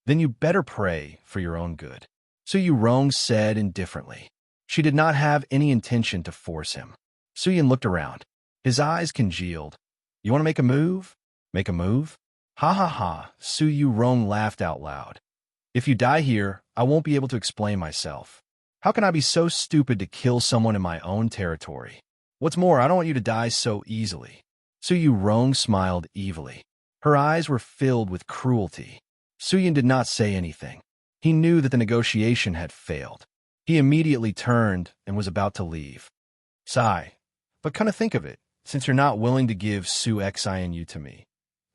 then you better pray for your own good. Su Yurong said indifferently. She did not have any intention to force him. Su Yin looked around. His eyes congealed. You want to make a move? Make a move? Ha ha ha, Su Yurong laughed out loud. If you die here, I won't be able to explain myself. How can I be so stupid to kill someone in my own territory? What's more, I don't want you to die so easily. Su Yurong smiled evilly. Her eyes were filled with cruelty. Su Yin did not say anything. He knew that the negotiation had failed. He immediately turned and was about to leave. Sigh, but kind of think of it, since you're not willing to give Su Xinu to me,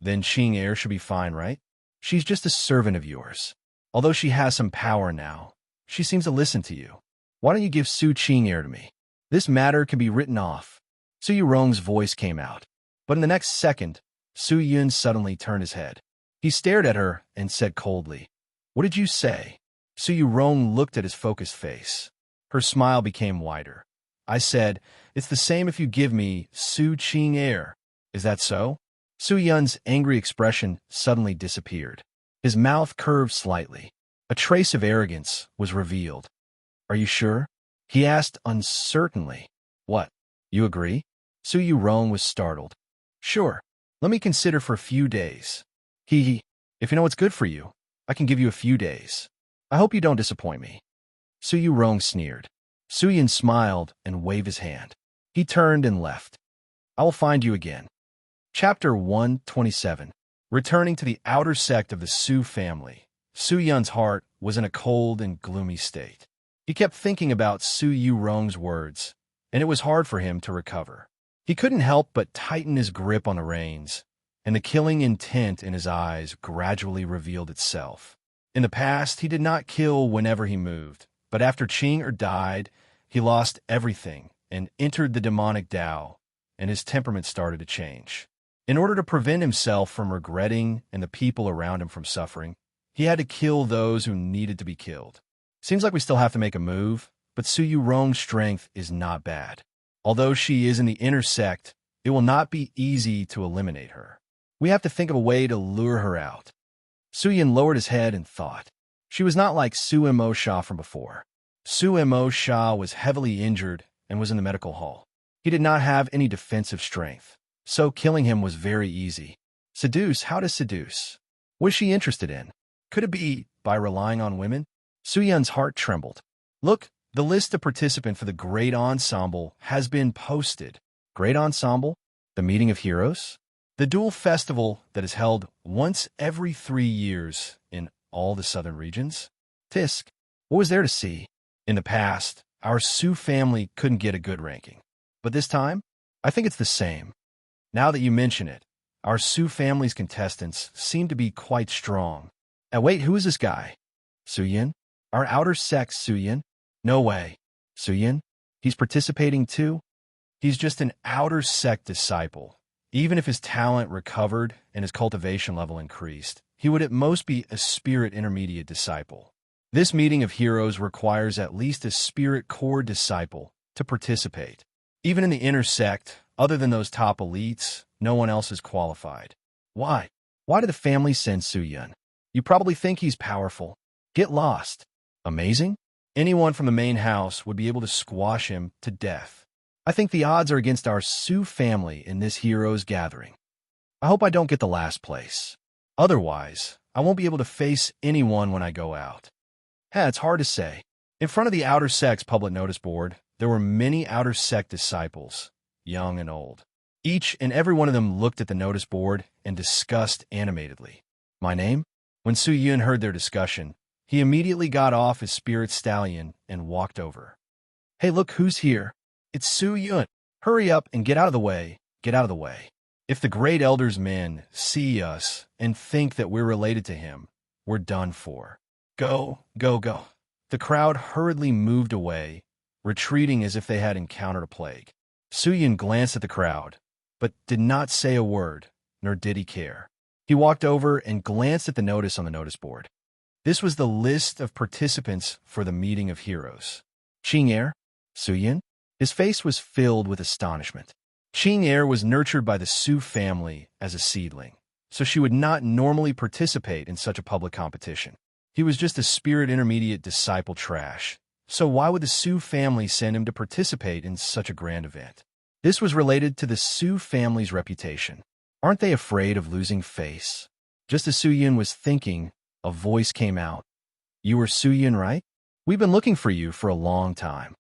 then Qing Air should be fine, right? She's just a servant of yours. Although she has some power now, she seems to listen to you. Why don't you give Su Qing Air to me? This matter can be written off. Su Yurong's voice came out. But in the next second, Su Yun suddenly turned his head. He stared at her and said coldly, What did you say? Su Yurong looked at his focused face. Her smile became wider. I said, it's the same if you give me Su Qing Air. Is that so? Su Yun's angry expression suddenly disappeared. His mouth curved slightly. A trace of arrogance was revealed. Are you sure? He asked uncertainly. What? You agree? Su Yurong was startled. Sure. Let me consider for a few days. If you know what's good for you, I can give you a few days. I hope you don't disappoint me. Su Yurong sneered. Su Yin smiled and waved his hand. He turned and left. I will find you again. Chapter 127. Returning to the outer sect of the Su family, Su Yun's heart was in a cold and gloomy state. He kept thinking about Su Yurong's words, and it was hard for him to recover. He couldn't help but tighten his grip on the reins, and the killing intent in his eyes gradually revealed itself. In the past, he did not kill whenever he moved, but after Qing died, he lost everything and entered the demonic Tao, and his temperament started to change. In order to prevent himself from regretting and the people around him from suffering, he had to kill those who needed to be killed. Seems like we still have to make a move, but Su Yurong's strength is not bad. Although she is in the inner sect, it will not be easy to eliminate her. We have to think of a way to lure her out. Su Yin lowered his head and thought. She was not like Su Mo Sha from before. Su Mo Sha was heavily injured and was in the medical hall. He did not have any defensive strength, so killing him was very easy. Seduce? How to seduce? What is she interested in? Could it be by relying on women? Su Yun's heart trembled. Look, the list of participants for the Great Ensemble has been posted. Great Ensemble? The meeting of heroes? The dual festival that is held once every 3 years in all the southern regions? Tisk, what was there to see? In the past, our Su family couldn't get a good ranking. But this time, I think it's the same. Now that you mention it, our Su family's contestants seem to be quite strong. And wait, who is this guy? Su Yin? Our outer sect Su Yin? No way. Su Yin? He's participating too? He's just an outer sect disciple. Even if his talent recovered and his cultivation level increased, he would at most be a spirit intermediate disciple. This meeting of heroes requires at least a spirit core disciple to participate. Even in the inner sect, other than those top elites, no one else is qualified. Why? Why did the family send Su Yun? You probably think he's powerful. Get lost. Amazing? Anyone from the main house would be able to squash him to death. I think the odds are against our Su family in this heroes gathering. I hope I don't get the last place. Otherwise, I won't be able to face anyone when I go out. It's hard to say. In front of the outer sect's public notice board, there were many outer sect disciples, young and old. Each and every one of them looked at the notice board and discussed animatedly. My name? When Su Yun heard their discussion, he immediately got off his spirit stallion and walked over. Hey, look who's here. It's Su Yun. Hurry up and get out of the way. Get out of the way. If the great elder's men see us and think that we're related to him, we're done for. Go, go, go. The crowd hurriedly moved away, retreating as if they had encountered a plague. Su Yun glanced at the crowd, but did not say a word, nor did he care. He walked over and glanced at the notice on the notice board. This was the list of participants for the meeting of heroes. Qing Su Yun? His face was filled with astonishment. Qing was nurtured by the Su family as a seedling, so she would not normally participate in such a public competition. He was just a spirit intermediate disciple trash, so why would the Su family send him to participate in such a grand event? This was related to the Su family's reputation. Aren't they afraid of losing face? Just as Su Yun was thinking, a voice came out. You were Su Yun, right? We've been looking for you for a long time.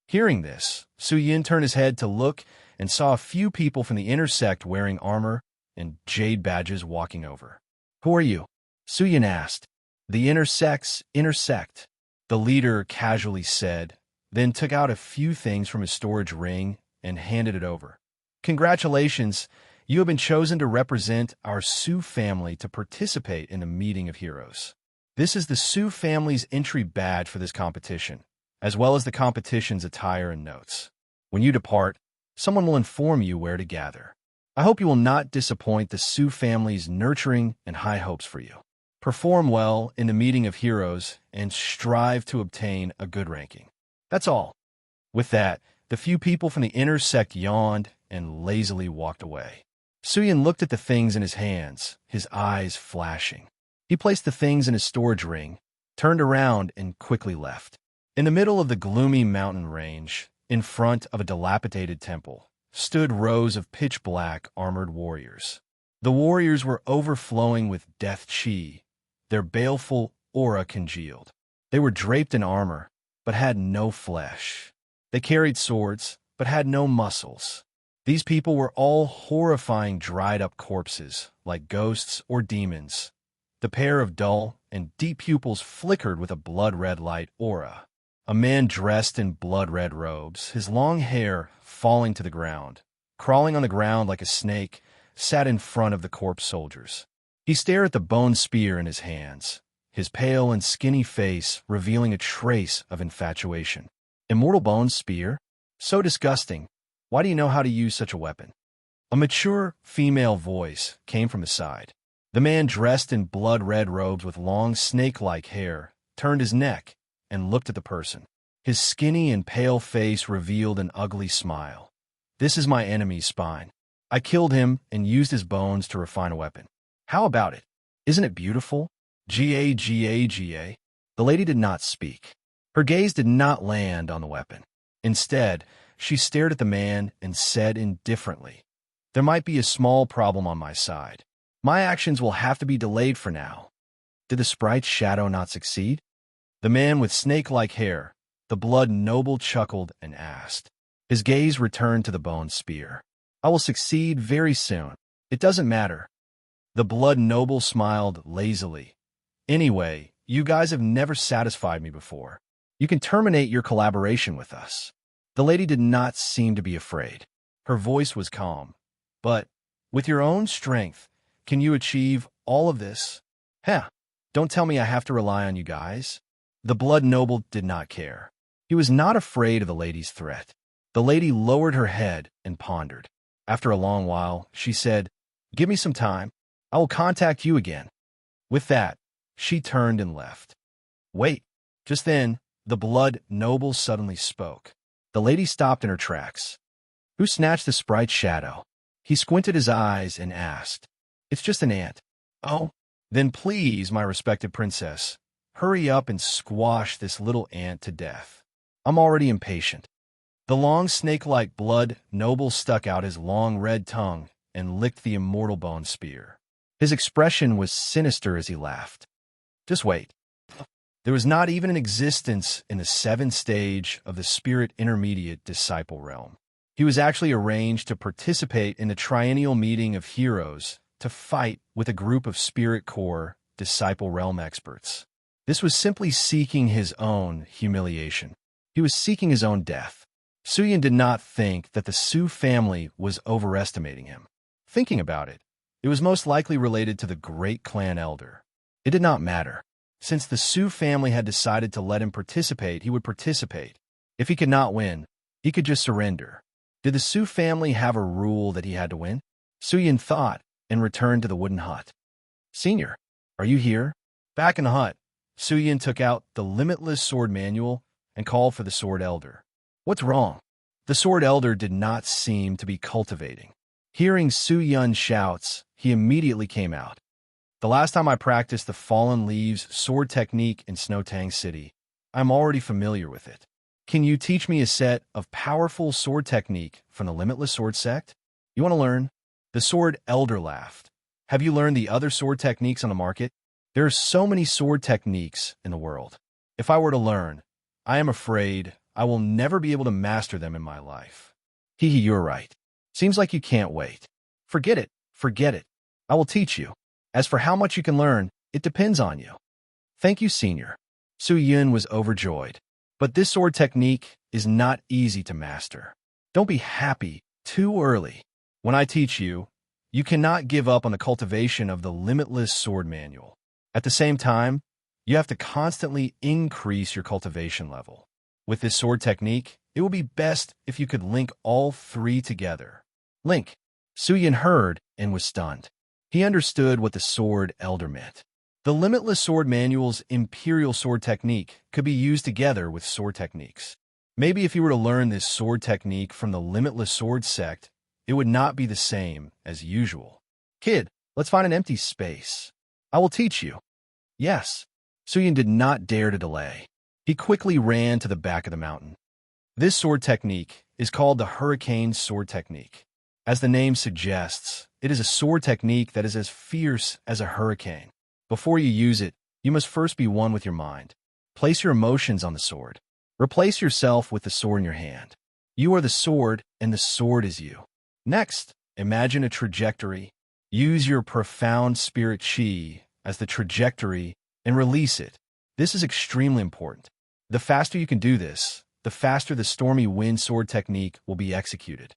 Hearing this, Su Yun turned his head to look and saw a few people from the inner sect wearing armor and jade badges walking over. Who are you? Su Yun asked. The inner sect, the leader casually said, then took out a few things from his storage ring and handed it over. Congratulations, you have been chosen to represent our Su family to participate in the meeting of heroes. This is the Su family's entry badge for this competition, as well as the competition's attire and notes. When you depart, someone will inform you where to gather. I hope you will not disappoint the Su family's nurturing and high hopes for you. Perform well in the meeting of heroes and strive to obtain a good ranking. That's all. With that, the few people from the inner sect yawned and lazily walked away. Su Yun looked at the things in his hands, his eyes flashing. He placed the things in his storage ring, turned around, and quickly left. In the middle of the gloomy mountain range, in front of a dilapidated temple, stood rows of pitch-black armored warriors. The warriors were overflowing with death chi, their baleful aura congealed. They were draped in armor, but had no flesh. They carried swords, but had no muscles. These people were all horrifying dried-up corpses, like ghosts or demons. The pair of dull and deep pupils flickered with a blood-red light aura. A man dressed in blood-red robes, his long hair falling to the ground, crawling on the ground like a snake, sat in front of the corpse soldiers. He stared at the bone spear in his hands, his pale and skinny face revealing a trace of infatuation. Immortal bone spear? So disgusting. Why do you know how to use such a weapon? A mature female voice came from his side. The man dressed in blood-red robes with long snake-like hair turned his neck and looked at the person. His skinny and pale face revealed an ugly smile. This is my enemy's spine. I killed him and used his bones to refine a weapon. How about it? Isn't it beautiful? Ga. The lady did not speak. Her gaze did not land on the weapon. Instead, she stared at the man and said indifferently, There might be a small problem on my side. My actions will have to be delayed for now. Did the sprite's shadow not succeed? The man with snake-like hair, the blood noble, chuckled and asked. His gaze returned to the bone spear. I will succeed very soon. It doesn't matter. The blood noble smiled lazily. Anyway, you guys have never satisfied me before. You can terminate your collaboration with us. The lady did not seem to be afraid. Her voice was calm. But, with your own strength, can you achieve all of this? Don't tell me I have to rely on you guys. The blood noble did not care. He was not afraid of the lady's threat. The lady lowered her head and pondered. After a long while, she said, Give me some time. I will contact you again. With that, she turned and left. Wait. Just then, the blood noble suddenly spoke. The lady stopped in her tracks. Who snatched the sprite's shadow? He squinted his eyes and asked. It's just an ant. Oh, then please, my respected princess, hurry up and squash this little ant to death. I'm already impatient. The long snake-like blood noble stuck out his long red tongue and licked the immortal bone spear. His expression was sinister as he laughed. Just wait. There was not even an existence in the seventh stage of the spirit intermediate disciple realm. He was actually arranged to participate in the triennial meeting of heroes to fight with a group of spirit core disciple realm experts. This was simply seeking his own humiliation. He was seeking his own death. Suyin did not think that the Su family was overestimating him. Thinking about it, it was most likely related to the great clan elder. It did not matter. Since the Su family had decided to let him participate, he would participate. If he could not win, he could just surrender. Did the Su family have a rule that he had to win? Suyin thought and returned to the wooden hut. Senior, are you here? Back in the hut, Suyin took out the Limitless Sword Manual and called for the Sword Elder. What's wrong? The Sword Elder did not seem to be cultivating. Hearing Suyun's shouts, he immediately came out. The last time I practiced the Fallen Leaves sword technique in Snowtang City, I'm already familiar with it. Can you teach me a set of powerful sword technique from the Limitless Sword sect? You want to learn? The Sword Elder laughed. Have you learned the other sword techniques on the market? There are so many sword techniques in the world. If I were to learn, I am afraid I will never be able to master them in my life. Hee, you're right. Seems like you can't wait. Forget it. Forget it. I will teach you. As for how much you can learn, it depends on you. Thank you, Senior. Suyin was overjoyed. But this sword technique is not easy to master. Don't be happy too early. When I teach you, you cannot give up on the cultivation of the Limitless Sword Manual. At the same time, you have to constantly increase your cultivation level. With this sword technique, it will be best if you could link all three together. Link. Suyin heard and was stunned. He understood what the Sword Elder meant. The Limitless Sword Manual's Imperial Sword Technique could be used together with sword techniques. Maybe if you were to learn this sword technique from the Limitless Sword sect, it would not be the same as usual. Kid, let's find an empty space. I will teach you. Yes. Suyin did not dare to delay. He quickly ran to the back of the mountain. This sword technique is called the Hurricane Sword Technique. As the name suggests, it is a sword technique that is as fierce as a hurricane. Before you use it, you must first be one with your mind. Place your emotions on the sword. Replace yourself with the sword in your hand. You are the sword, and the sword is you. Next, imagine a trajectory. Use your profound spirit chi as the trajectory and release it. This is extremely important. The faster you can do this, the faster the stormy wind sword technique will be executed.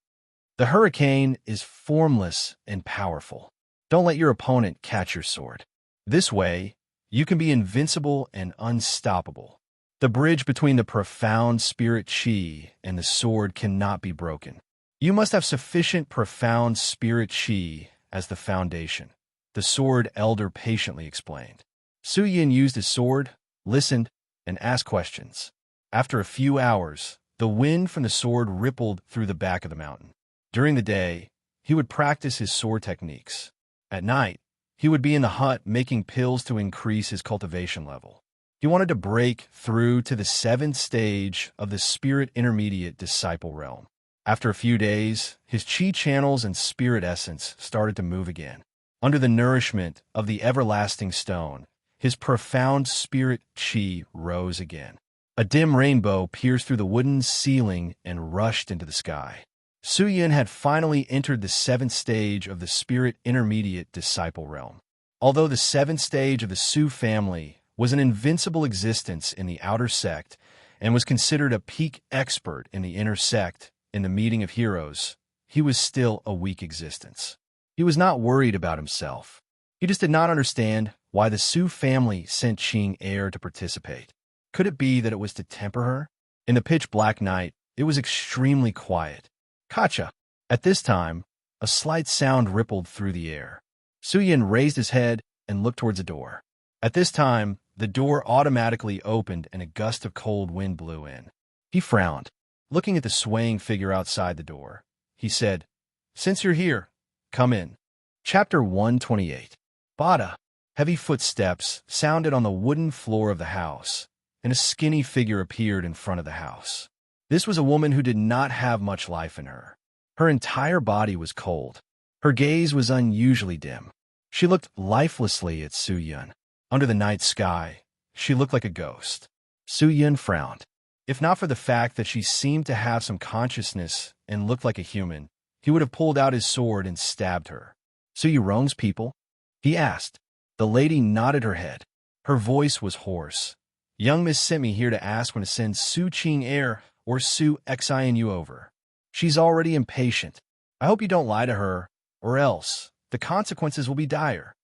The hurricane is formless and powerful. Don't let your opponent catch your sword. This way, you can be invincible and unstoppable. The bridge between the profound spirit chi and the sword cannot be broken. You must have sufficient profound spirit chi as the foundation, the Sword Elder patiently explained. Suyin used his sword, listened, and asked questions. After a few hours, the wind from the sword rippled through the back of the mountain. During the day, he would practice his sword techniques. At night, he would be in the hut making pills to increase his cultivation level. He wanted to break through to the seventh stage of the Spirit Intermediate Disciple Realm. After a few days, his chi channels and spirit essence started to move again. Under the nourishment of the everlasting stone, his profound spirit chi rose again. A dim rainbow pierced through the wooden ceiling and rushed into the sky. Suyin had finally entered the seventh stage of the Spirit Intermediate Disciple Realm. Although the seventh stage of the Su family was an invincible existence in the outer sect and was considered a peak expert in the inner sect in the meeting of heroes, he was still a weak existence. He was not worried about himself. He just did not understand why the Su family sent Qing Heir to participate. Could it be that it was to temper her? In the pitch-black night, it was extremely quiet. Kacha! At this time, a slight sound rippled through the air. Suyin raised his head and looked towards the door. At this time, the door automatically opened and a gust of cold wind blew in. He frowned. Looking at the swaying figure outside the door, he said, "Since you're here, come in." Chapter 128. Bada. Heavy footsteps sounded on the wooden floor of the house, and a skinny figure appeared in front of the house. This was a woman who did not have much life in her. Her entire body was cold. Her gaze was unusually dim. She looked lifelessly at Suyin. Under the night sky, She looked like a ghost. Su Yun frowned. If not for the fact that she seemed to have some consciousness and looked like a human, he would have pulled out his sword and stabbed her. "So you Rong's people?" he asked. The lady nodded her head. Her voice was hoarse. "Young Miss sent me here to ask when to send Su Qing Air or Su Xin you over. She's already impatient. I hope you don't lie to her, or else the consequences will be dire."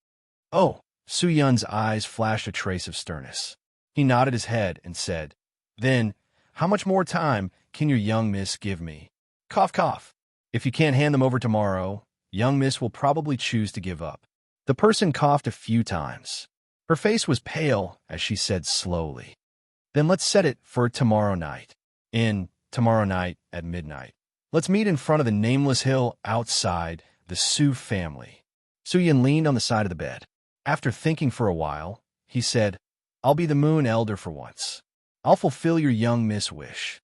"Oh," Su Yun's eyes flashed a trace of sternness. He nodded his head and said, "Then, how much more time can your young miss give me?" Cough, cough. "If you can't hand them over tomorrow, young miss will probably choose to give up." The person coughed a few times. Her face was pale as she said slowly, "Then let's set it for tomorrow night. Tomorrow night at midnight. Let's meet in front of the nameless hill outside the Su family." Su Yun leaned on the side of the bed. After thinking for a while, he said, "I'll be the moon elder for once. I'll fulfill your young miss wish."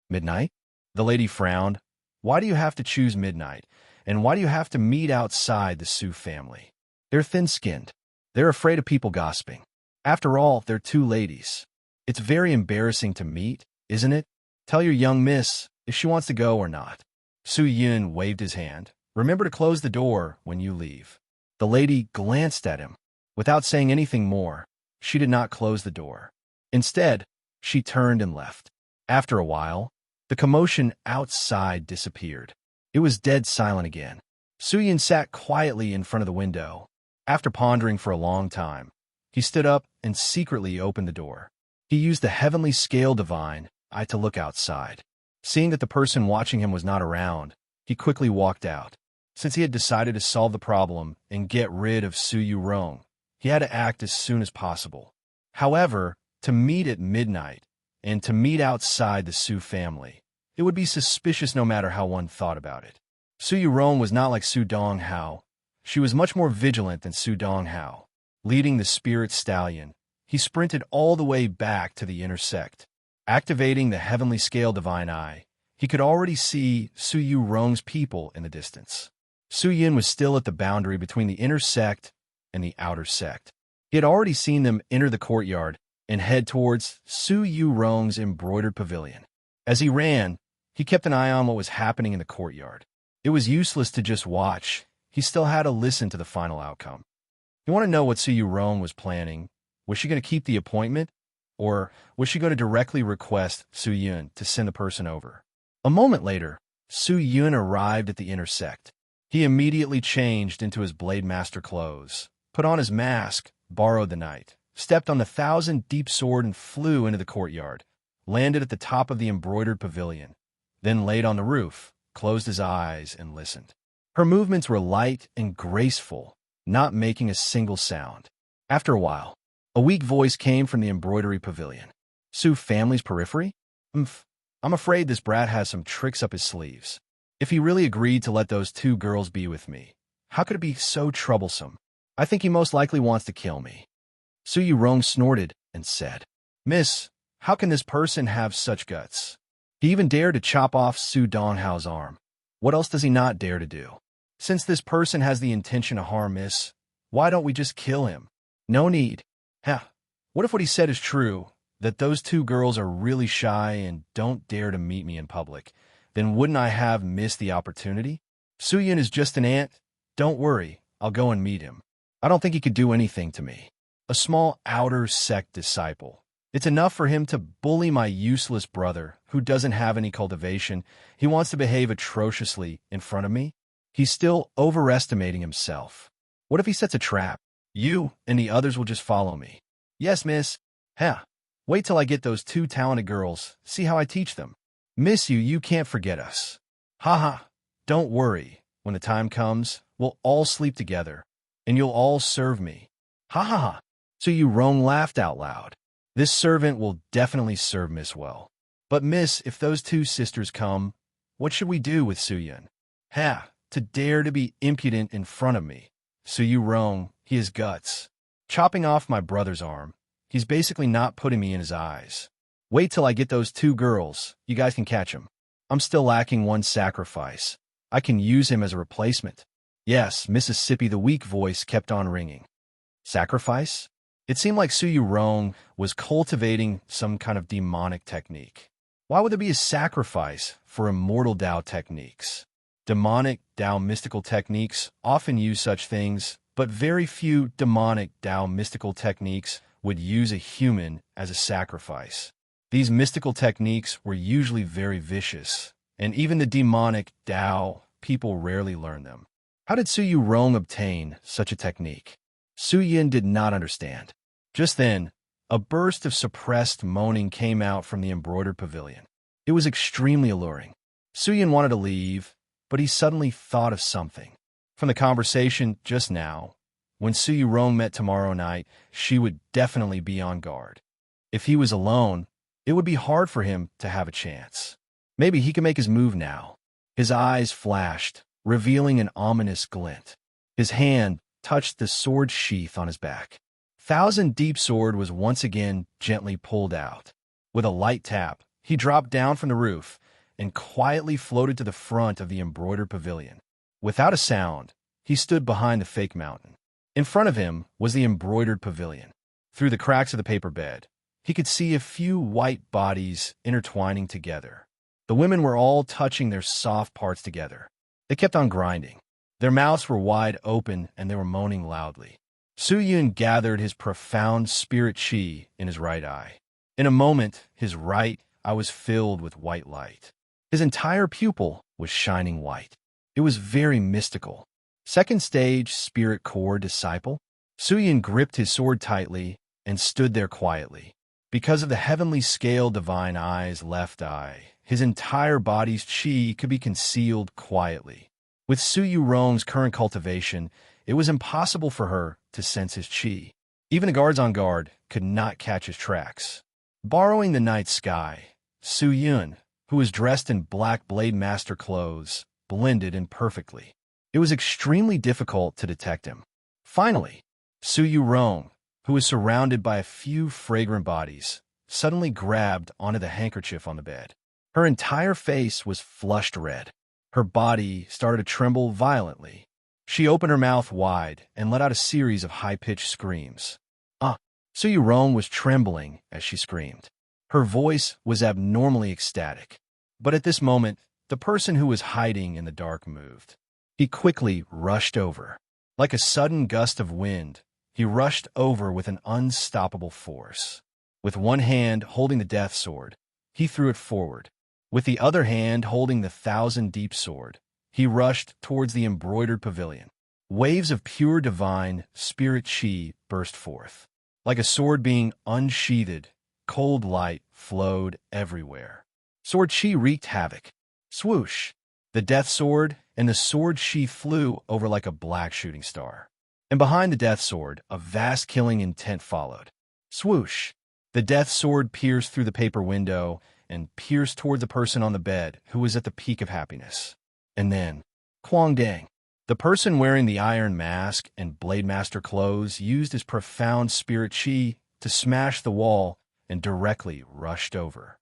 "Midnight?" The lady frowned. "Why do you have to choose midnight? And why do you have to meet outside the Su family? They're thin-skinned. They're afraid of people gossiping. After all, they're two ladies. It's very embarrassing to meet, isn't it? Tell your young miss if she wants to go or not." Su Yun waved his hand. "Remember to close the door when you leave." The lady glanced at him. Without saying anything more, she did not close the door. Instead, she turned and left. After a while, the commotion outside disappeared. It was dead silent again. Su Yun sat quietly in front of the window. After pondering for a long time, he stood up and secretly opened the door. He used the heavenly scale divine eye to look outside. Seeing that the person watching him was not around, he quickly walked out. Since he had decided to solve the problem and get rid of Su Yu Rong, he had to act as soon as possible. However, to meet at midnight and to meet outside the Su family, it would be suspicious no matter how one thought about it. Su Yu Rong was not like Su Donghao. She was much more vigilant than Su Donghao. Leading the spirit stallion, he sprinted all the way back to the inner sect. Activating the heavenly scale divine eye, he could already see Su Yu Rong's people in the distance. Su Yun was still at the boundary between the inner sect and the outer sect. He had already seen them enter the courtyard and head towards Su Yu Rong's embroidered pavilion. As he ran, he kept an eye on what was happening in the courtyard. It was useless to just watch. He still had to listen to the final outcome. He wanted to know what Su Yu Rong was planning. Was she going to keep the appointment? Or was she going to directly request Su Yun to send the person over? A moment later, Su Yun arrived at the inner sect. He immediately changed into his Blade Master clothes, put on his mask, borrowed the knight, stepped on the 1,000-deep sword and flew into the courtyard, landed at the top of the embroidered pavilion, then laid on the roof, closed his eyes, and listened. Her movements were light and graceful, not making a single sound. After a while, a weak voice came from the embroidery pavilion. "Su family's periphery? I'm afraid this brat has some tricks up his sleeves. If he really agreed to let those two girls be with me, how could it be so troublesome? I think he most likely wants to kill me." Su Yu Rong snorted and said, "Miss, how can this person have such guts? He even dared to chop off Su Donghao's arm. What else does he not dare to do? Since this person has the intention to harm Miss, why don't we just kill him? No need. What if what he said is true, that those two girls are really shy and don't dare to meet me in public? Then wouldn't I have missed the opportunity? Su Yun is just an ant. Don't worry, I'll go and meet him. I don't think he could do anything to me. A small outer sect disciple. It's enough for him to bully my useless brother, who doesn't have any cultivation. He wants to behave atrociously in front of me. He's still overestimating himself. What if he sets a trap? You and the others will just follow me." "Yes, miss. Wait till I get those two talented girls. See how I teach them. Miss you can't forget us. Don't worry. When the time comes, we'll all sleep together, and you'll all serve me. So Yu Rong laughed out loud. "This servant will definitely serve Miss well. But miss, if those two sisters come, what should we do with Su Yun? To dare to be impudent in front of me. Su Yu Rong, he has guts. Chopping off my brother's arm, he's basically not putting me in his eyes. Wait till I get those two girls, you guys can catch him. I'm still lacking one sacrifice. I can use him as a replacement." Yes, Mississippi, the weak voice kept on ringing. "Sacrifice? It seemed like Su Rong was cultivating some kind of demonic technique. Why would there be a sacrifice for immortal Tao techniques? Demonic Tao mystical techniques often use such things, but very few demonic Tao mystical techniques would use a human as a sacrifice. These mystical techniques were usually very vicious, and even the demonic Tao people rarely learn them. How did Su Rong obtain such a technique? Su Yin did not understand. Just then, a burst of suppressed moaning came out from the embroidered pavilion. It was extremely alluring. Su Yin wanted to leave, but he suddenly thought of something. From the conversation just now, when Su Rong met tomorrow night, she would definitely be on guard. If he was alone, it would be hard for him to have a chance. Maybe he could make his move now. His eyes flashed, revealing an ominous glint. His hand touched the sword sheath on his back. Thousand Deep Sword was once again gently pulled out. With a light tap, he dropped down from the roof and quietly floated to the front of the embroidered pavilion. Without a sound, he stood behind the fake mountain. In front of him was the embroidered pavilion. Through the cracks of the paper bed, he could see a few white bodies intertwining together. The women were all touching their soft parts together. They kept on grinding. Their mouths were wide open and they were moaning loudly. Su Yun gathered his profound spirit chi in his right eye. In a moment, his right eye was filled with white light. His entire pupil was shining white. It was very mystical. Second stage spirit core disciple. Su Yun gripped his sword tightly and stood there quietly. Because of the heavenly scale divine eye's left eye, his entire body's chi could be concealed quietly. With Su Rong's current cultivation, it was impossible for her to sense his chi. Even the guards on guard could not catch his tracks. Borrowing the night sky, Su Yun, who was dressed in black Blade Master clothes, blended in perfectly. It was extremely difficult to detect him. Finally, Su Rong, who was surrounded by a few fragrant bodies, suddenly grabbed onto the handkerchief on the bed. Her entire face was flushed red. Her body started to tremble violently. She opened her mouth wide and let out a series of high-pitched screams. Su Rong was trembling as she screamed. Her voice was abnormally ecstatic. But at this moment, the person who was hiding in the dark moved. He quickly rushed over. Like a sudden gust of wind, he rushed over with an unstoppable force. With one hand holding the death sword, he threw it forward. With the other hand holding the Thousand Deep Sword, he rushed towards the embroidered pavilion. Waves of pure divine spirit chi burst forth. Like a sword being unsheathed, cold light flowed everywhere. Sword chi wreaked havoc. Swoosh! The death sword and the sword sheath flew over like a black shooting star. And behind the death sword, a vast killing intent followed. Swoosh! The death sword pierced through the paper window and pierced toward the person on the bed who was at the peak of happiness. And then, Quang Dang! The person wearing the iron mask and Blade Master clothes used his profound spirit chi to smash the wall and directly rushed over.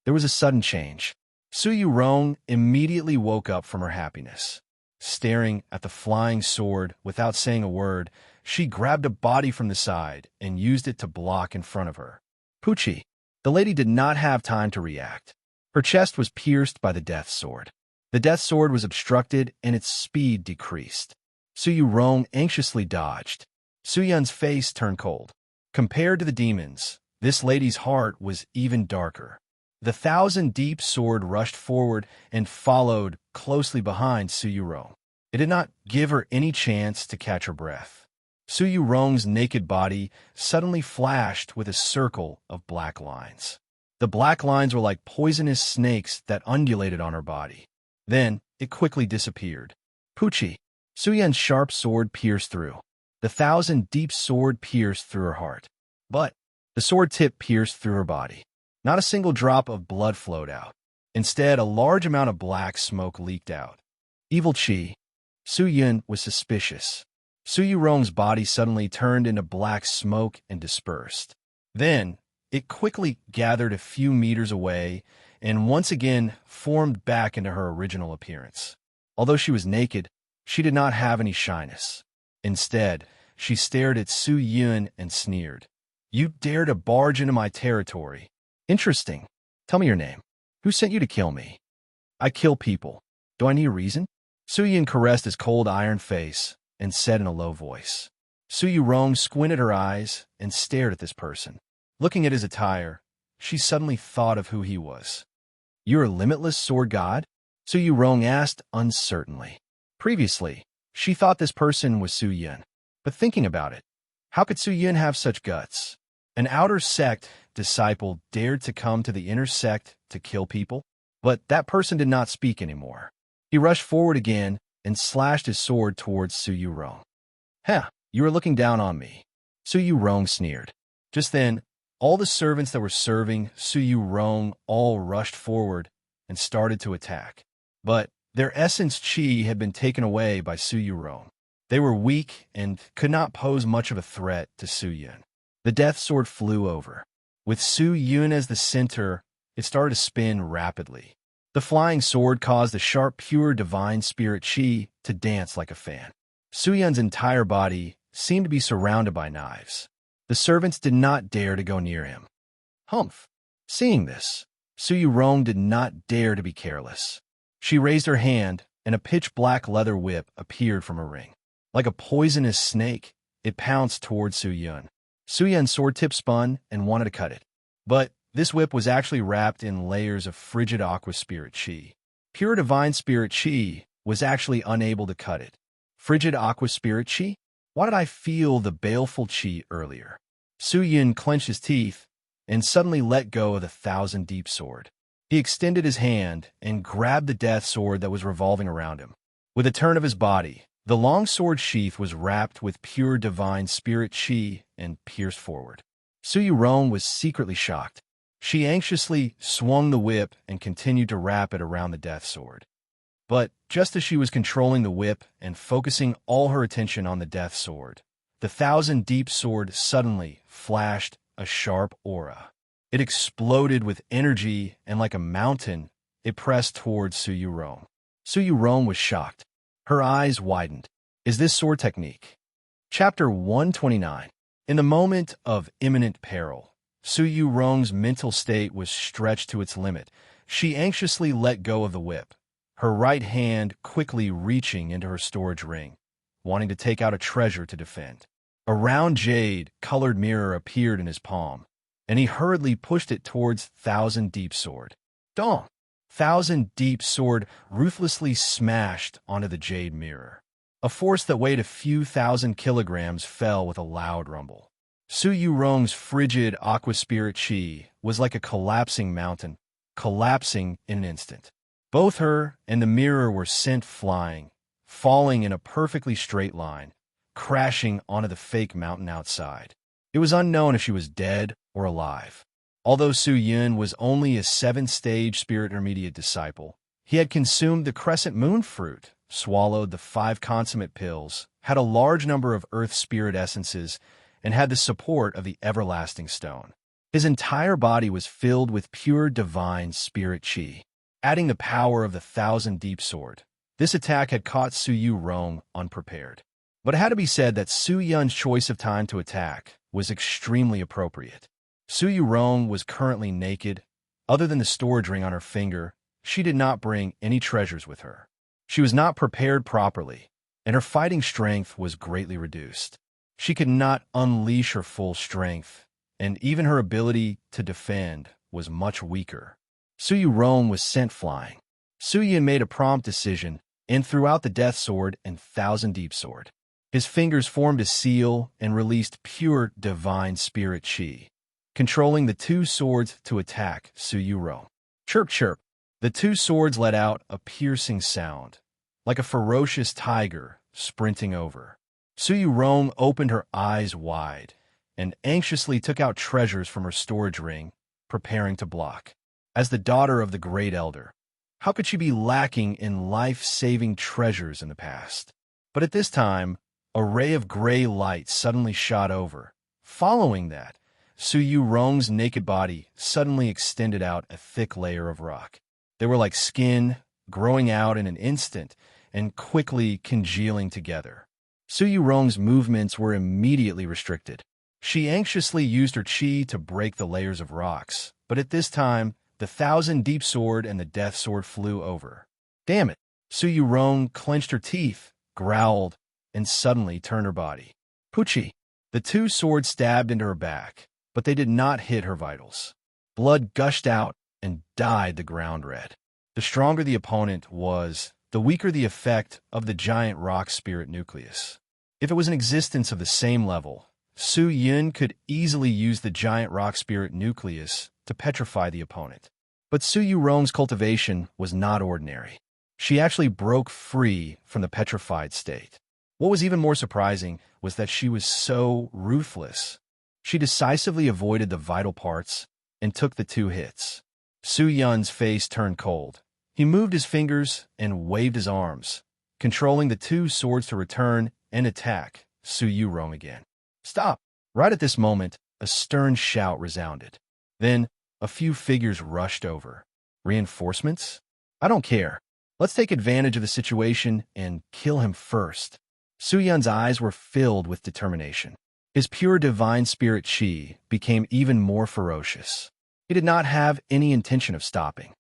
There was a sudden change. Su Rong immediately woke up from her happiness. Staring at the flying sword without saying a word, she grabbed a body from the side and used it to block in front of her. Poochie! The lady did not have time to react. Her chest was pierced by the death sword. The death sword was obstructed and its speed decreased. Su Rong anxiously dodged. Su Yun's face turned cold. Compared to the demons, this lady's heart was even darker. The Thousand Deep Sword rushed forward and followed closely behind Su Rong. It did not give her any chance to catch her breath. Su Rong's naked body suddenly flashed with a circle of black lines. The black lines were like poisonous snakes that undulated on her body. Then it quickly disappeared. Poochie! Su Yun's sharp sword pierced through. The Thousand Deep Sword pierced through her heart. But the sword tip pierced through her body. Not a single drop of blood flowed out. Instead, a large amount of black smoke leaked out. Evil chi. Su Yun was suspicious. Su Rong's body suddenly turned into black smoke and dispersed. Then, it quickly gathered a few meters away and once again formed back into her original appearance. Although she was naked, she did not have any shyness. Instead, She stared at Su Yun and sneered. You dare to barge into my territory. Interesting. Tell me your name. Who sent you to kill me? I kill people. Do I need a reason? Su Yun caressed his cold iron face and said in a low voice. Su Yurong squinted her eyes and stared at this person. Looking at his attire, she suddenly thought of who he was. You're a limitless sword god? Su Yurong asked uncertainly. Previously, she thought this person was Su Yun. But thinking about it, how could Su Yun have such guts? An outer sect disciple dared to come to the inner sect to kill people? But that person did not speak anymore. He rushed forward again and slashed his sword towards Su Yurong. Heh, you are looking down on me. Su Yurong sneered. Just then, all the servants that were serving Su Yurong all rushed forward and started to attack. But their essence chi had been taken away by Su Yurong. They were weak and could not pose much of a threat to Su Yun. The death sword flew over. With Su Yun as the center, it started to spin rapidly. The flying sword caused the sharp, pure divine spirit chi to dance like a fan. Su Yun's entire body seemed to be surrounded by knives. The servants did not dare to go near him. Humph! Seeing this, Su Yurong did not dare to be careless. She raised her hand, and a pitch-black leather whip appeared from her ring. Like a poisonous snake, it pounced towards Su Yun. Su Yun's sword tip spun and wanted to cut it. But this whip was actually wrapped in layers of frigid aqua spirit chi. Pure divine spirit chi was actually unable to cut it. Frigid aqua spirit chi? Why did I feel the baleful chi earlier? Su Yun clenched his teeth and suddenly let go of the thousand deep sword. He extended his hand and grabbed the death sword that was revolving around him. With a turn of his body, the long sword sheath was wrapped with pure divine spirit chi and pierced forward. Su Yurong was secretly shocked. She anxiously swung the whip and continued to wrap it around the death sword. But just as she was controlling the whip and focusing all her attention on the death sword, the thousand deep sword suddenly flashed a sharp aura. It exploded with energy, and like a mountain, it pressed towards Su Yurong. Su Yurong was shocked. Her eyes widened. Is this sword technique? Chapter 129. In the moment of imminent peril, Su Yurong's mental state was stretched to its limit. She anxiously let go of the whip, her right hand quickly reaching into her storage ring, wanting to take out a treasure to defend. A round jade-colored mirror appeared in his palm, and he hurriedly pushed it towards Thousand Deep Sword. Dong! Thousand Deep Sword ruthlessly smashed onto the jade mirror. A force that weighed a few thousand kilograms fell with a loud rumble. Su Yurong's frigid aqua spirit chi was like a collapsing mountain, collapsing in an instant. Both her and the mirror were sent flying, falling in a perfectly straight line, crashing onto the fake mountain outside. It was unknown if she was dead or alive. Although Su Yun was only a 7th-stage spirit intermediate disciple, he had consumed the crescent moon fruit, swallowed the 5 consummate pills, had a large number of earth spirit essences, and had the support of the everlasting stone. His entire body was filled with pure divine spirit chi. Adding the power of the Thousand Deep Sword, this attack had caught Su Yurong unprepared. But it had to be said that Su Yun's choice of time to attack was extremely appropriate. Su Yurong was currently naked. Other than the storage ring on her finger, she did not bring any treasures with her. She was not prepared properly, and her fighting strength was greatly reduced. She could not unleash her full strength, and even her ability to defend was much weaker. Su Yurong was sent flying. Su Yun made a prompt decision and threw out the Death Sword and Thousand Deep Sword. His fingers formed a seal and released pure divine spirit chi, controlling the 2 swords to attack Su Yurong. Chirp, chirp. The 2 swords let out a piercing sound, like a ferocious tiger sprinting over. Su Yurong opened her eyes wide and anxiously took out treasures from her storage ring, preparing to block. As the daughter of the Great Elder, how could she be lacking in life-saving treasures in the past? But at this time, a ray of gray light suddenly shot over. Following that, Su Yurong's naked body suddenly extended out a thick layer of rock. They were like skin, growing out in an instant and quickly congealing together. Su Yurong's movements were immediately restricted. She anxiously used her chi to break the layers of rocks, but at this time, the Thousand Deep Sword and the Death Sword flew over. Damn it! Su Yurong clenched her teeth, growled, and suddenly turned her body. Puchi! The two swords stabbed into her back, but they did not hit her vitals. Blood gushed out and dyed the ground red. The stronger the opponent was, the weaker the effect of the giant rock spirit nucleus. If it was an existence of the same level, Su Yun could easily use the giant rock spirit nucleus to petrify the opponent. But Su Yurong's cultivation was not ordinary. She actually broke free from the petrified state. What was even more surprising was that she was so ruthless. She decisively avoided the vital parts and took the two hits. Su Yun's face turned cold. He moved his fingers and waved his arms, controlling the two swords to return and attack Su Yurong again. Stop! Right at this moment, a stern shout resounded. Then, a few figures rushed over. Reinforcements? I don't care. Let's take advantage of the situation and kill him first. Su Yun's eyes were filled with determination. His pure divine spirit chi became even more ferocious. He did not have any intention of stopping.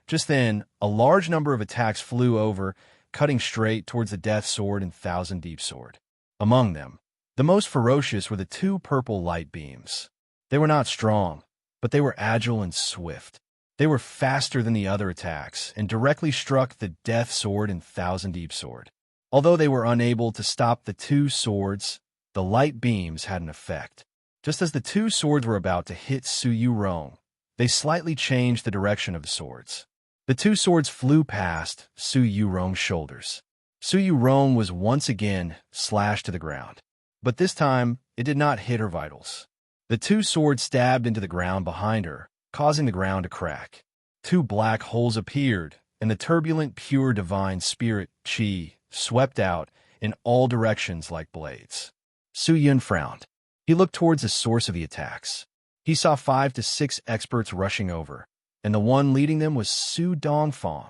Just then, a large number of attacks flew over, cutting straight towards the Death Sword and Thousand Deep Sword. Among them, the most ferocious were the two purple light beams. They were not strong, but they were agile and swift. They were faster than the other attacks and directly struck the Death Sword and Thousand Deep Sword. Although they were unable to stop the two swords, the light beams had an effect. Just as the two swords were about to hit Su Yurong, they slightly changed the direction of the swords. The two swords flew past Su Yurong's shoulders. Su Yurong was once again slashed to the ground, but this time it did not hit her vitals. The two swords stabbed into the ground behind her, causing the ground to crack. Two black holes appeared, and the turbulent, pure divine spirit chi swept out in all directions like blades. Su Yun frowned. He looked towards the source of the attacks. He saw 5 to 6 experts rushing over, and the one leading them was Su Dongfang.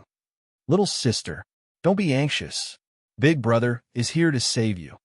Little sister, don't be anxious. Big brother is here to save you.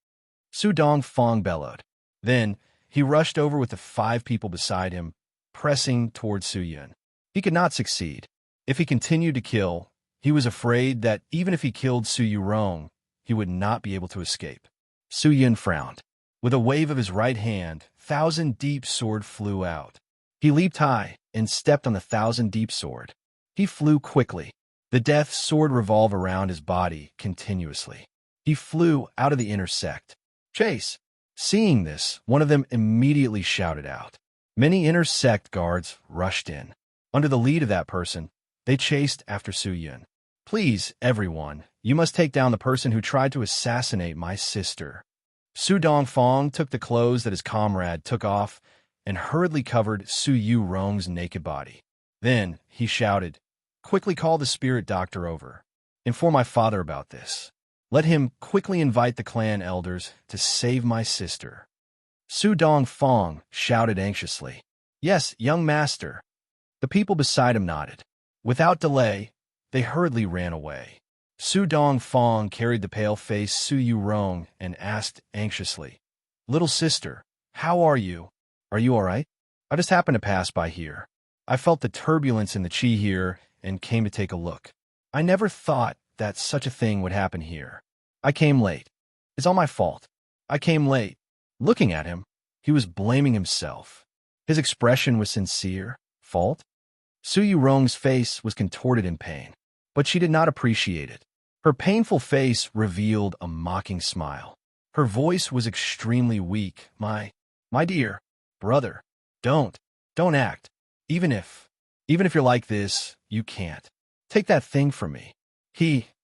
Su Dongfang bellowed. Then, he rushed over with the 5 people beside him, pressing towards Su Yun. He could not succeed. If he continued to kill, he was afraid that even if he killed Su Yurong, he would not be able to escape. Su Yun frowned. With a wave of his right hand, Thousand Deep Sword flew out. He leaped high and stepped on the Thousand Deep Sword. He flew quickly. The Death Sword revolved around his body continuously. He flew out of the inner sect. Chase! Seeing this, one of them immediately shouted out. Many inner sect guards rushed in. Under the lead of that person, they chased after Su Yun. Please, everyone, you must take down the person who tried to assassinate my sister. Su Dongfang took the clothes that his comrade took off and hurriedly covered Su Yurong's naked body. Then he shouted, Quickly call the spirit doctor over. Inform my father about this. Let him quickly invite the clan elders to save my sister. Su Dongfang shouted anxiously. Yes, young master. The people beside him nodded. Without delay, they hurriedly ran away. Su Dongfang carried the pale-faced Su Yurong and asked anxiously, Little sister, how are you? Are you all right? I just happened to pass by here. I felt the turbulence in the chi here and came to take a look. I never thought that such a thing would happen here. I came late. It's all my fault. I came late. Looking at him, he was blaming himself. His expression was sincere. Fault? Su Yurong's face was contorted in pain, but she did not appreciate it. Her painful face revealed a mocking smile. Her voice was extremely weak. My dear brother, don't act. Even if you're like this, you can't. Take that thing from me.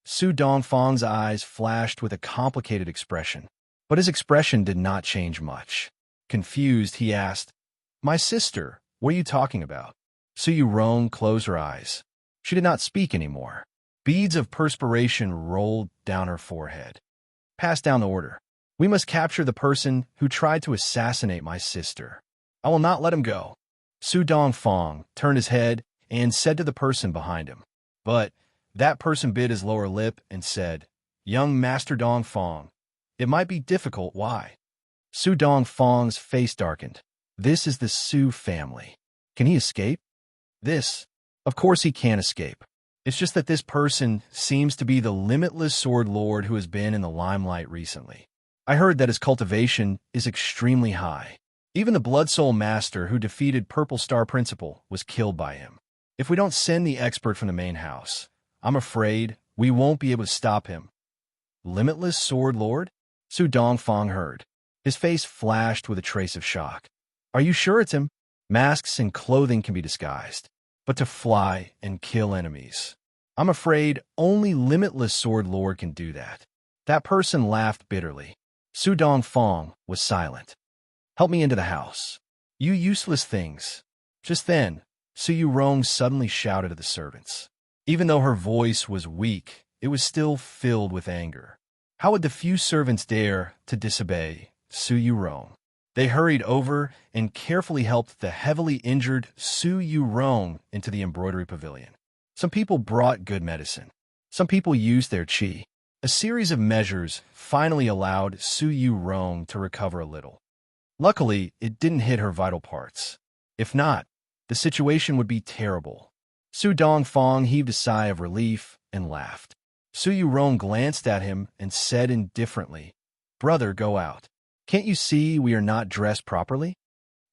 Su Dongfang's eyes flashed with a complicated expression, but his expression did not change much. Confused, he asked, My sister, what are you talking about? Su Yurong closed her eyes. She did not speak anymore. Beads of perspiration rolled down her forehead. Pass down the order. We must capture the person who tried to assassinate my sister. I will not let him go. Su Dongfang turned his head and said to the person behind him. But that person bit his lower lip and said, Young Master Dong Fong. It might be difficult, why? Su Dong Fong's face darkened. This is the Su family. Can he escape? Of course he can't escape. It's just that this person seems to be the limitless sword lord who has been in the limelight recently. I heard that his cultivation is extremely high. Even the Blood Soul Master who defeated Purple Star Principal was killed by him. If we don't send the expert from the main house, I'm afraid we won't be able to stop him. Limitless Sword Lord? Su Dongfang heard. His face flashed with a trace of shock. Are you sure it's him? Masks and clothing can be disguised, but to fly and kill enemies, I'm afraid only Limitless Sword Lord can do that. That person laughed bitterly. Su Dongfang was silent. Help me into the house. You useless things. Just then, Su Yurong suddenly shouted at the servants. Even though her voice was weak, it was still filled with anger. How would the few servants dare to disobey Su Yurong? They hurried over and carefully helped the heavily injured Su Yurong into the embroidery pavilion. Some people brought good medicine. Some people used their qi. A series of measures finally allowed Su Yurong to recover a little. Luckily, it didn't hit her vital parts. If not, the situation would be terrible. Su Dongfang heaved a sigh of relief and laughed. Su Yurong glanced at him and said indifferently, "Brother, go out. Can't you see we are not dressed properly?"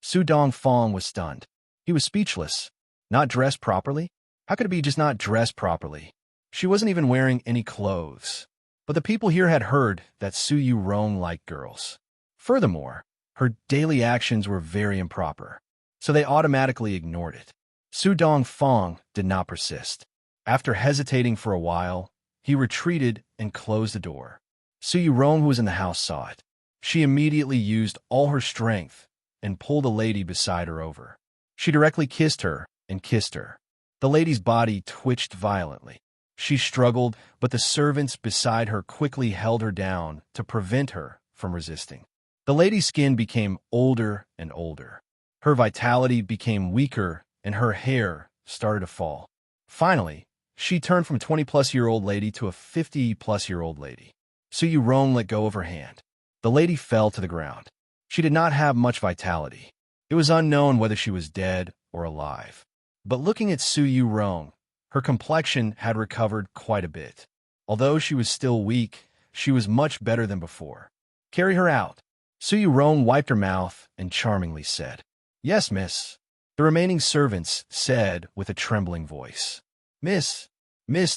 Su Dongfang was stunned. He was speechless. Not dressed properly? How could it be just not dressed properly? She wasn't even wearing any clothes. But the people here had heard that Su Yurong liked girls. Furthermore, her daily actions were very improper, so they automatically ignored it. Su Dongfang did not persist. After hesitating for a while, he retreated and closed the door. Su Yurong, who was in the house, saw it. She immediately used all her strength and pulled a lady beside her over. She directly kissed her and kissed her. The lady's body twitched violently. She struggled, but the servants beside her quickly held her down to prevent her from resisting. The lady's skin became older and older. Her vitality became weaker, and her hair started to fall. Finally, she turned from a 20-plus-year-old lady to a 50-plus-year-old lady. Su Yurong let go of her hand. The lady fell to the ground. She did not have much vitality. It was unknown whether she was dead or alive. But looking at Su Yurong, her complexion had recovered quite a bit. Although she was still weak, she was much better than before. Carry her out. Su Yurong wiped her mouth and charmingly said, "Yes, miss." The remaining servants said with a trembling voice, Miss,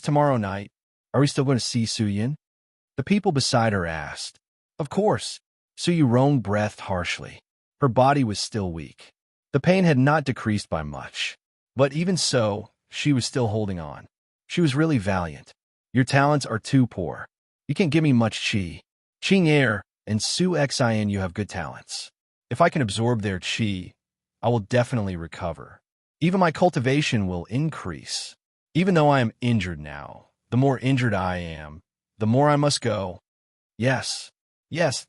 tomorrow night, are we still going to see Su Yin?" The people beside her asked. Of course. Su Yurong breathed harshly. Her body was still weak. The pain had not decreased by much. But even so, she was still holding on. She was really valiant. Your talents are too poor. You can't give me much qi. Qing Air and Su Xin, you have good talents. If I can absorb their qi, I will definitely recover. Even my cultivation will increase. Even though I am injured now, the more injured I am, the more I must go. Yes,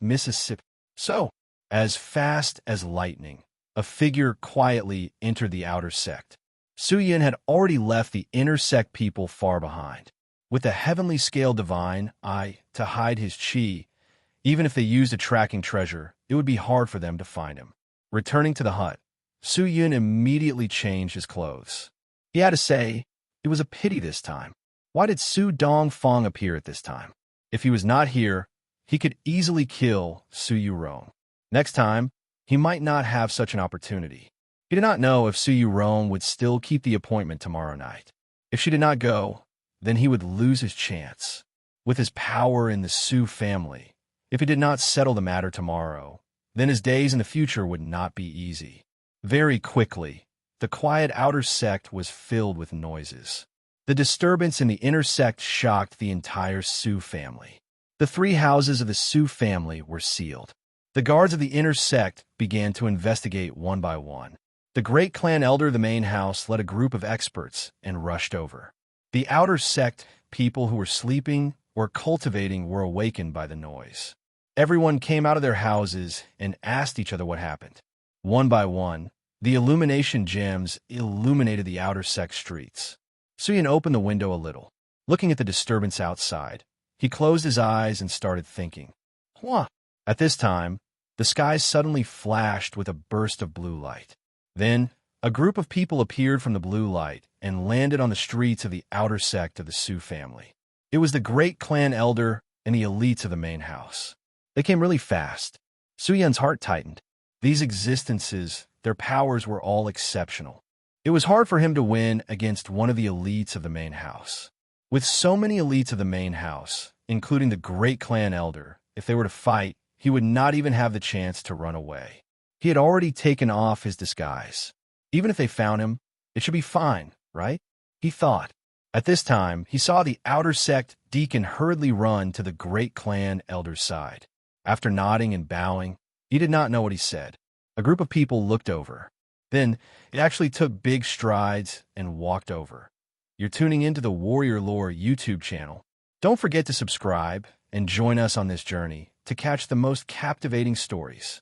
Mississippi. So, as fast as lightning, a figure quietly entered the outer sect. Su Yin had already left the inner sect people far behind. With the heavenly scale divine eye to hide his qi, even if they used a tracking treasure, it would be hard for them to find him. Returning to the hut, Su Yin immediately changed his clothes. He had to say, it was a pity this time. Why did Su Dongfang appear at this time? If he was not here, he could easily kill Su Yurong. Next time, he might not have such an opportunity. He did not know if Su Yurong would still keep the appointment tomorrow night. If she did not go, then he would lose his chance. With his power in the Su family, if he did not settle the matter tomorrow, then his days in the future would not be easy. Very quickly, the quiet outer sect was filled with noises. The disturbance in the inner sect shocked the entire Su family. The 3 houses of the Su family were sealed. The guards of the inner sect began to investigate one by one. The great clan elder of the main house led a group of experts and rushed over. The outer sect people who were sleeping or cultivating were awakened by the noise. Everyone came out of their houses and asked each other what happened. One by one, the illumination gems illuminated the outer sect streets. Su Yin opened the window a little. Looking at the disturbance outside, He closed his eyes and started thinking. Huh. At this time, the sky suddenly flashed with a burst of blue light. Then, a group of people appeared from the blue light and landed on the streets of the outer sect of the Sioux family. It was the great clan elder and the elites of the main house. They came really fast. Soo-Yun's heart tightened. These existences, their powers were all exceptional. It was hard for him to win against one of the elites of the main house. With so many elites of the main house, including the great clan elder, if they were to fight, he would not even have the chance to run away. He had already taken off his disguise. Even if they found him, it should be fine, right? He thought. At this time, he saw the outer sect deacon hurriedly run to the great clan elder's side. After nodding and bowing, he did not know what he said. A group of people looked over. Then, it actually took big strides and walked over. You're tuning into the Warrior Lore YouTube channel. Don't forget to subscribe and join us on this journey to catch the most captivating stories.